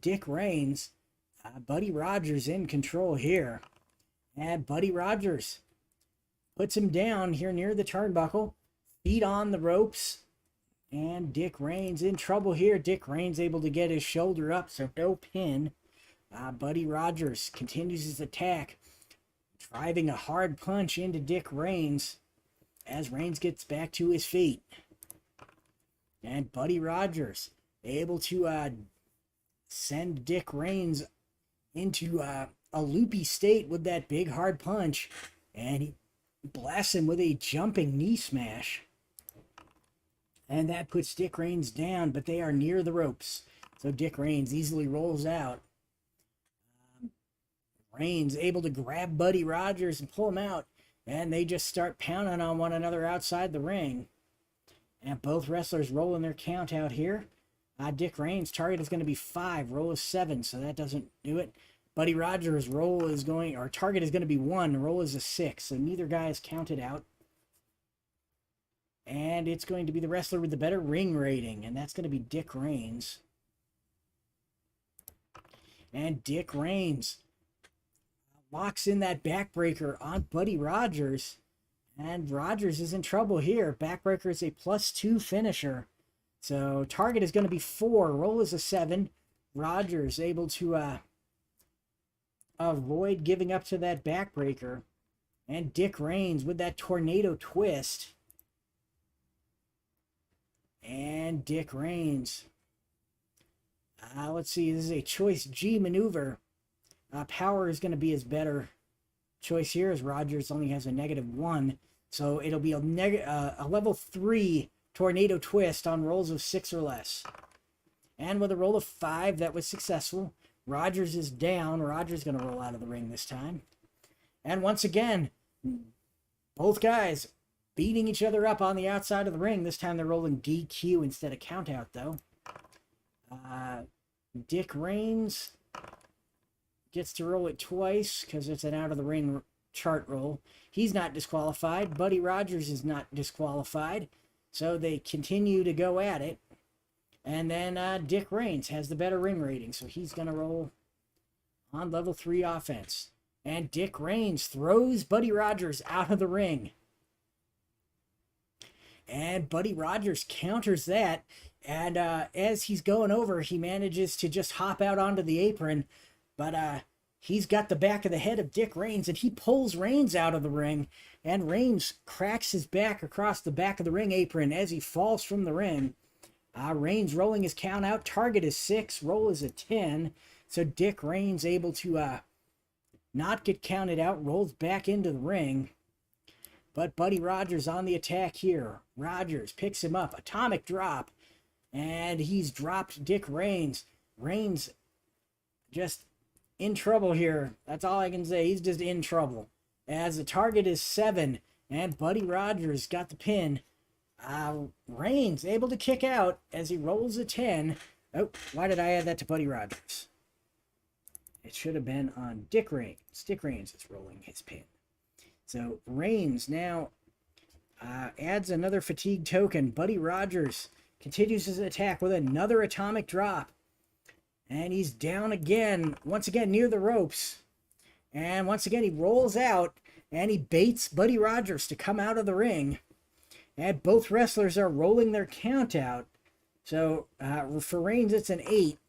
Dick Reigns. Buddy Rogers in control here. And Buddy Rogers puts him down here near the turnbuckle. Feet on the ropes. And Dick Reigns in trouble here. Dick Reigns able to get his shoulder up, so no pin. Buddy Rogers continues his attack, driving a hard punch into Dick Reigns as Reigns gets back to his feet. And Buddy Rogers able to send Dick Reigns into a loopy state with that big hard punch, and he blasts him with a jumping knee smash. And that puts Dick Reigns down, but they are near the ropes, so Dick Reigns easily rolls out. Reigns able to grab Buddy Rogers and pull him out, and they just start pounding on one another outside the ring. And both wrestlers rolling their count out here. Dick Reigns' target is going to be 5, roll is 7, so that doesn't do it. Buddy Rogers' roll is going, or target is going to be 1, roll is a 6, so neither guy is counted out. And it's going to be the wrestler with the better ring rating, and that's going to be Dick Reigns. And Dick Reigns locks in that backbreaker on Buddy Rogers. And Rogers is in trouble here. Backbreaker is a +2 finisher. So target is going to be 4. Roll is a 7. Rogers able to avoid giving up to that backbreaker. And Dick Reigns with that tornado twist. And Dick Reigns. Let's see. This is a choice G maneuver. Power is going to be his better choice here, as Rogers only has a -1. So it'll be a level 3 tornado twist on rolls of 6 or less. And with a roll of 5, that was successful. Rogers is down. Rogers going to roll out of the ring this time. And once again, both guys beating each other up on the outside of the ring. This time they're rolling DQ instead of countout, though. Dick Reigns gets to roll it twice because it's an out-of-the-ring chart roll. He's not disqualified. Buddy Rogers is not disqualified. So they continue to go at it. And then Dick Reigns has the better ring rating, so he's going to roll on level 3 offense. And Dick Reigns throws Buddy Rogers out of the ring. And Buddy Rogers counters that. And as he's going over, he manages to just hop out onto the apron. But he's got the back of the head of Dick Reigns, and he pulls Reigns out of the ring. And Reigns cracks his back across the back of the ring apron as he falls from the ring. Reigns rolling his count out. Target is 6. Roll is a 10. So Dick Reigns able to not get counted out. Rolls back into the ring. But Buddy Rogers on the attack here. Rogers picks him up. Atomic drop. And he's dropped Dick Reigns. Reigns just in trouble here. That's all I can say. He's just in trouble. As the target is 7. And Buddy Rogers got the pin. Reigns able to kick out as he rolls a 10. Oh, why did I add that to Buddy Rogers? It should have been on Dick Reigns. Dick Reigns is rolling his pin. So Reigns now adds another fatigue token. Buddy Rogers continues his attack with another atomic drop. And he's down again, once again near the ropes. And once again he rolls out and he baits Buddy Rogers to come out of the ring. And both wrestlers are rolling their count out. So for Reigns it's an 8.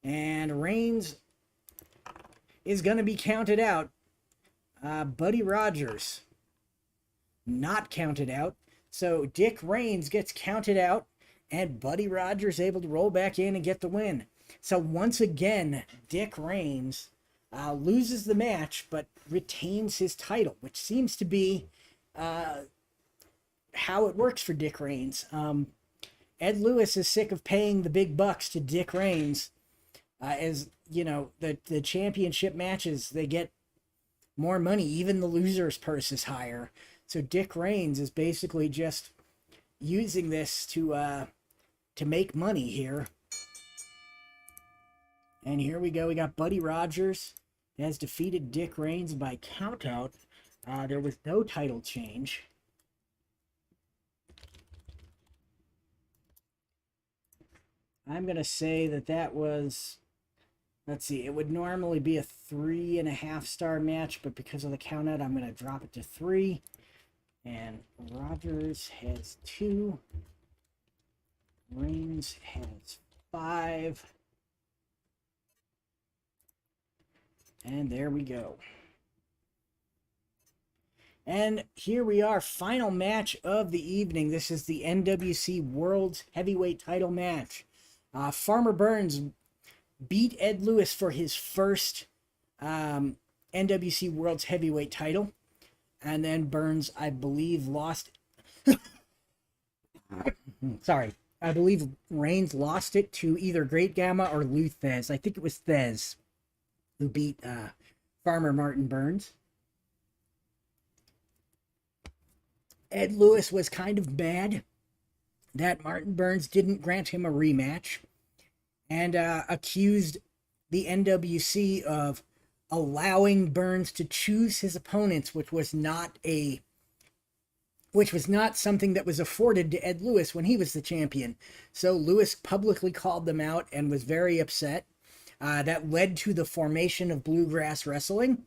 And Reigns is going to be counted out. Buddy Rogers not counted out. So Dick Reigns gets counted out. And Buddy Rogers able to roll back in and get the win. So once again, Dick Reigns loses the match, but retains his title, which seems to be how it works for Dick Reigns. Ed Lewis is sick of paying the big bucks to Dick Reigns. As you know, the championship matches, they get more money. Even the loser's purse is higher. So Dick Reigns is basically just using this to make money here. And here we go. We got Buddy Rogers has defeated Dick Reigns by countout. There was no title change. I'm going to say that was, let's see, it would normally be a 3.5-star match, but because of the countout, I'm going to drop it to 3. And Rogers has 2. Reigns has 5. And there we go. And here we are, final match of the evening. This is the NWC World Heavyweight Title match. Farmer Burns beat Ed Lewis for his first NWC World's Heavyweight title. And then Burns, I believe, lost... Sorry. I believe Reigns lost it to either Great Gamma or Lou Thez. I think it was Thez who beat Farmer Martin Burns. Ed Lewis was kind of mad that Martin Burns didn't grant him a rematch and accused the NWC of allowing Burns to choose his opponents, which was not something that was afforded to Ed Lewis when he was the champion. So Lewis publicly called them out and was very upset. That led to the formation of Bluegrass Wrestling.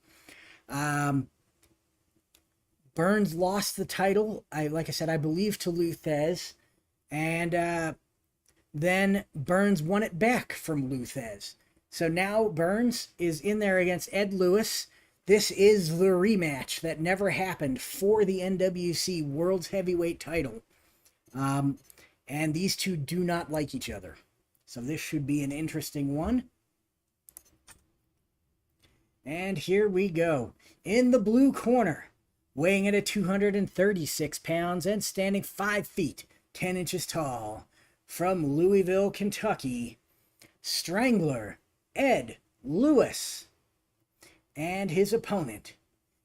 Burns lost the title, like I said, I believe to Luthez, and then Burns won it back from Luthez. So now Burns is in there against Ed Lewis. This is the rematch that never happened for the NWC World's Heavyweight title. And these two do not like each other. So this should be an interesting one. And here we go. In the blue corner, weighing in at 236 pounds and standing 5 feet, 10 inches tall, from Louisville, Kentucky, Strangler Ed Lewis. And his opponent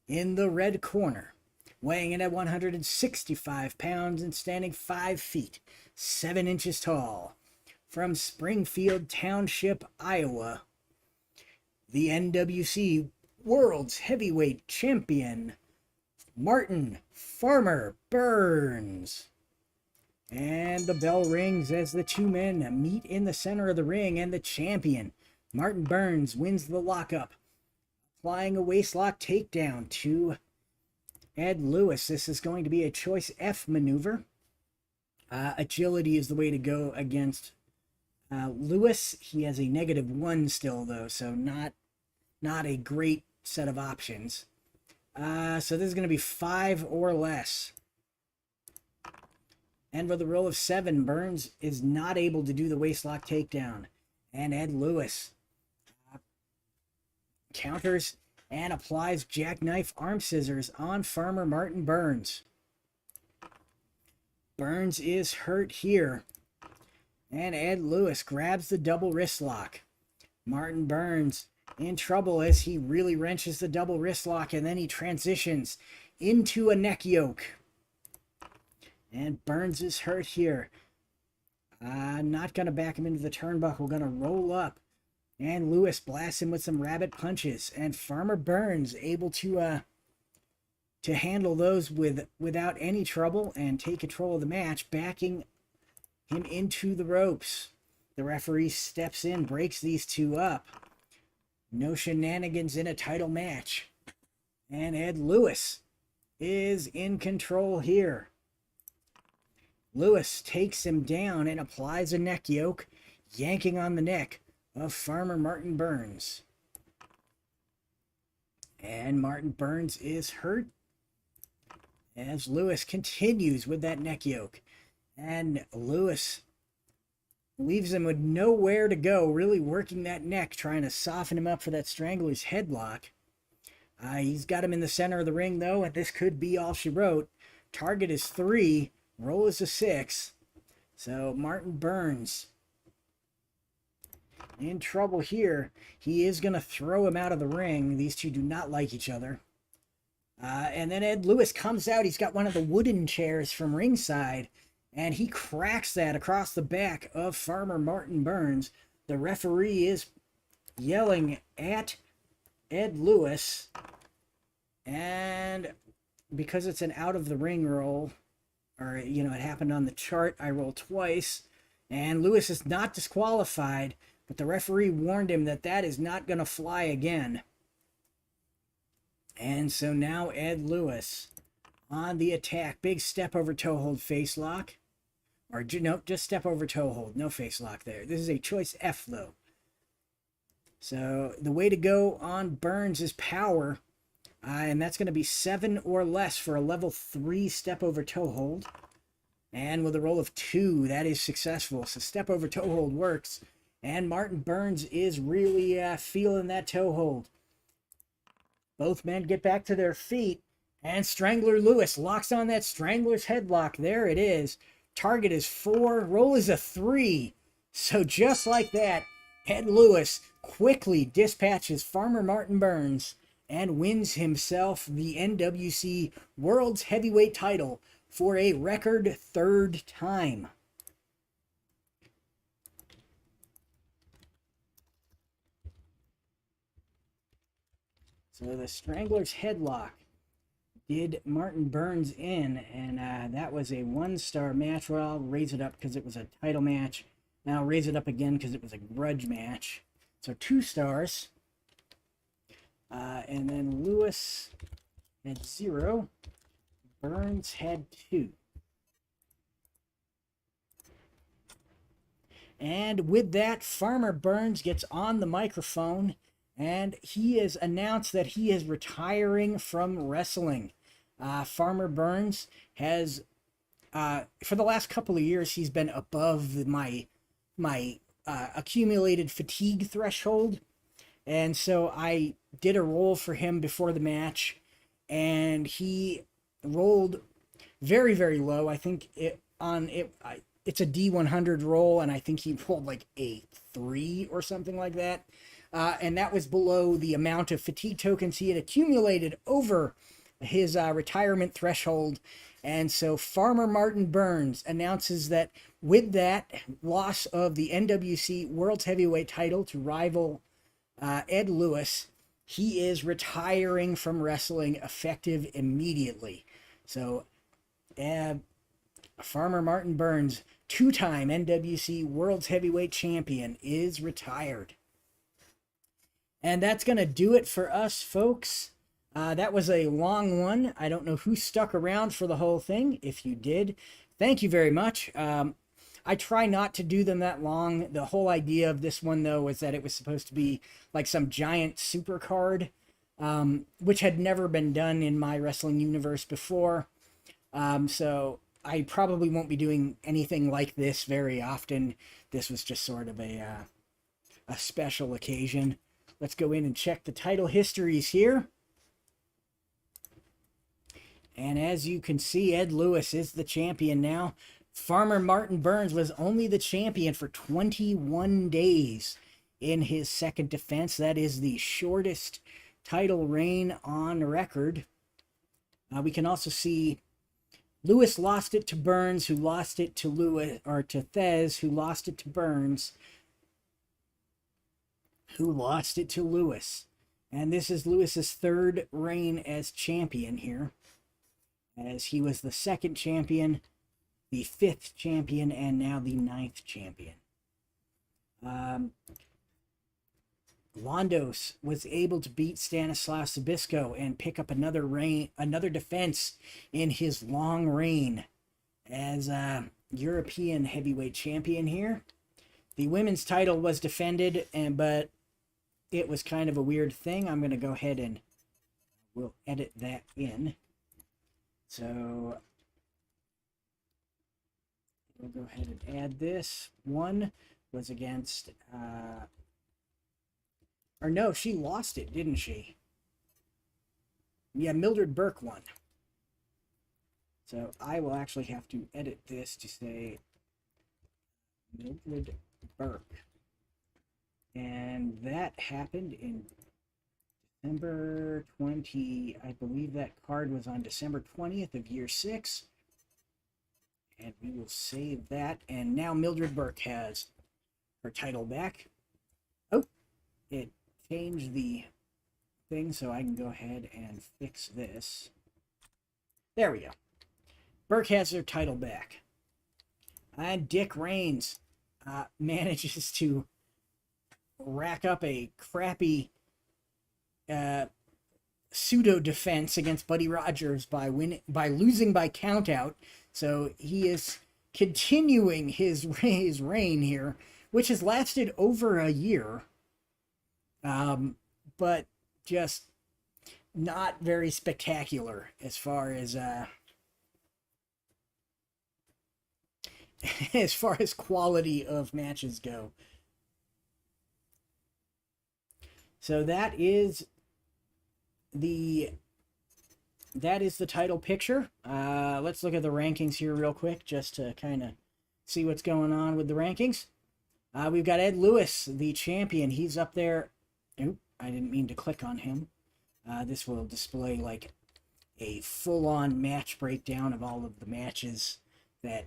in the red corner, weighing in at 165 pounds and standing 5 feet, 7 inches tall, from Springfield Township, Iowa, the NWC World's Heavyweight Champion, Martin Farmer Burns. And the bell rings as the two men meet in the center of the ring, and the champion, Martin Burns, wins the lockup, applying a waistlock takedown to Ed Lewis. This is going to be a choice F maneuver. Agility is the way to go against Lewis. He has a -1 still, though, so not a great set of options. So this is going to be 5 or less. And with a roll of 7, Burns is not able to do the waistlock takedown. And Ed Lewis counters and applies jackknife arm scissors on Farmer Martin Burns. Burns is hurt here. And Ed Lewis grabs the double wrist lock. Martin Burns in trouble as he really wrenches the double wrist lock, and then he transitions into a neck yoke. And Burns is hurt here. Not going to back him into the turnbuckle, going to roll up. And Lewis blasts him with some rabbit punches. And Farmer Burns able to handle those without any trouble and take control of the match, backing him into the ropes. The referee steps in, breaks these two up. No shenanigans in a title match. And Ed Lewis is in control here. Lewis takes him down and applies a neck yoke, yanking on the neck of Farmer Martin Burns. And Martin Burns is hurt as Lewis continues with that neck yoke. And Lewis leaves him with nowhere to go, really working that neck, trying to soften him up for that Strangler's headlock. He's got him in the center of the ring, though, and this could be all she wrote. Target is 3, roll is a 6. So Martin Burns in trouble here. He is going to throw him out of the ring. These two do not like each other. And then Ed Lewis comes out. He's got one of the wooden chairs from ringside, and he cracks that across the back of Farmer Martin Burns. The referee is yelling at Ed Lewis, and because it's an out-of-the-ring roll, or, it happened on the chart, I roll twice, and Lewis is not disqualified, but the referee warned him that that is not going to fly again. And so now Ed Lewis on the attack. Big step over toe hold face lock. Or no, just step over toe hold. No face lock there. This is a choice F though. So the way to go on Burns is power. And that's going to be 7 or less for a level 3 step over toe hold. And with a roll of 2, that is successful. So step over toe hold works. And Martin Burns is really feeling that toe hold. Both men get back to their feet, and Strangler Lewis locks on that Strangler's headlock. There it is. Target is 4, roll is a 3. So just like that, Ed Lewis quickly dispatches Farmer Martin Burns and wins himself the NWC World's Heavyweight title for a record 3rd time. So the Strangler's headlock did Martin Burns in, and that was a 1-star match. Well, I'll raise it up because it was a title match. Now I'll raise it up again because it was a grudge match. So 2 stars. And then Lewis had 0. Burns had 2. And with that, Farmer Burns gets on the microphone, and he has announced that he is retiring from wrestling. Farmer Burns has, for the last couple of years, he's been above my accumulated fatigue threshold. And so I did a roll for him before the match, and he rolled very, very low. I think it's a D100 roll, and I think he rolled like a 3 or something like that. And that was below the amount of fatigue tokens he had accumulated over his retirement threshold. And so Farmer Martin Burns announces that with that loss of the NWC World's Heavyweight title to rival Ed Lewis, he is retiring from wrestling effective immediately. So Farmer Martin Burns, 2-time NWC World's Heavyweight Champion, is retired. And that's going to do it for us, folks. That was a long one. I don't know who stuck around for the whole thing. If you did, thank you very much. I try not to do them that long. The whole idea of this one, though, was that it was supposed to be like some giant super card, which had never been done in my wrestling universe before. So I probably won't be doing anything like this very often. This was just sort of a special occasion. Let's go in and check the title histories here. And as you can see, Ed Lewis is the champion now. Farmer Martin Burns was only the champion for 21 days in his second defense. That is the shortest title reign on record. We can also see Lewis lost it to Burns, who lost it to Lewis, or to Thez, who lost it to Burns, who lost it to Lewis. And this is Lewis's third reign as champion here, as he was the second champion, the 5th champion, and now the 9th champion. Londos was able to beat Stanislav Zbyszko and pick up another defense in his long reign as European heavyweight champion here. The women's title was defended, but it was kind of a weird thing. I'm going to go ahead and we'll edit that in. So we'll go ahead and add this. One was against, or no, she lost it, didn't she? Yeah, Mildred Burke won. So I will actually have to edit this to say Mildred Burke. And that happened in December 20, I believe that card was on December 20th of year 6. And we will save that. And now Mildred Burke has her title back. Oh, it changed the thing, so I can go ahead and fix this. There we go. Burke has her title back. And Dick Reigns manages to rack up a crappy pseudo defense against Buddy Rogers by losing by countout. So he is continuing his reign here, which has lasted over a year, but just not very spectacular as far as as far as quality of matches go. So that is the title picture. Let's look at the rankings here real quick just to kind of see what's going on with the rankings. We've got Ed Lewis, the champion. He's up there. Oop, I didn't mean to click on him. This will display like a full-on match breakdown of all of the matches that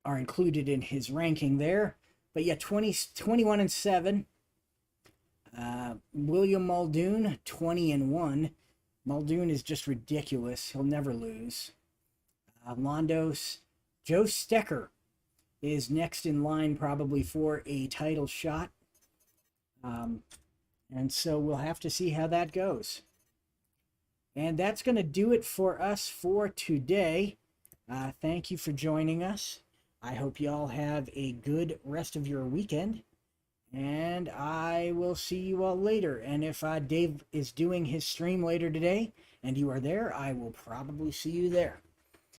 are included in his ranking there. But yeah, 21-7. William Muldoon, 20-1. Muldoon is just ridiculous. He'll never lose. Londos, Joe Stecker is next in line probably for a title shot. And so we'll have to see how that goes. And that's going to do it for us for today. Thank you for joining us. I hope you all have a good rest of your weekend. And I will see you all later. And if Dave is doing his stream later today and you are there, I will probably see you there.